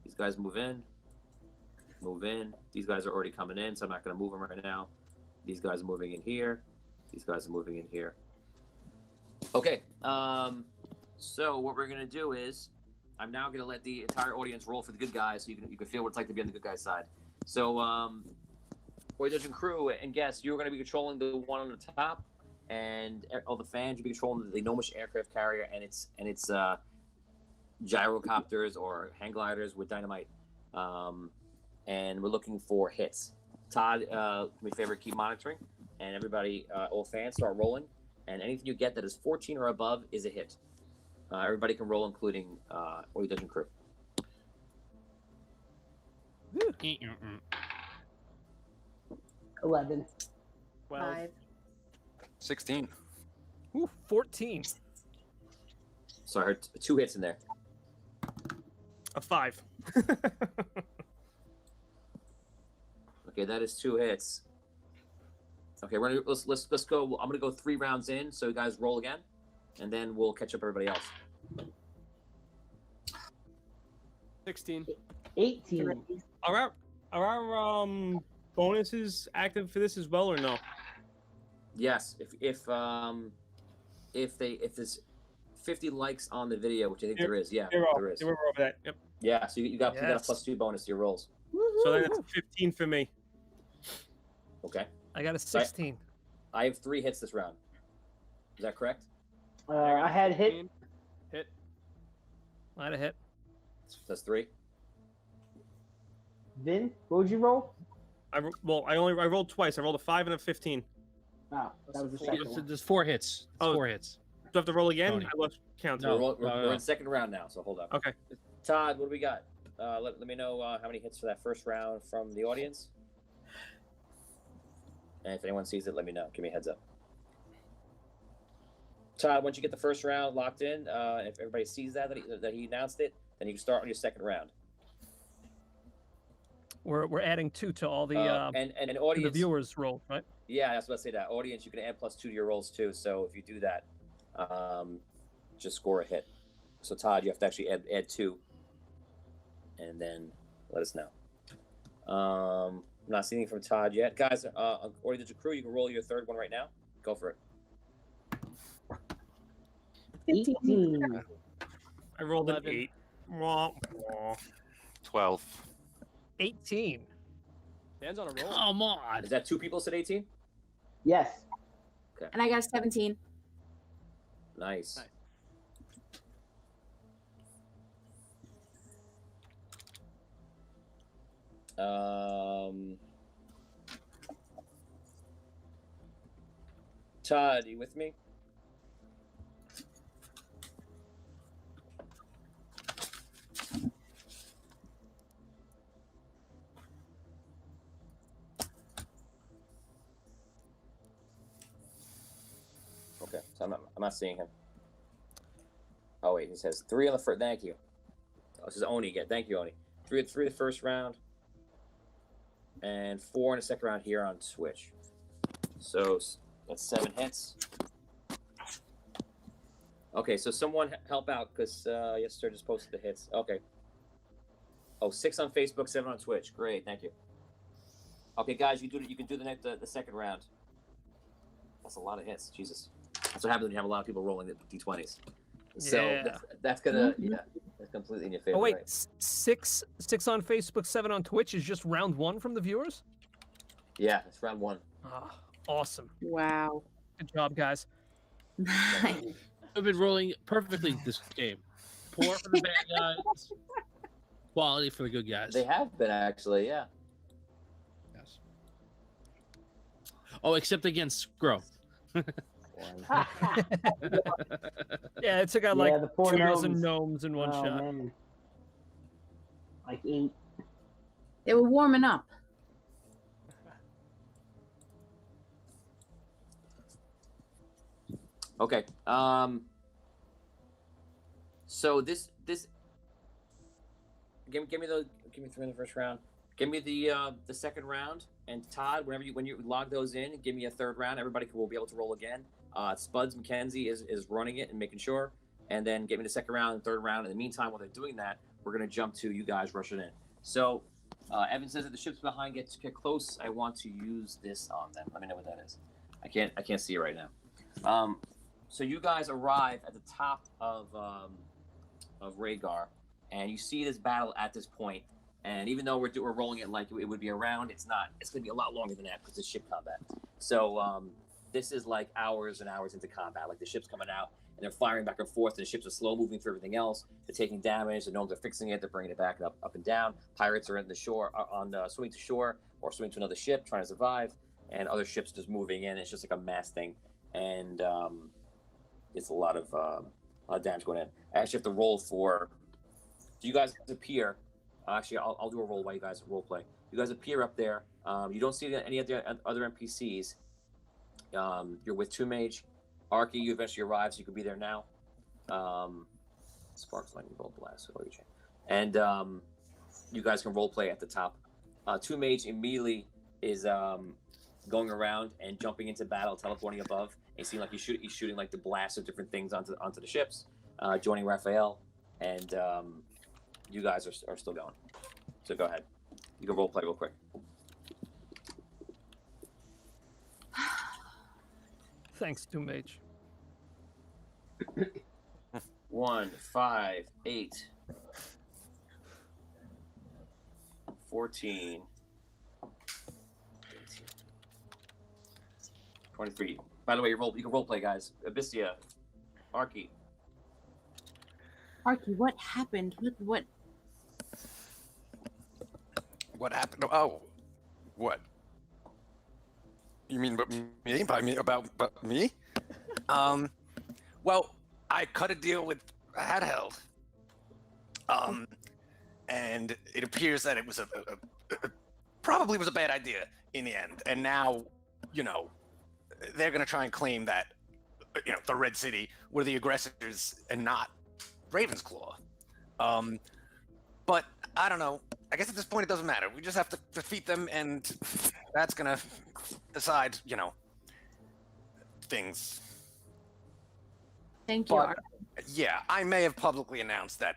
These guys move in. Move in. These guys are already coming in, so I'm not going to move them right now. These guys are moving in here. These guys are moving in here. Okay. So what we're going to do is, I'm now going to let the entire audience roll for the good guys, so you can feel what it's like to be on the good guys' side. So, Dungeon Crew and guests, you're going to be controlling the one on the top, and all the fans, you'll be controlling the gnomish aircraft carrier and its gyrocopters or hang gliders with dynamite. And we're looking for hits. Todd, do me a favor, keep monitoring, and everybody, all fans, start rolling. And anything you get that is 14 or above is a hit. Everybody can roll, including Dungeon Crew. 11. 12. 16. Ooh, 14. So I heard 2 hits in there. A 5. Okay, that is 2 hits. Okay, let's go. I'm gonna go 3 rounds in, so you guys roll again, and then we'll catch up everybody else. 16. 18. Are our bonuses active for this as well, or no? Yes, if there's 50 likes on the video, which I think there is, yeah, there is. We're over that. Yep. Yeah, so you got a +2 bonus to your rolls. So then it's 15 for me. Okay. I got a 16. I have 3 hits this round. Is that correct? I had hit. Hit. I had a hit. That's 3. Vin, what would you roll? I rolled twice. I rolled a 5 and a 15. Oh, that was the second one. There's 4 hits. Oh. 4 hits. Do I have to roll again? Tony. I lost count. No, we're in second round now, so hold up. Okay. Todd, what do we got? Let me know how many hits for that first round from the audience. And if anyone sees it, let me know. Give me a heads up. Todd, once you get the first round locked in, if everybody sees that he announced it, then you can start on your second round. We're adding 2 to all the and to the audience viewers roll, right? Yeah, that's what I say. That audience, you can add +2 to your rolls too. So if you do that, just score a hit. So Todd, you have to actually add 2, and then let us know. I'm not seeing anything from Todd yet, guys. Audience crew, you can roll your third one right now. Go for it. 18. I rolled an 11. 8. Wah, wah. 12. 18. Dan's on a roll. Come on. Is that 2 people said 18? Yes. And I got a 17. Nice. Todd, are you with me? Okay, so I'm not seeing him. Oh wait, he says 3 on the first. Thank you. Oh, this is Oni again. Thank you, Oni. 3 the first round, and 4 in the second round here on Twitch. So that's 7 hits. Okay, so someone help out because yes, sir, just posted the hits. Okay. Oh, 6 on Facebook, 7 on Twitch. Great, thank you. Okay, guys, you can do the second round. That's a lot of hits. Jesus. That's what happens when you have a lot of people rolling the d20s. So Yeah. that's gonna that's completely in your favor. Oh wait, right? 6 on Facebook, 7 on Twitch is just round 1 from the viewers. Yeah, it's round 1. Ah, awesome. Wow. Good job, guys. I've been rolling perfectly this game. Poor for the bad guys, quality for the good guys. They have been actually, yeah. Yes. Oh, except against Grow. Yeah, it took out like the poor 2 dozen gnomes. gnomes in one Oh, shot. man. Like 8. They were warming up. Okay. So this give me 3 in the first round. Give me the second round, and Todd, when you log those in, give me a third round. Everybody will be able to roll again. Spuds McKenzie is running it and making sure, and then give me the second round and third round. In the meantime, while they're doing that, we're gonna jump to you guys rushing in. So Evan says that the ships behind get close. I want to use this on them. Let me know what that is. I can't see it right now. So you guys arrive at the top of Wraygar, and you see this battle at this point. And even though we're rolling it like it would be a round, it's not. It's going to be a lot longer than that because it's ship combat. So this is like hours and hours into combat. Like the ship's coming out, and they're firing back and forth, and the ships are slow moving through everything else. They're taking damage. The gnomes are fixing it. They're bringing it back and up and down. Pirates are in the shore, swimming to shore or swimming to another ship, trying to survive. And other ships just moving in. It's just like a mass thing. And it's a lot of damage going in. I actually have to roll for. So you guys appear Actually, I'll do a roll while you guys role play. You guys appear up there. You don't see any of the other NPCs. You're with Tomb Mage. Arky, you eventually arrive, so you could be there now. Sparks, lightning bolt, blast, and you guys can role play at the top. Tomb Mage immediately is going around and jumping into battle, teleporting above. And you see like he's shooting like the blast of different things onto the ships, joining Raphael, and you guys are still going. So go ahead. You can role play real quick. Thanks, Tomb Mage. 1, 5, 8, 14, 23. By the way, you can role play, guys. Abyssia, Arky. Arky, what happened? What? What happened? Oh, what? You mean about me? By me about me? Well, I cut a deal with Hadheld. And it appears that it was probably was a bad idea in the end. And now, you know, they're gonna try and claim that, you know, the Red City were the aggressors and not Ravensclaw. But I don't know. I guess at this point it doesn't matter. We just have to defeat them, and that's gonna decide, you know, things. Thank you, But, Arky. yeah, I may have publicly announced that,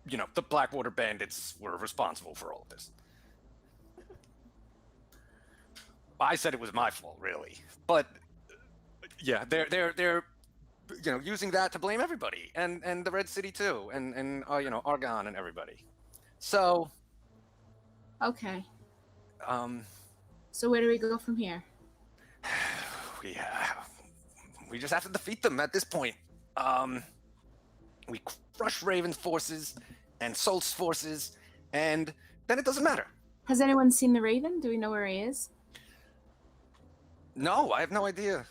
you know, the Blackwater Bandits were responsible for all of this. I said it was my fault, really. But yeah, they're you know, using that to blame everybody, and the Red City too, and you know, Argon and everybody. So Okay. um So where do we go from here? we just have to defeat them at this point. We crush Raven's forces and Sol's forces, and then it doesn't matter. Has anyone seen the Raven? Do we know where he is? No, I have no idea.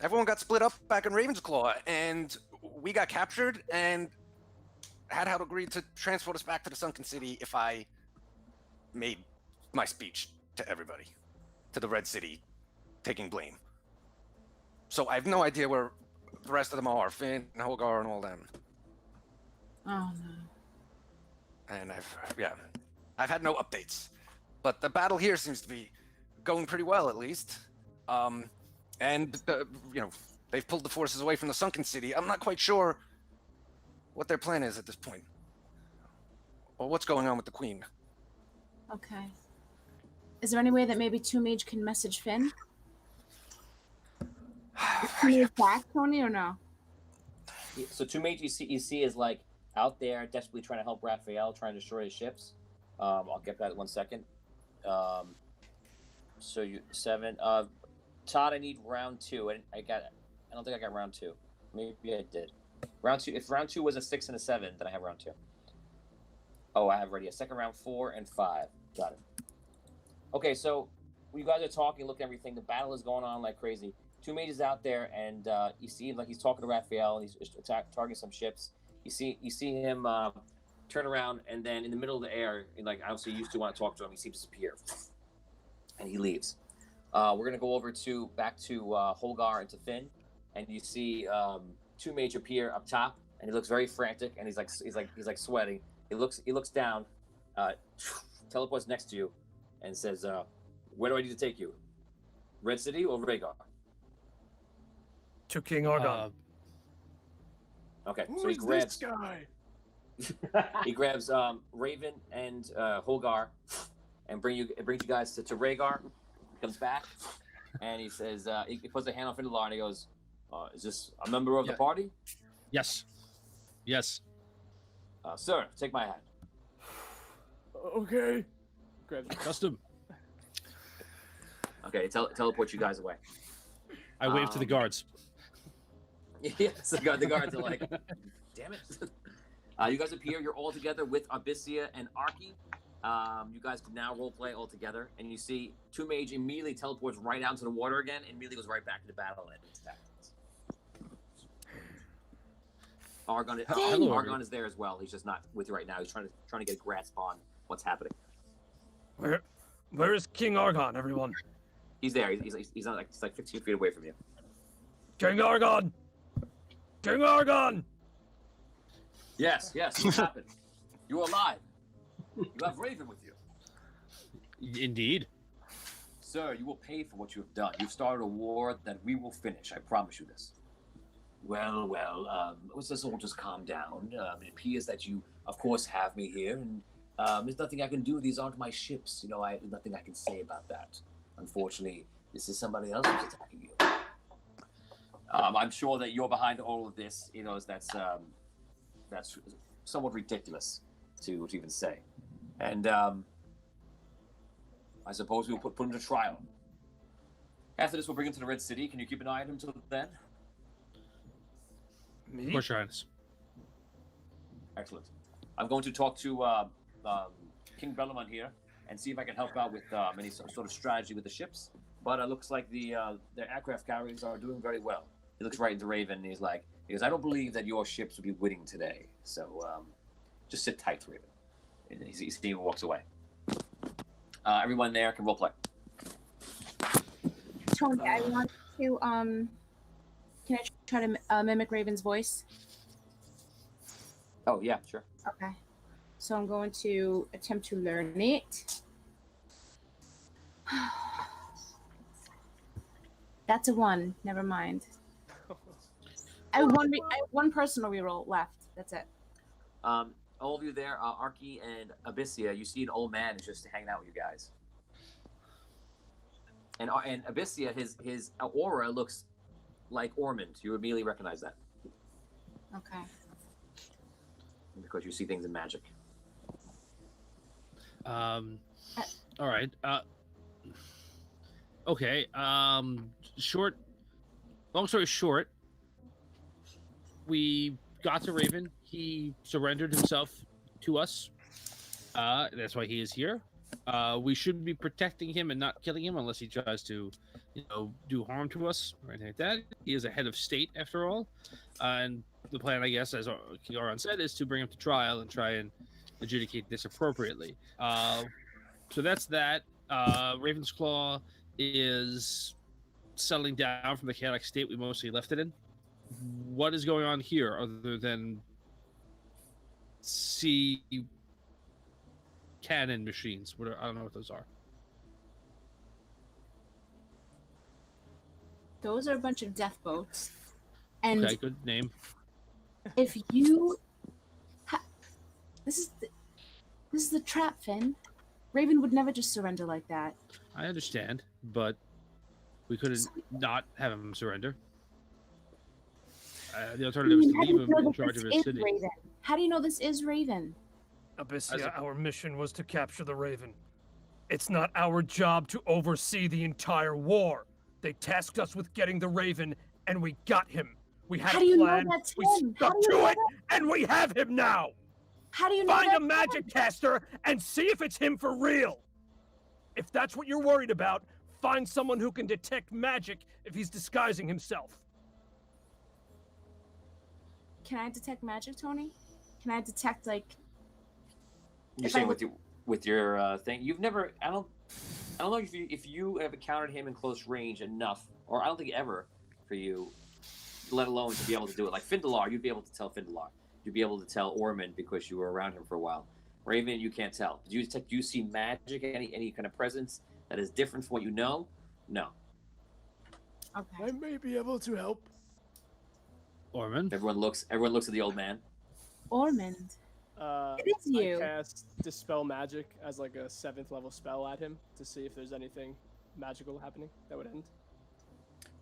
Everyone got split up back in Ravensclaw, and we got captured, and Hadheld agreed to transport us back to the Sunken City if I made my speech to everybody, to the Red City, taking blame. So I have no idea where the rest of them are, Finn and Hogar and all them. Oh no. And I've had no updates. But the battle here seems to be going pretty well, at least. And you know, they've pulled the forces away from the Sunken City. I'm not quite sure what their plan is at this point, or what's going on with the Queen. Okay. Is there any way that maybe Tomb Mage can message Finn? Can you back, Tony, or no? So Tomb Mage you see is like out there desperately trying to help Raphael, trying to destroy his ships. I'll get that in 1 second. So you 7. Todd, I need round 2. I don't think I got round 2. Maybe I did. Round 2. If round 2 was a 6 and a 7, then I have round 2. Oh, I have already a second round 4 and 5. Got it. Okay, so you guys are talking, looking at everything. The battle is going on like crazy. Tomb Mage is out there, and you see like he's talking to Raphael, and he's targeting some ships. You see him turn around, and then in the middle of the air, like obviously you used to want to talk to him, he seems to disappear, and he leaves. We're gonna go over back to Hogar and to Finn, and you see Tomb Mage appear up top, and he looks very frantic, and he's like sweating. He looks down, teleports next to you, and says, "Where do I need to take you? Red City or Wraygar?" To King Argon. Okay, Who so he is grabs this guy? he grabs Raven and Hogar, and brings you guys to Wraygar. Comes back, and he says he puts a hand on Finndelar, and he goes, "Is this a member of the party?" Yes. Yes. Sir, take my hand. Okay. Grabs Custom. Okay, teleport you guys away. I wave to the guards. Yes, the guards are like, "Damn it!" You guys appear. You're all together with Abyssia and Arky. You guys can now role play all together, and you see Tomb Mage immediately teleports right out into the water again, and immediately goes right back into battle and attacks. Argon, Hello, Argon is there as well. He's just not with you right now. He's trying to get a grasp on what's happening. Where is King Argon, everyone? He's there. He's not he's like 15 feet away from you. King Argon! King Argon! Yes, what happened? You're alive. You have Raven with you. Indeed. Sir, you will pay for what you have done. You've started a war that we will finish. I promise you this. Well, let's all just calm down. It appears that you, of course, have me here, and there's nothing I can do. These aren't my ships. You know, there's nothing I can say about that. Unfortunately, this is somebody else who's attacking you. I'm sure that you're behind all of this. You know, that's somewhat ridiculous to even say. And I suppose we'll put him to trial. After this, we'll bring him to the Red City. Can you keep an eye on him until then? Me? Of course, Your Highness. Excellent. I'm going to talk to King Bellamon here and see if I can help out with any sort of strategy with the ships. But it looks like the aircraft carriers are doing very well. He looks right into Raven, and he's like, I don't believe that your ships will be winning today. So just sit tight, Raven. And he walks away. Everyone there can roleplay. Tony, I want to can I try to mimic Raven's voice? Oh yeah, sure. Okay. So I'm going to attempt to learn it. That's a 1. Never mind. I have one personal reroll left. That's it. All of you there, Arky and Abyssia, you see an old man who's just hanging out with you guys. And Abyssia, his aura looks like Ormond. You immediately recognize that. Okay. Because you see things in magic. All right. Okay. Long story short, we got to Raven. He surrendered himself to us. That's why he is here. We should be protecting him and not killing him unless he tries to, do harm to us or anything like that. He is a head of state after all. And the plan, I guess, as King Aron said, is to bring him to trial and try and adjudicate this appropriately. So that's that. Raven's Claw is settling down from the chaotic state we mostly left it in. What is going on here other than sea cannon machines? I don't know what those are. Those are a bunch of death boats. And okay, good name. If you this is the trap, Finn. Raven would never just surrender like that. I understand, but we couldn't not have him surrender. The alternative is to leave him in charge of his city. Raven. How do you know this is Raven? Abyssia, our mission was to capture the Raven. It's not our job to oversee the entire war. They tasked us with getting the Raven, and we got him. We had a plan, we stuck to it, and we have him now! How do you know Find a magic caster and see if it's him for real! If that's what you're worried about, find someone who can detect magic if he's disguising himself. Can I detect magic, Tony? Can I detect, like... You're saying with your thing? You've never... I don't know if you have encountered him in close range enough, or I don't think ever for you, let alone to be able to do it. Like Finndelar, you'd be able to tell Finndelar. You'd be able to tell Ormond because you were around him for a while. Raven, you can't tell. Do you see magic, any kind of presence that is different from what you know? No. Okay. I may be able to help. Ormond? Everyone looks at the old man. Ormond. It is you. I cast Dispel Magic as like a 7th level spell at him to see if there's anything magical happening that would end.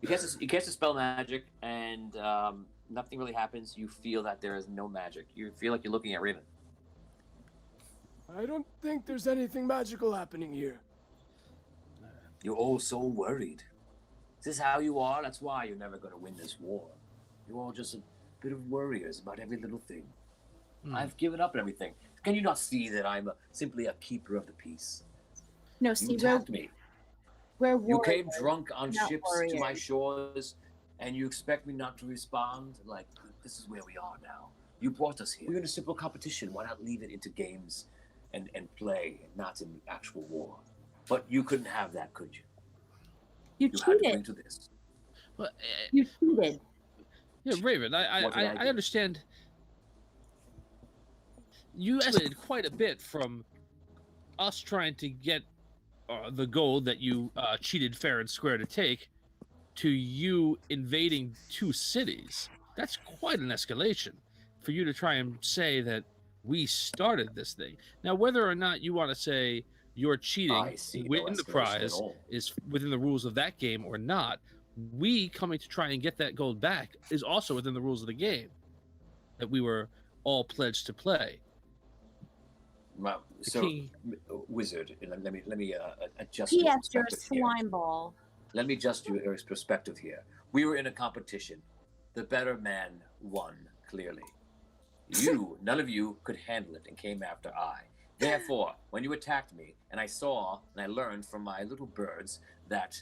You cast Dispel Magic, and nothing really happens. You feel that there is no magic. You feel like you're looking at Raven. I don't think there's anything magical happening here. You're all so worried. Is this how you are? That's why you're never going to win this war. You're all just a bit of worriers about every little thing. I've given up everything. Can you not see that I'm simply a keeper of the peace? No, You see, attacked me. we're You warriors, came drunk on not ships to my warriors. shores, and you expect me not to respond? Like, this is where we are now. You brought us here. We're in a simple competition. Why not leave it into games and play, and not in actual war? But you couldn't have that, could you? You had to cheated. bring to this. Well, You cheated. yeah, Raven, I understand. You escalated quite a bit from us trying to get the gold that you cheated fair and square to take, to you invading 2 cities. That's quite an escalation for you to try and say that we started this thing. Now, whether or not you want to say you're cheating, win the prize is within the rules of that game or not, we coming to try and get that gold back is also within the rules of the game that we were all pledged to play. Well, so, Wizard, let me adjust He your asked your perspective here. slime ball. Let me adjust your perspective here. We were in a competition. The better man won, clearly. None of you could handle it and came after I. Therefore, when you attacked me, and I saw and I learned from my little birds that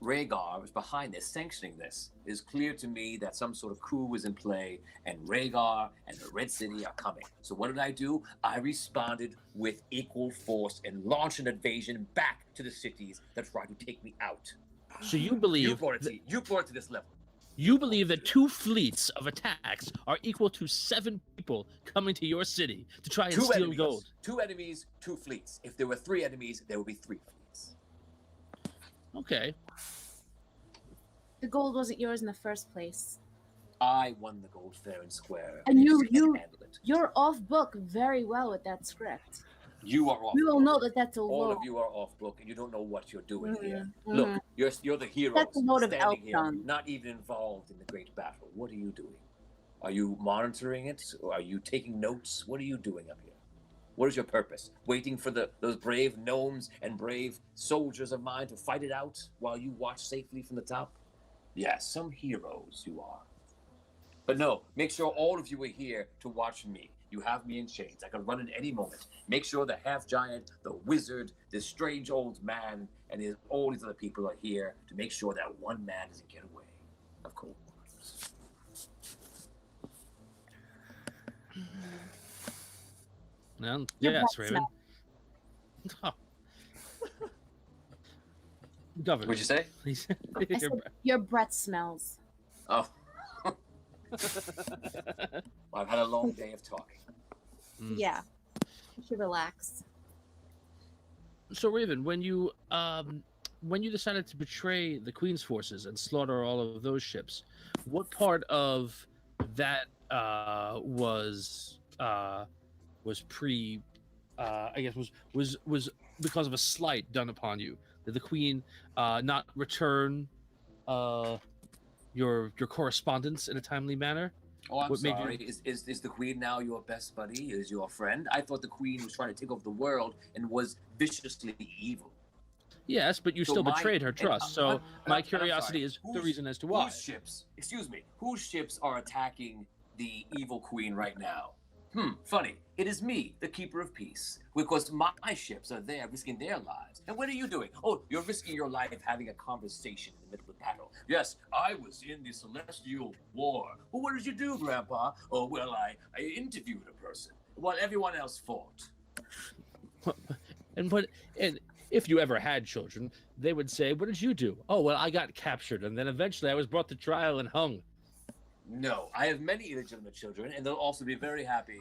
Wraygar was behind this, sanctioning this, it is clear to me that some sort of coup was in play, and Wraygar and the Red City are coming. So what did I do? I responded with equal force and launched an invasion back to the cities that tried to take me out. So you believe you brought it to this level. You believe that 2 fleets of attacks are equal to 7 people coming to your city to try and steal gold. 2 enemies, 2 fleets. If there were 3 enemies, there would be 3 fleets. Okay. The gold wasn't yours in the first place. I won the gold fair and square. And you handled it. You're off book very well with that script. You are off. We all know that that's a All load. of you are off book, and you don't know what you're doing here. Mhm. Look, you're the hero. That's a load of standing here, outcome. not even involved in the great battle. What are you doing? Are you monitoring it? Or are you taking notes? What are you doing up here? What is your purpose? Waiting for those brave gnomes and brave soldiers of mine to fight it out while you watch safely from the top? Yes, some heroes you are. But no, make sure all of you are here to watch me. You have me in chains. I can run in any moment. Make sure the half-giant, the wizard, this strange old man, and all these other people are here to make sure that one man doesn't get away. Of course. Well, Your yes, breath Raven. Oh. Governor. What'd you say? I said, your breath smells. Oh. Well, I've had a long day of talking. Yeah. You should relax. So, Raven, when you decided to betray the Queen's forces and slaughter all of those ships, what part of that was because of a slight done upon you? Did the Queen not return your correspondence in a timely manner? Oh, I'm What made sorry. you- Is the Queen now your best buddy? Is your friend? I thought the Queen was trying to take over the world and was viciously evil. Yes, but you So still my- betrayed her and trust. So my curiosity is the Whose- reason as to why. Whose ships are attacking the evil Queen right now? Funny. It is me, the Keeper of Peace, because my ships are there risking their lives. And what are you doing? Oh, you're risking your life having a conversation in the middle of battle. Yes, I was in the Celestial War. Well, what did you do, Grandpa? Oh, well, I interviewed a person while everyone else fought. And if you ever had children, they would say, "What did you do?" "Oh, well, I got captured, and then eventually I was brought to trial and hung." No, I have many illegitimate children, and they'll also be very happy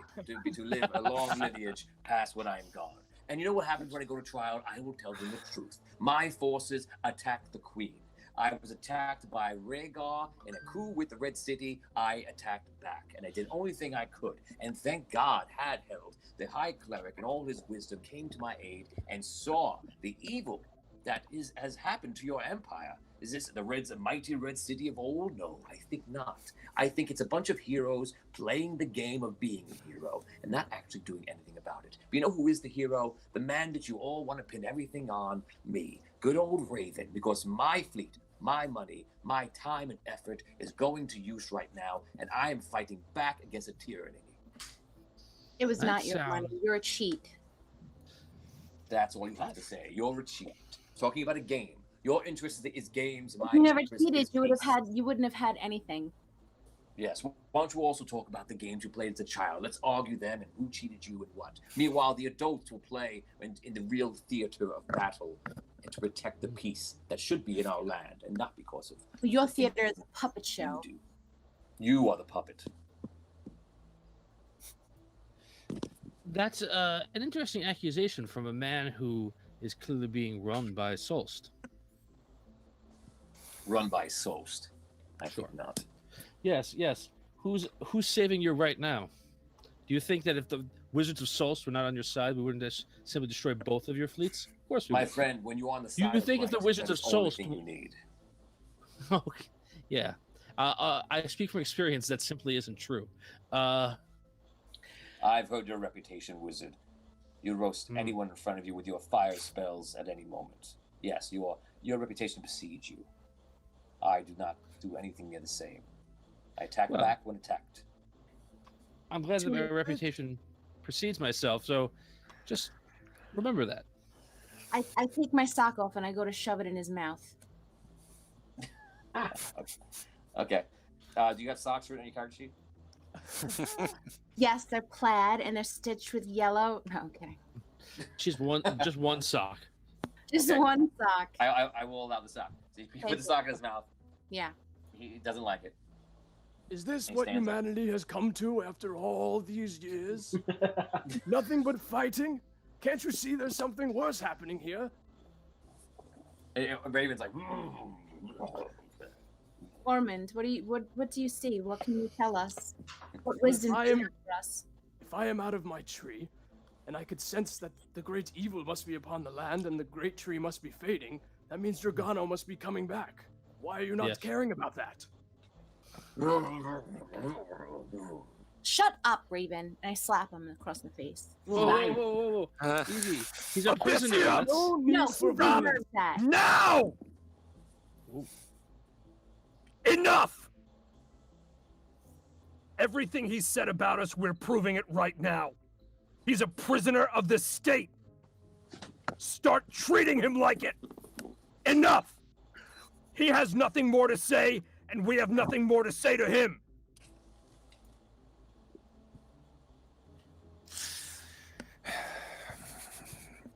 to live a long lineage past when I am gone. And you know what happens when I go to trial? I will tell them the truth. My forces attacked the Queen. I was attacked by Wraygar in a coup with the Red City. I attacked back, and I did the only thing I could. And thank God, Hadheld, the High Cleric, and all his wisdom came to my aid and saw the evil that has happened to your empire. Is this the mighty Red City of old? No, I think not. I think it's a bunch of heroes playing the game of being a hero and not actually doing anything about it. But you know who is the hero? The man that you all want to pin everything on? Me. Good old Raven, because my fleet, my money, my time and effort is going to use right now, and I am fighting back against a tyranny. It was That not your sound- money. You're a cheat. That's all you have to say. You're a cheat. Talking about a game. Your interest is games. My If you never interest cheated, is you would have peace. had. You wouldn't have had anything. Yes. Why don't you also talk about the games you played as a child? Let's argue them and who cheated you and what. Meanwhile, the adults will play in the real theater of battle and to protect the peace that should be in our land and not because of. Your theater is a puppet show. You are the puppet. That's an interesting accusation from a man who is clearly being run by Solst. Run by Solst? I think not. Yes, yes. Who's saving you right now? Do you think that if the Wizards of Solst were not on your side, we wouldn't just simply destroy both of your fleets? Of course we would. My friend, when you're on the side you think if the Wizards of Solst... you need. Okay. Yeah. I speak from experience. That simply isn't true. I've heard your reputation, Wizard. You roast anyone in front of you with your fire spells at any moment. Yes, your reputation precedes you. I do not do anything near the same. I attack back when attacked. I'm glad that my reputation precedes myself, so just remember that. I take my sock off and I go to shove it in his mouth. Okay. Do you have socks written on your character sheet? Yes, they're plaid and they're stitched with yellow. No, I'm kidding. She's just one sock. Just Okay. one sock. I will allow the sock. So you put the sock in his mouth. Yeah. He doesn't like it. Is this He what stands up. humanity has come to after all these years? Nothing but fighting? Can't you see there's something worse happening here? Raven's like, Ormond, what do you see? What can you tell us? What wisdom do you have for us? If I am out of my tree, and I could sense that the great evil must be upon the land and the great tree must be fading, that means Dragano must be coming back. Why are you not Yes. caring about that? Shut up, Raven. And I slap him across the face. Whoa. Easy. He's a prisoner. That's- No, he deserves that. Now! Enough! Everything he said about us, we're proving it right now. He's a prisoner of the state. Start treating him like it. Enough! He has nothing more to say, and we have nothing more to say to him.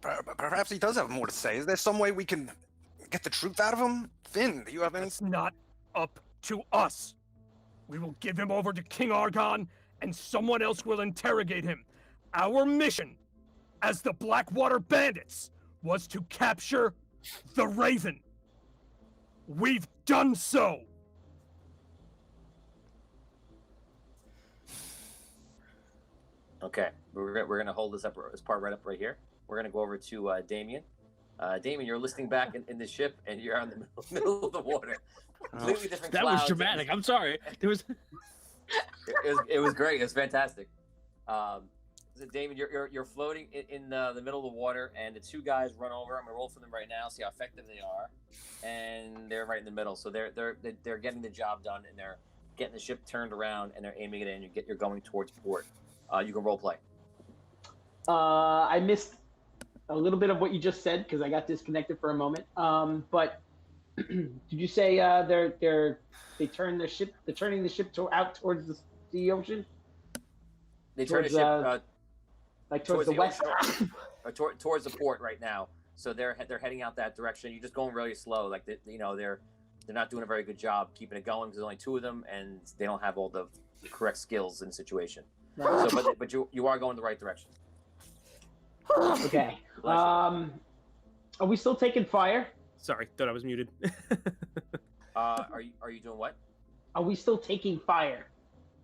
Perhaps he does have more to say. Is there some way we can get the truth out of him? Finn, do you have any? It's not up to us. We will give him over to King Argon, and someone else will interrogate him. Our mission, as the Blackwater Bandits, was to capture the Raven. We've done so. Okay, we're gonna hold this part right up right here. We're gonna go over to Damien. Damien, you're listening back in the ship, and you're on the middle of the water. Completely different That was clouds. dramatic. I'm sorry. There was. It was great. It was fantastic. So Damien, you're floating in the middle of the water, and the two guys run over. I'm gonna roll for them right now, see how effective they are, and they're right in the middle. So they're getting the job done, and they're getting the ship turned around, and they're aiming it in. You're going towards port. You can role play. I missed a little bit of what you just said because I got disconnected for a moment. But did you say they're turning the ship out towards the ocean? They turn the Towards, ship like towards the west. ocean, or towards the port right now. So they're heading out that direction. You're just going really slow. Like they're not doing a very good job keeping it going because there's only two of them and they don't have all the correct skills in the situation. Right. So, but you are going the right direction. Okay. Are we still taking fire? Sorry, thought I was muted. Are you doing what? Are we still taking fire?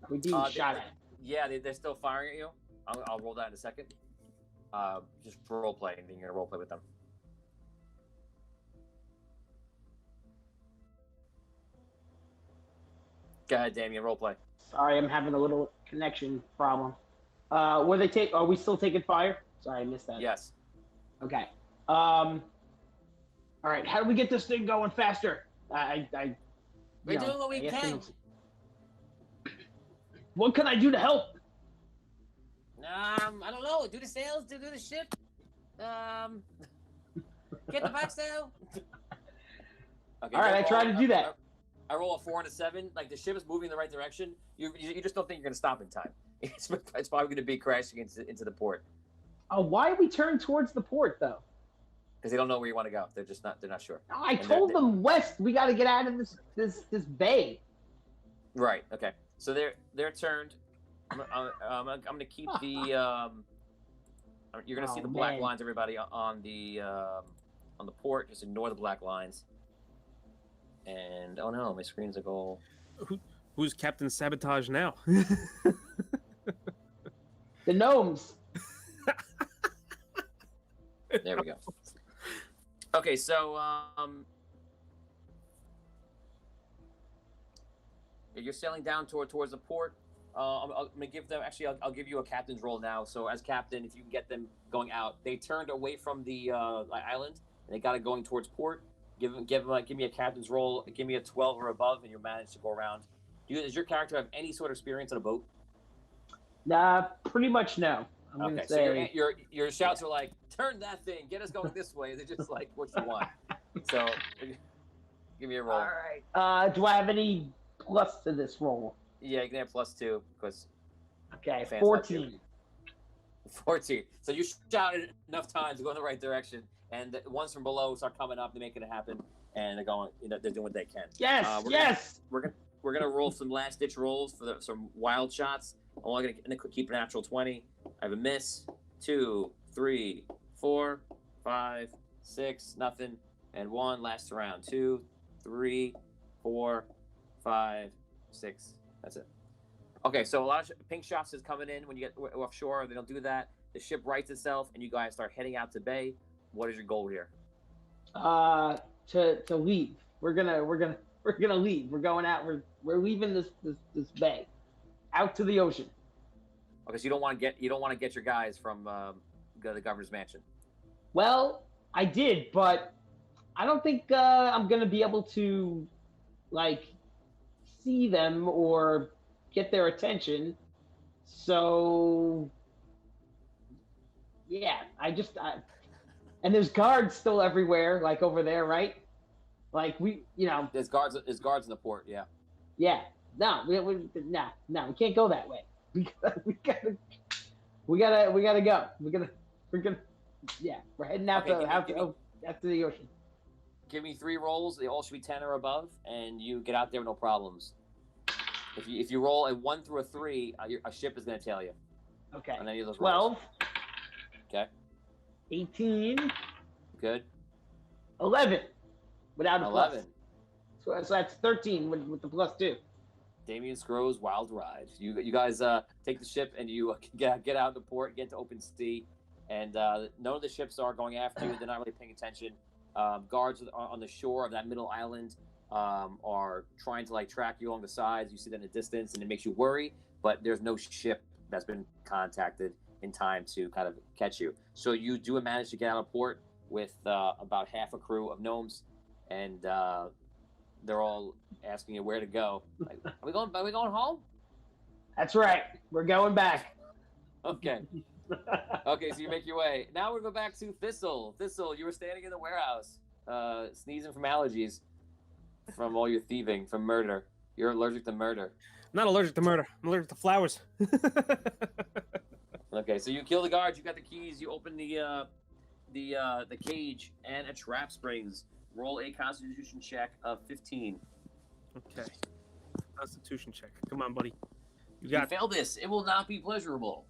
Are we being shot at? Yeah, they're still firing at you. I'll roll that in a second. Just for role play, and then you're gonna role play with them. Go ahead, Damien. Role play. Sorry, I'm having a little connection problem. Are we still taking fire? Sorry, I missed that. Yes. Okay. All right. How do we get this thing going faster? We're doing what we can. What can I do to help? I don't know. Do the sails. Do the ship. Get the back sail. Okay, All right, I tried to do that. I roll a 4 and a 7. Like the ship is moving in the right direction. You just don't think you're gonna stop in time. It's probably gonna be crashing into the port. Why are we turning towards the port though? Because they don't know where you want to go. They're not sure. No, I told them west. We got to get out of this bay. Right. Okay. So they're turned. I'm gonna keep the. You're gonna see the black lines, everybody, on the port. Just ignore the black lines. And oh no, my screen's a goal. Who's Captain Sabotage now? The gnomes. There we go. Okay, so you're sailing down towards the port. I'm gonna give them. Actually, I'll give you a captain's role now. So as captain, if you can get them going out, they turned away from the island and they got it going towards port. Give me a captain's role. Give me a 12 or above, and you'll manage to go around. Does your character have any sort of experience on a boat? Nah, pretty much no. I'm Okay, gonna so say your shouts are like, turn that thing, get us going this way. They're just like what you want. So give me a roll. all right. Do I have any plus to this roll? Yeah, you can have +2 because Okay, fans 14. 14. So you shouted enough times to go in the right direction, and the ones from below start coming up. They're making it happen, and they're going. They're doing what they can. Yes, yes. We're gonna roll some last ditch rolls for some wild shots. I'm only gonna keep a natural 20. I have a miss. 2, 3, 4, 5, 6, nothing, and 1 last round. 2, 3, 4, 5, 6. That's it. Okay, so a lot of pink shots is coming in when you get offshore. They don't do that. The ship rights itself, and you guys start heading out to bay. What is your goal here? To leave. We're gonna leave. We're going out. We're leaving this bay, out to the ocean. Okay, so you don't want to get your guys from the governor's mansion. Well, I did, but I don't think I'm gonna be able to, like, see them or get their attention. So, yeah, and there's guards still everywhere, like over there, right? Like there's guards in the port. Yeah. Yeah. No, we can't go that way. We gotta go. We're heading out to the ocean. Give me 3 rolls. They all should be 10 or above, and you get out there with no problems. If you roll a 1 through a 3, a ship is going to tail you. Okay. And any of those 12. rolls. Okay. 18. Good. 11. Without a 11. Plus. So that's 13 with the +2. Damien Scrow's Wild Ride. You guys take the ship and you get out of the port, get to open sea, and none of the ships are going after you. They're not really paying attention. Guards on the shore of that middle island are trying to track you along the sides. You see that in the distance, and it makes you worry. But there's no ship that's been contacted in time to kind of catch you. So you do manage to get out of port with about half a crew of gnomes, and they're all asking you where to go. Like, are we going home? That's right. We're going back. Okay. Okay, so you make your way. Now we'll go back to Thistle. Thistle, you were standing in the warehouse, sneezing from allergies, from all your thieving, from murder. You're allergic to murder. I'm not allergic to murder. I'm allergic to flowers. Okay, so you kill the guards. You got the keys. You open the cage, and a trap springs. Roll a Constitution check of 15. Okay. Constitution check. Come on, buddy. You fail this. It will not be pleasurable.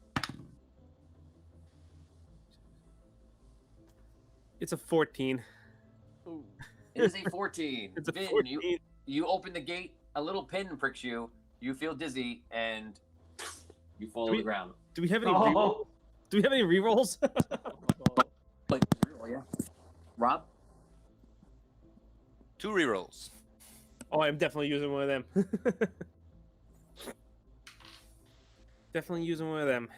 It's a 14. Ooh. It is a 14. It's a Vin, 14. You open the gate, a little pin pricks you, you feel dizzy, and you fall to the ground. Do we have any rerolls? Do we have any rerolls? Yeah. Rob? 2 rerolls. Oh, I'm definitely using one of them. Definitely using one of them.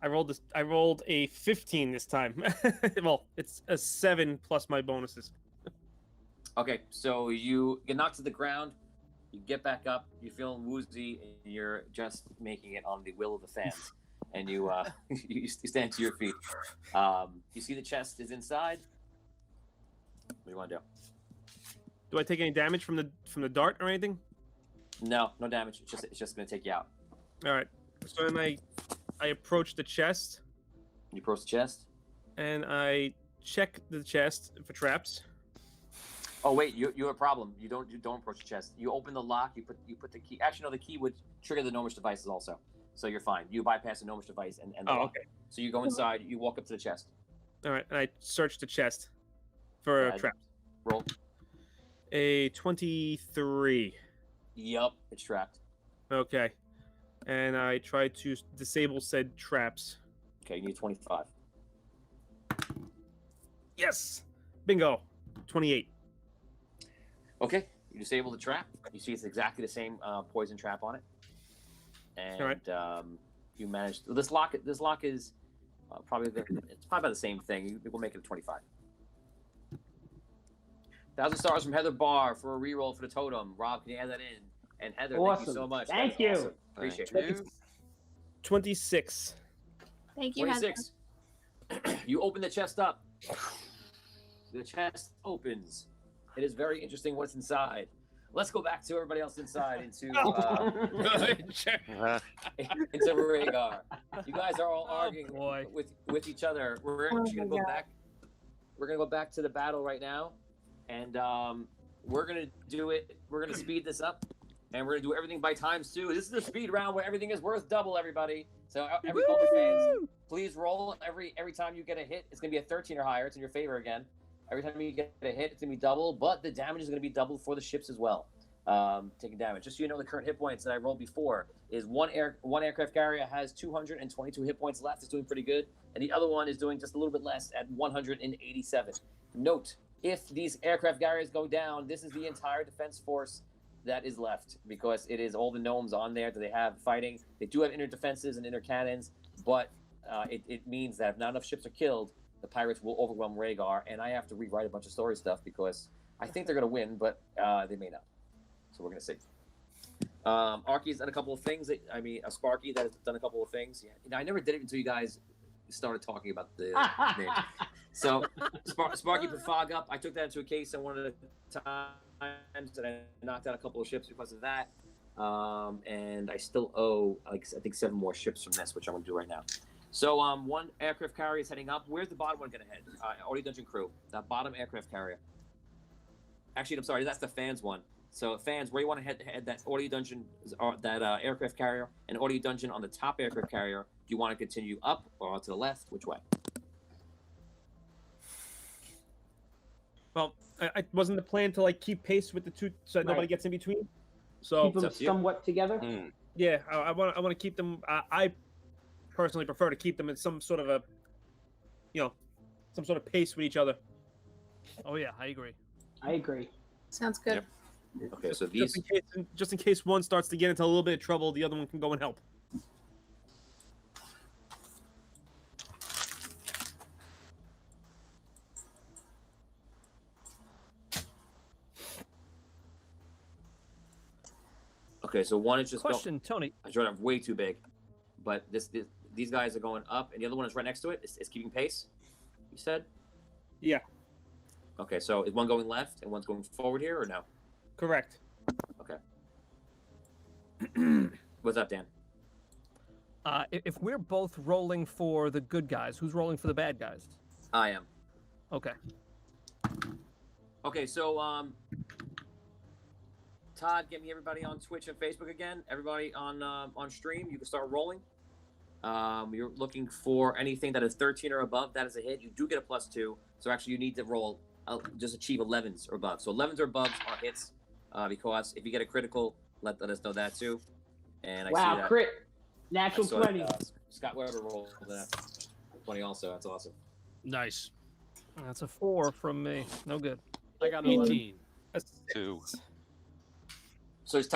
I rolled a 15 this time. Well, it's a 7 plus my bonuses. Okay, so you get knocked to the ground, you get back up, you're feeling woozy, and you're just making it on the will of the fans. And you you stand to your feet. You see the chest is inside. What do you want to do? Do I take any damage from the dart or anything? No, no damage. It's just gonna take you out. All right. So then I approach the chest. You approach the chest. And I check the chest for traps. Oh wait, you have a problem. You don't approach the chest. You open the lock. You put the key. Actually, no, the key would trigger the gnomish devices also. So you're fine. You bypass the gnomish device and the lock. Okay. So you go inside. You walk up to the chest. All right, and I search the chest for traps. Roll. A 23. Yup, it's trapped. Okay. And I try to disable said traps. Okay, you need 25. Yes! Bingo. 28. Okay, you disable the trap. You see it's exactly the same poison trap on it. And All right. You managed... This lock is probably it's probably about the same thing. We'll make it a 25. 1,000 stars from Heather Barr for a reroll for the totem. Rob, can you add that in? And Heather, Awesome. thank you so much. Thank That you. is awesome. Appreciate it. 26. Thank you, 26. You open the chest up. The chest opens. It is very interesting what's inside. Let's go back to everybody else inside into into Wraygar. You guys are all arguing with each other. We're actually gonna go back. We're gonna go back to the battle right now, and we're gonna do it. We're gonna speed this up, and we're gonna do everything by times too. This is a speed round where everything is worth double, everybody. So all the fans, please roll every time you get a hit. It's gonna be a 13 or higher. It's in your favor again. Every time you get a hit, it's gonna be double, but the damage is gonna be double for the ships as well. Taking damage. Just so you know, the current hit points that I rolled before is one aircraft carrier has 222 hit points left. It's doing pretty good, and the other one is doing just a little bit less at 187. Note: if these aircraft carriers go down, this is the entire defense force that is left, because it is all the gnomes on there that they have fighting. They do have inner defenses and inner cannons, but it means that if not enough ships are killed, the pirates will overwhelm Wraygar, and I have to rewrite a bunch of story stuff because I think they're going to win, but they may not. So we're going to see. Arky's done a couple of things. Sparky that has done a couple of things. Yeah, I never did it until you guys started talking about the name. So Sparky put fog up. I took that into a case on one of the times, and I knocked out a couple of ships because of that. And I still owe, I think, 7 more ships from this, which I'm going to do right now. So one aircraft carrier is heading up. Where's the bottom one going to head? Audio Dungeon Crew. That bottom aircraft carrier. Actually, I'm sorry. That's the fans one. So fans, where you want to head that audio dungeon, that aircraft carrier, and audio dungeon on the top aircraft carrier. Do you want to continue up or to the left? Which way? Well, I wasn't the plan to keep pace with the two, so that nobody gets in between. So keep them somewhat together. Yeah, I want to keep them. I personally prefer to keep them in some sort of some sort of pace with each other. Oh yeah, I agree. I agree. Sounds good. Yep. Okay, so these just in case one starts to get into a little bit of trouble, the other one can go and help. Okay, so one is just question, Tony. I tried to way too big, but these guys are going up, and the other one is right next to it. It's keeping pace. You said? Yeah. Okay, so is one going left and one's going forward here, or no? Correct. Okay. What's up, Dan? If we're both rolling for the good guys, who's rolling for the bad guys? I am. Okay. Okay, so Todd, get me everybody on Twitch and Facebook again. Everybody on stream, you can start rolling. You're looking for anything that is 13 or above. That is a hit. You do get a +2. So actually, you need to roll just achieve 11s or above. So 11s or above are hits. Because if you get a critical, let us know that too. And I see that. Crit. Natural 20. Scott Weber rolled that 20 also. That's awesome. Nice. That's a 4 from me. No good. I got 18. 2. So just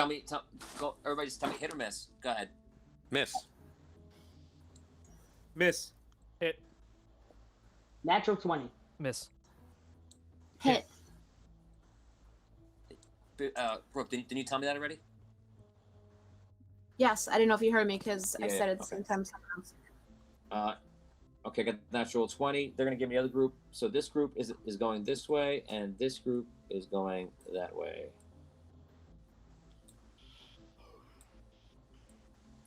go. Everybody, just tell me hit or miss. Go ahead. Miss. Miss. Hit. Natural 20. Miss. Hit. Brooke, didn't you tell me that already? Yes, I didn't know if you heard me because I Yeah, said it at the okay. same time sometimes. Okay, got the natural 20. They're gonna give me the other group. So this group is going this way, and this group is going that way.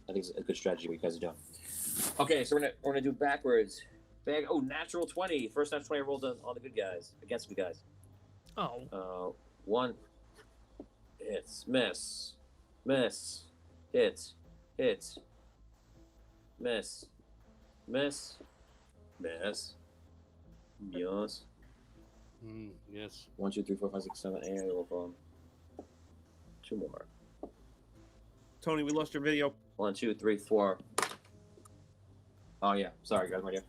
I think it's a good strategy what you guys are doing. Okay, so we're gonna do backwards. Natural 20. First natural 20 I rolled on the good guys against the good guys. Oh. 1 hits, miss, hit, miss, yes. 1, 2, 3, 4, 5, 6, 7, 8. I roll for 2 more. Tony, we lost your video. 1, 2, 3, 4. Oh yeah, sorry guys, my dear.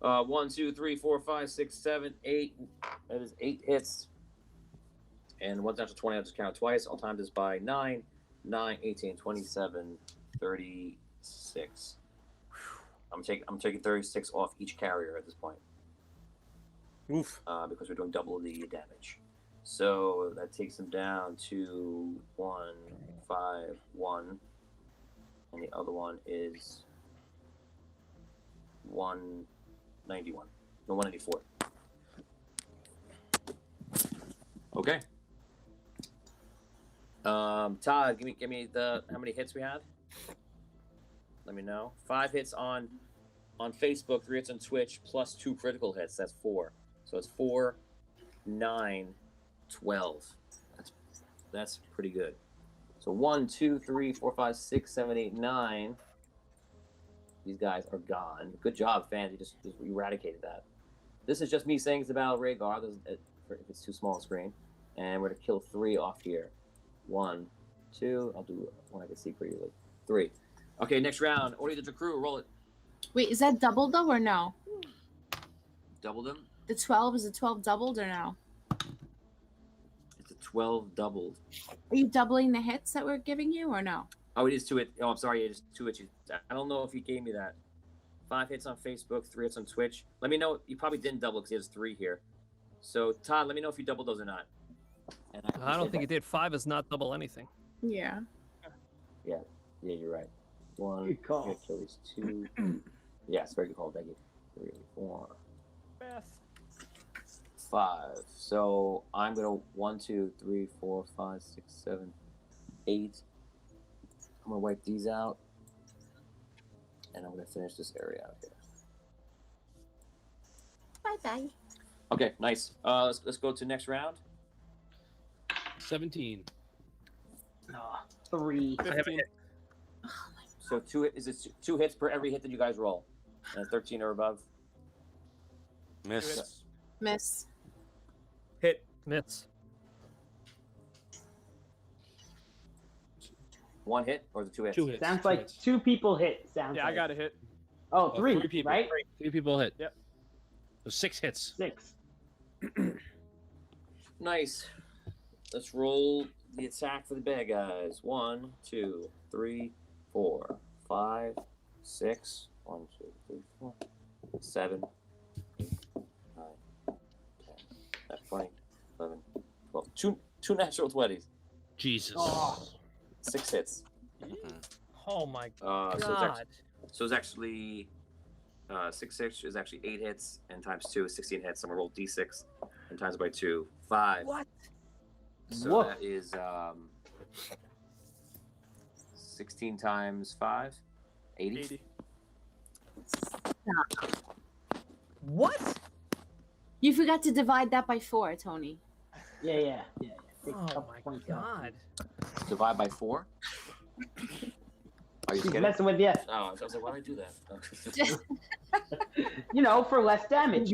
1, 2, 3, 4, 5, 6, 7, 8. That is 8 hits. And 1 natural 20, I'll just count twice. I'll time this by 9, 18, 27, 36. I'm taking 36 off each carrier at this point. Oof. Because we're doing double the damage. So that takes them down to 1, 5, 1. And the other one is 191. No, 194. Okay. Todd, give me the how many hits we had. Let me know. 5 hits on Facebook, 3 hits on Twitch, plus 2 critical hits. That's 4. So it's 4, 9, 12. That's pretty good. So 1, 2, 3, 4, 5, 6, 7, 8, 9. These guys are gone. Good job, fans. You just eradicated that. This is just me saying it's about Wraygar. If it's too small a screen. And we're going to kill 3 off here. 1, 2. I'll do one I can see pretty easily. 3. Okay, next round. Order the crew. Roll it. Wait, is that doubled though or no? Double them? The 12, is the 12 doubled or no? It's a 12 doubled. Are you doubling the hits that we're giving you or no? Oh, it is 2 hits. Oh, I'm sorry. It is 2 hits. I don't know if you gave me that. 5 hits on Facebook, 3 hits on Twitch. Let me know. You probably didn't double because he has 3 here. So, Todd, let me know if you doubled those or not. And I don't think it did. 5 is not double anything. Yeah. Yeah, you're right. 1, Good call. kill these 2. Yes, very good call, Becky. 3, 4, 5. So I'm gonna 1, 2, 3, 4, 5, 6, 7, 8. I'm gonna wipe these out, and I'm gonna finish this area out here. Bye bye. Okay, nice. Let's go to next round. 17. 3. I have a hit. So 2 hits per every hit that you guys roll, and 13 or above. Miss. Miss. Hit. Miss. 1 hit or the 2 hits? 2 hits. Sounds like 2 people hit. Sounds Yeah, like. I got a hit. Oh, Oh, 3, 3 people. right? 3 people hit. Yep. So 6 hits. 6. Nice. Let's roll the attack for the bad guys. 1, 2, 3, 4, 5, 6. 1, 2, 3, 4, 7, 8, 9, 10, 20, 11, 12. Two natural 20s. Jesus. Oh. 6 hits. Oh my So god. it's actually 6 is actually 8 hits, and times 2 is 16 hits. I'm gonna roll d6 and times it by 2, 5. What? So Woof. that is 16 times 5, 80. 80. What? You forgot to divide that by 4, Tony. Yeah. Take a Oh couple my points out. god. Divide by 4. Are you He's kidding? messing with you. Oh, I was like, why did I do that? You know, for less damage.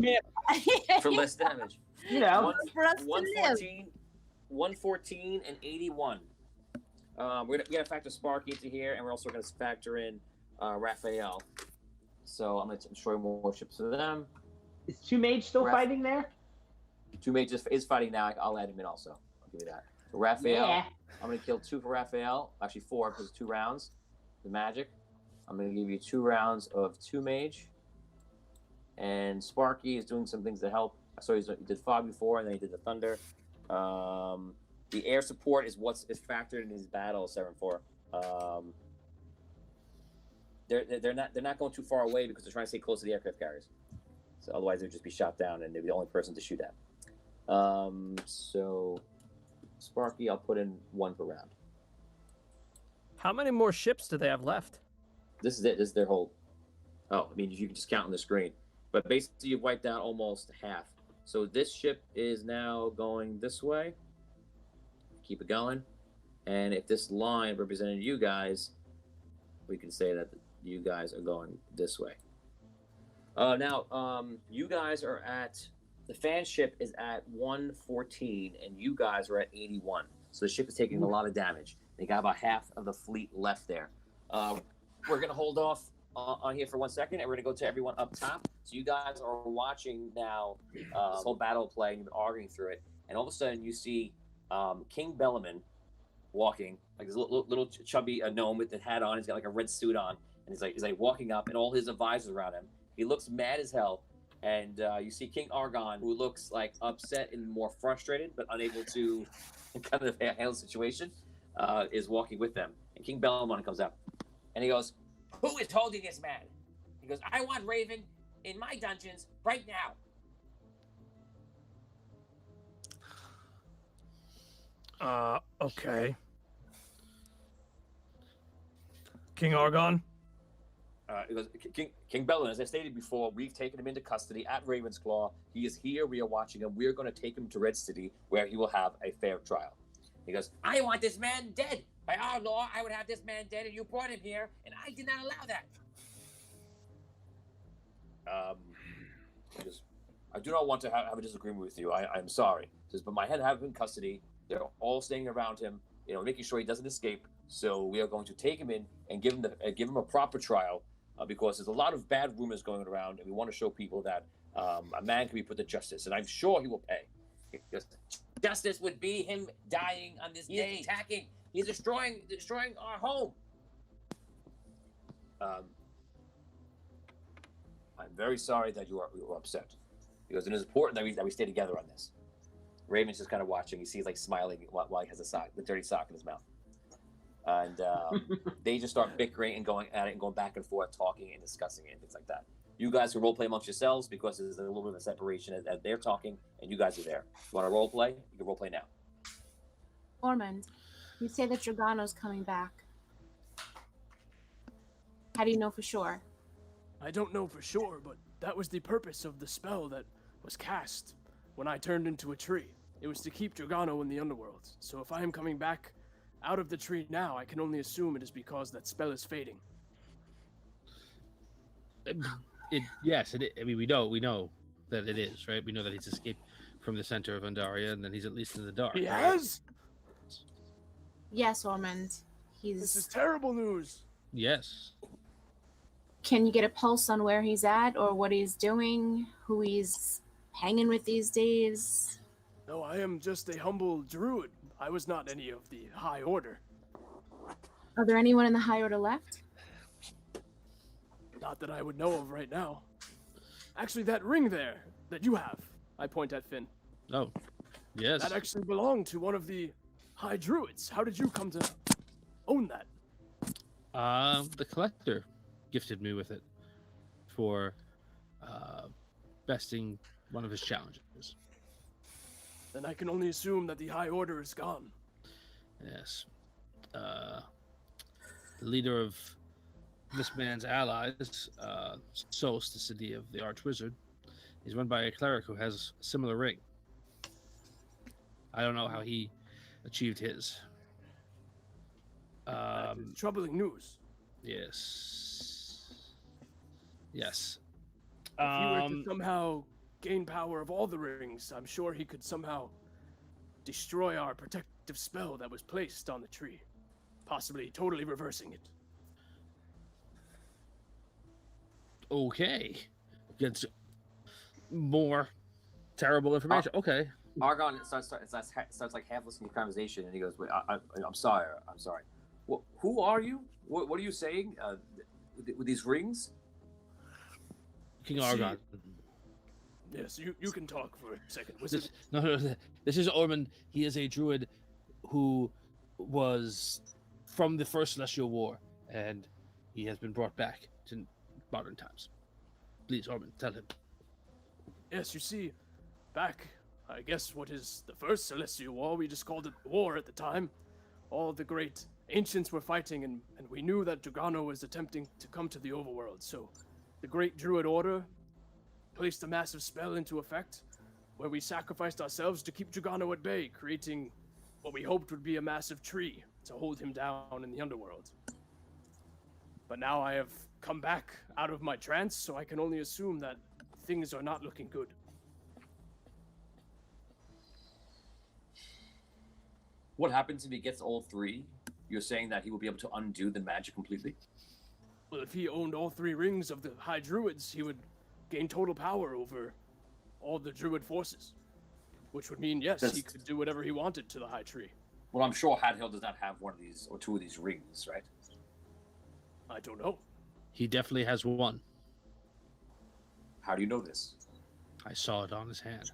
For less damage. You know. One- For us to live. 114 and 81. We're gonna factor Sparky into here, and we're also gonna factor in Raphael. So I'm gonna destroy more ships for them. Is 2 Mage still fighting there? 2 Mage is fighting now. I'll add him in also. I'll give you that. So Raphael, Yeah. I'm gonna kill 2 for Raphael. Actually 4 because it's 2 rounds. The magic. I'm gonna give you 2 rounds of 2 Mage. And Sparky is doing some things to help. So he did fog before, and then he did the thunder. The air support is factored in his battle 7-4. they're not going too far away because they're trying to stay close to the aircraft carriers. So otherwise they'd just be shot down and they'd be the only person to shoot at. So Sparky, I'll put in 1 per round. How many more ships do they have left? This is it. This is their whole. Oh, I mean, you can just count on the screen. But basically, you've wiped out almost half. So this ship is now going this way. Keep it going. And if this line represented you guys, we can say that you guys are going this way. Now, you guys are at. The fan ship is at 114, and you guys are at 81. So the ship is taking a lot of damage. They got about half of the fleet left there. We're going to hold off on here for 1 second, and we're going to go to everyone up top. So you guys are watching now this whole battle play, and you've been arguing through it. And all of a sudden, you see King Bellaman walking, like this little chubby gnome with the hat on. He's got like a red suit on, and he's like walking up, and all his advisors around him. He looks mad as hell. And you see King Argon, who looks like upset and more frustrated, but unable to kind of handle the situation, is walking with them. And King Bellaman comes up, and he goes, Who is holding this man? He goes, I want Raven in my dungeons right now. Okay. King Argon? He goes, King Bellaman, as I stated before, we've taken him into custody at Ravensclaw. He is here. We are watching him. We are going to take him to Red City, where he will have a fair trial. He goes, I want this man dead. By our law, I would have this man dead, and you brought him here, and I did not allow that. He goes, I do not want to have a disagreement with you. I'm sorry. He says, but my head have him in custody. They're all staying around him, making sure he doesn't escape. So we are going to take him in and give him a proper trial. Because there's a lot of bad rumors going around, and we want to show people that a man can be put to justice, and I'm sure he will pay. Because justice would be him dying on this day. He's attacking. He's destroying our home. I'm very sorry that you are upset. Because it is important that we stay together on this. Raven's just kind of watching. He sees like smiling while he has the dirty sock in his mouth. And they just start bickering and going at it and going back and forth, talking and discussing it and things like that. You guys can role play amongst yourselves because there's a little bit of a separation as they're talking and you guys are there. You want to role play? You can role play now. Ormond, you say that Dragano's coming back. How do you know for sure? I don't know for sure, but that was the purpose of the spell that was cast when I turned into a tree. It was to keep Dragano in the underworld. So if I am coming back out of the tree now, I can only assume it is because that spell is fading. Yes, I mean, we know that it is, right? We know that he's escaped from the center of Andaria, and that he's at least in the dark. He has? Yes, Ormond. This is terrible news. Yes. Can you get a pulse on where he's at, or what he's doing, who he's hanging with these days? No, I am just a humble druid. I was not any of the High Order. Are there anyone in the High Order left? Not that I would know of right now. Actually, that ring there that you have, I point at Finn. Oh, yes. That actually belonged to one of the High Druids. How did you come to own that? The collector gifted me with it for besting one of his challenges. Then I can only assume that the High Order is gone. Yes. The leader of this man's allies, Sos, the city of the Archwizard, is run by a cleric who has a similar ring. I don't know how he achieved his. That is troubling news. Yes. Yes. If he were to somehow gain power of all the rings, I'm sure he could somehow destroy our protective spell that was placed on the tree, possibly totally reversing it. Okay. Gets more terrible information. Okay. Argon starts like half listening to the conversation, and he goes, "Wait, I'm sorry. Who are you? What are you saying? With these rings?" King Argon. Yes, you can talk for a second. No. This is Ormond. He is a druid who was from the First Celestial War, and He has been brought back to modern times. Please, Ormond, tell him. Yes, you see, back, I guess what is the first Celestial War, we just called it war at the time. All the great ancients were fighting, and we knew that Dragano was attempting to come to the overworld, so the great Druid Order placed a massive spell into effect, where we sacrificed ourselves to keep Dragano at bay, creating what we hoped would be a massive tree to hold him down in the underworld. But now I have come back out of my trance, so I can only assume that things are not looking good. What happens if he gets all three? You're saying that he will be able to undo the magic completely? Well, if he owned all 3 rings of the High Druids, he would gain total power over all the Druid forces. Which would mean, yes, he could do whatever he wanted to the High Tree. Well, I'm sure Hadhill does not have one of these, or 2 of these rings, right? I don't know. He definitely has one. How do you know this? I saw it on his hand.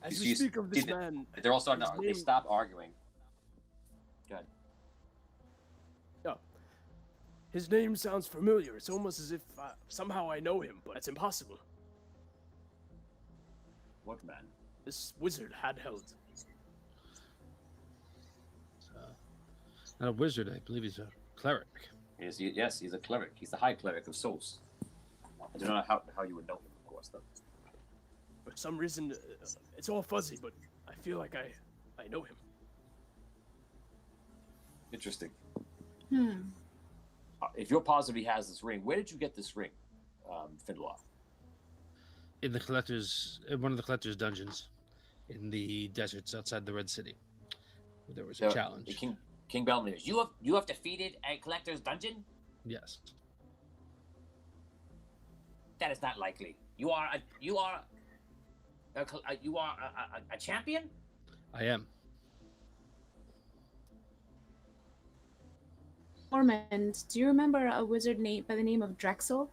As we speak of this man, they're all starting to. They stop arguing. Good. Yeah. His name sounds familiar. It's almost as if somehow I know him, but it's impossible. What man? This wizard Hadheld. Not a wizard, I believe he's a cleric. Yes, he's a cleric. He's the high cleric of souls. I don't know how you would know him, of course, though. For some reason, it's all fuzzy, but I feel like I know him. Interesting. Hmm. If you're positive he has this ring, where did you get this ring, Finndelar? In one of the collector's dungeons, in the deserts outside the Red City. There was a challenge. King Belmir, you have defeated a collector's dungeon? Yes. That is not likely. You are a champion? I am. Ormond, do you remember a wizard by the name of Drexel?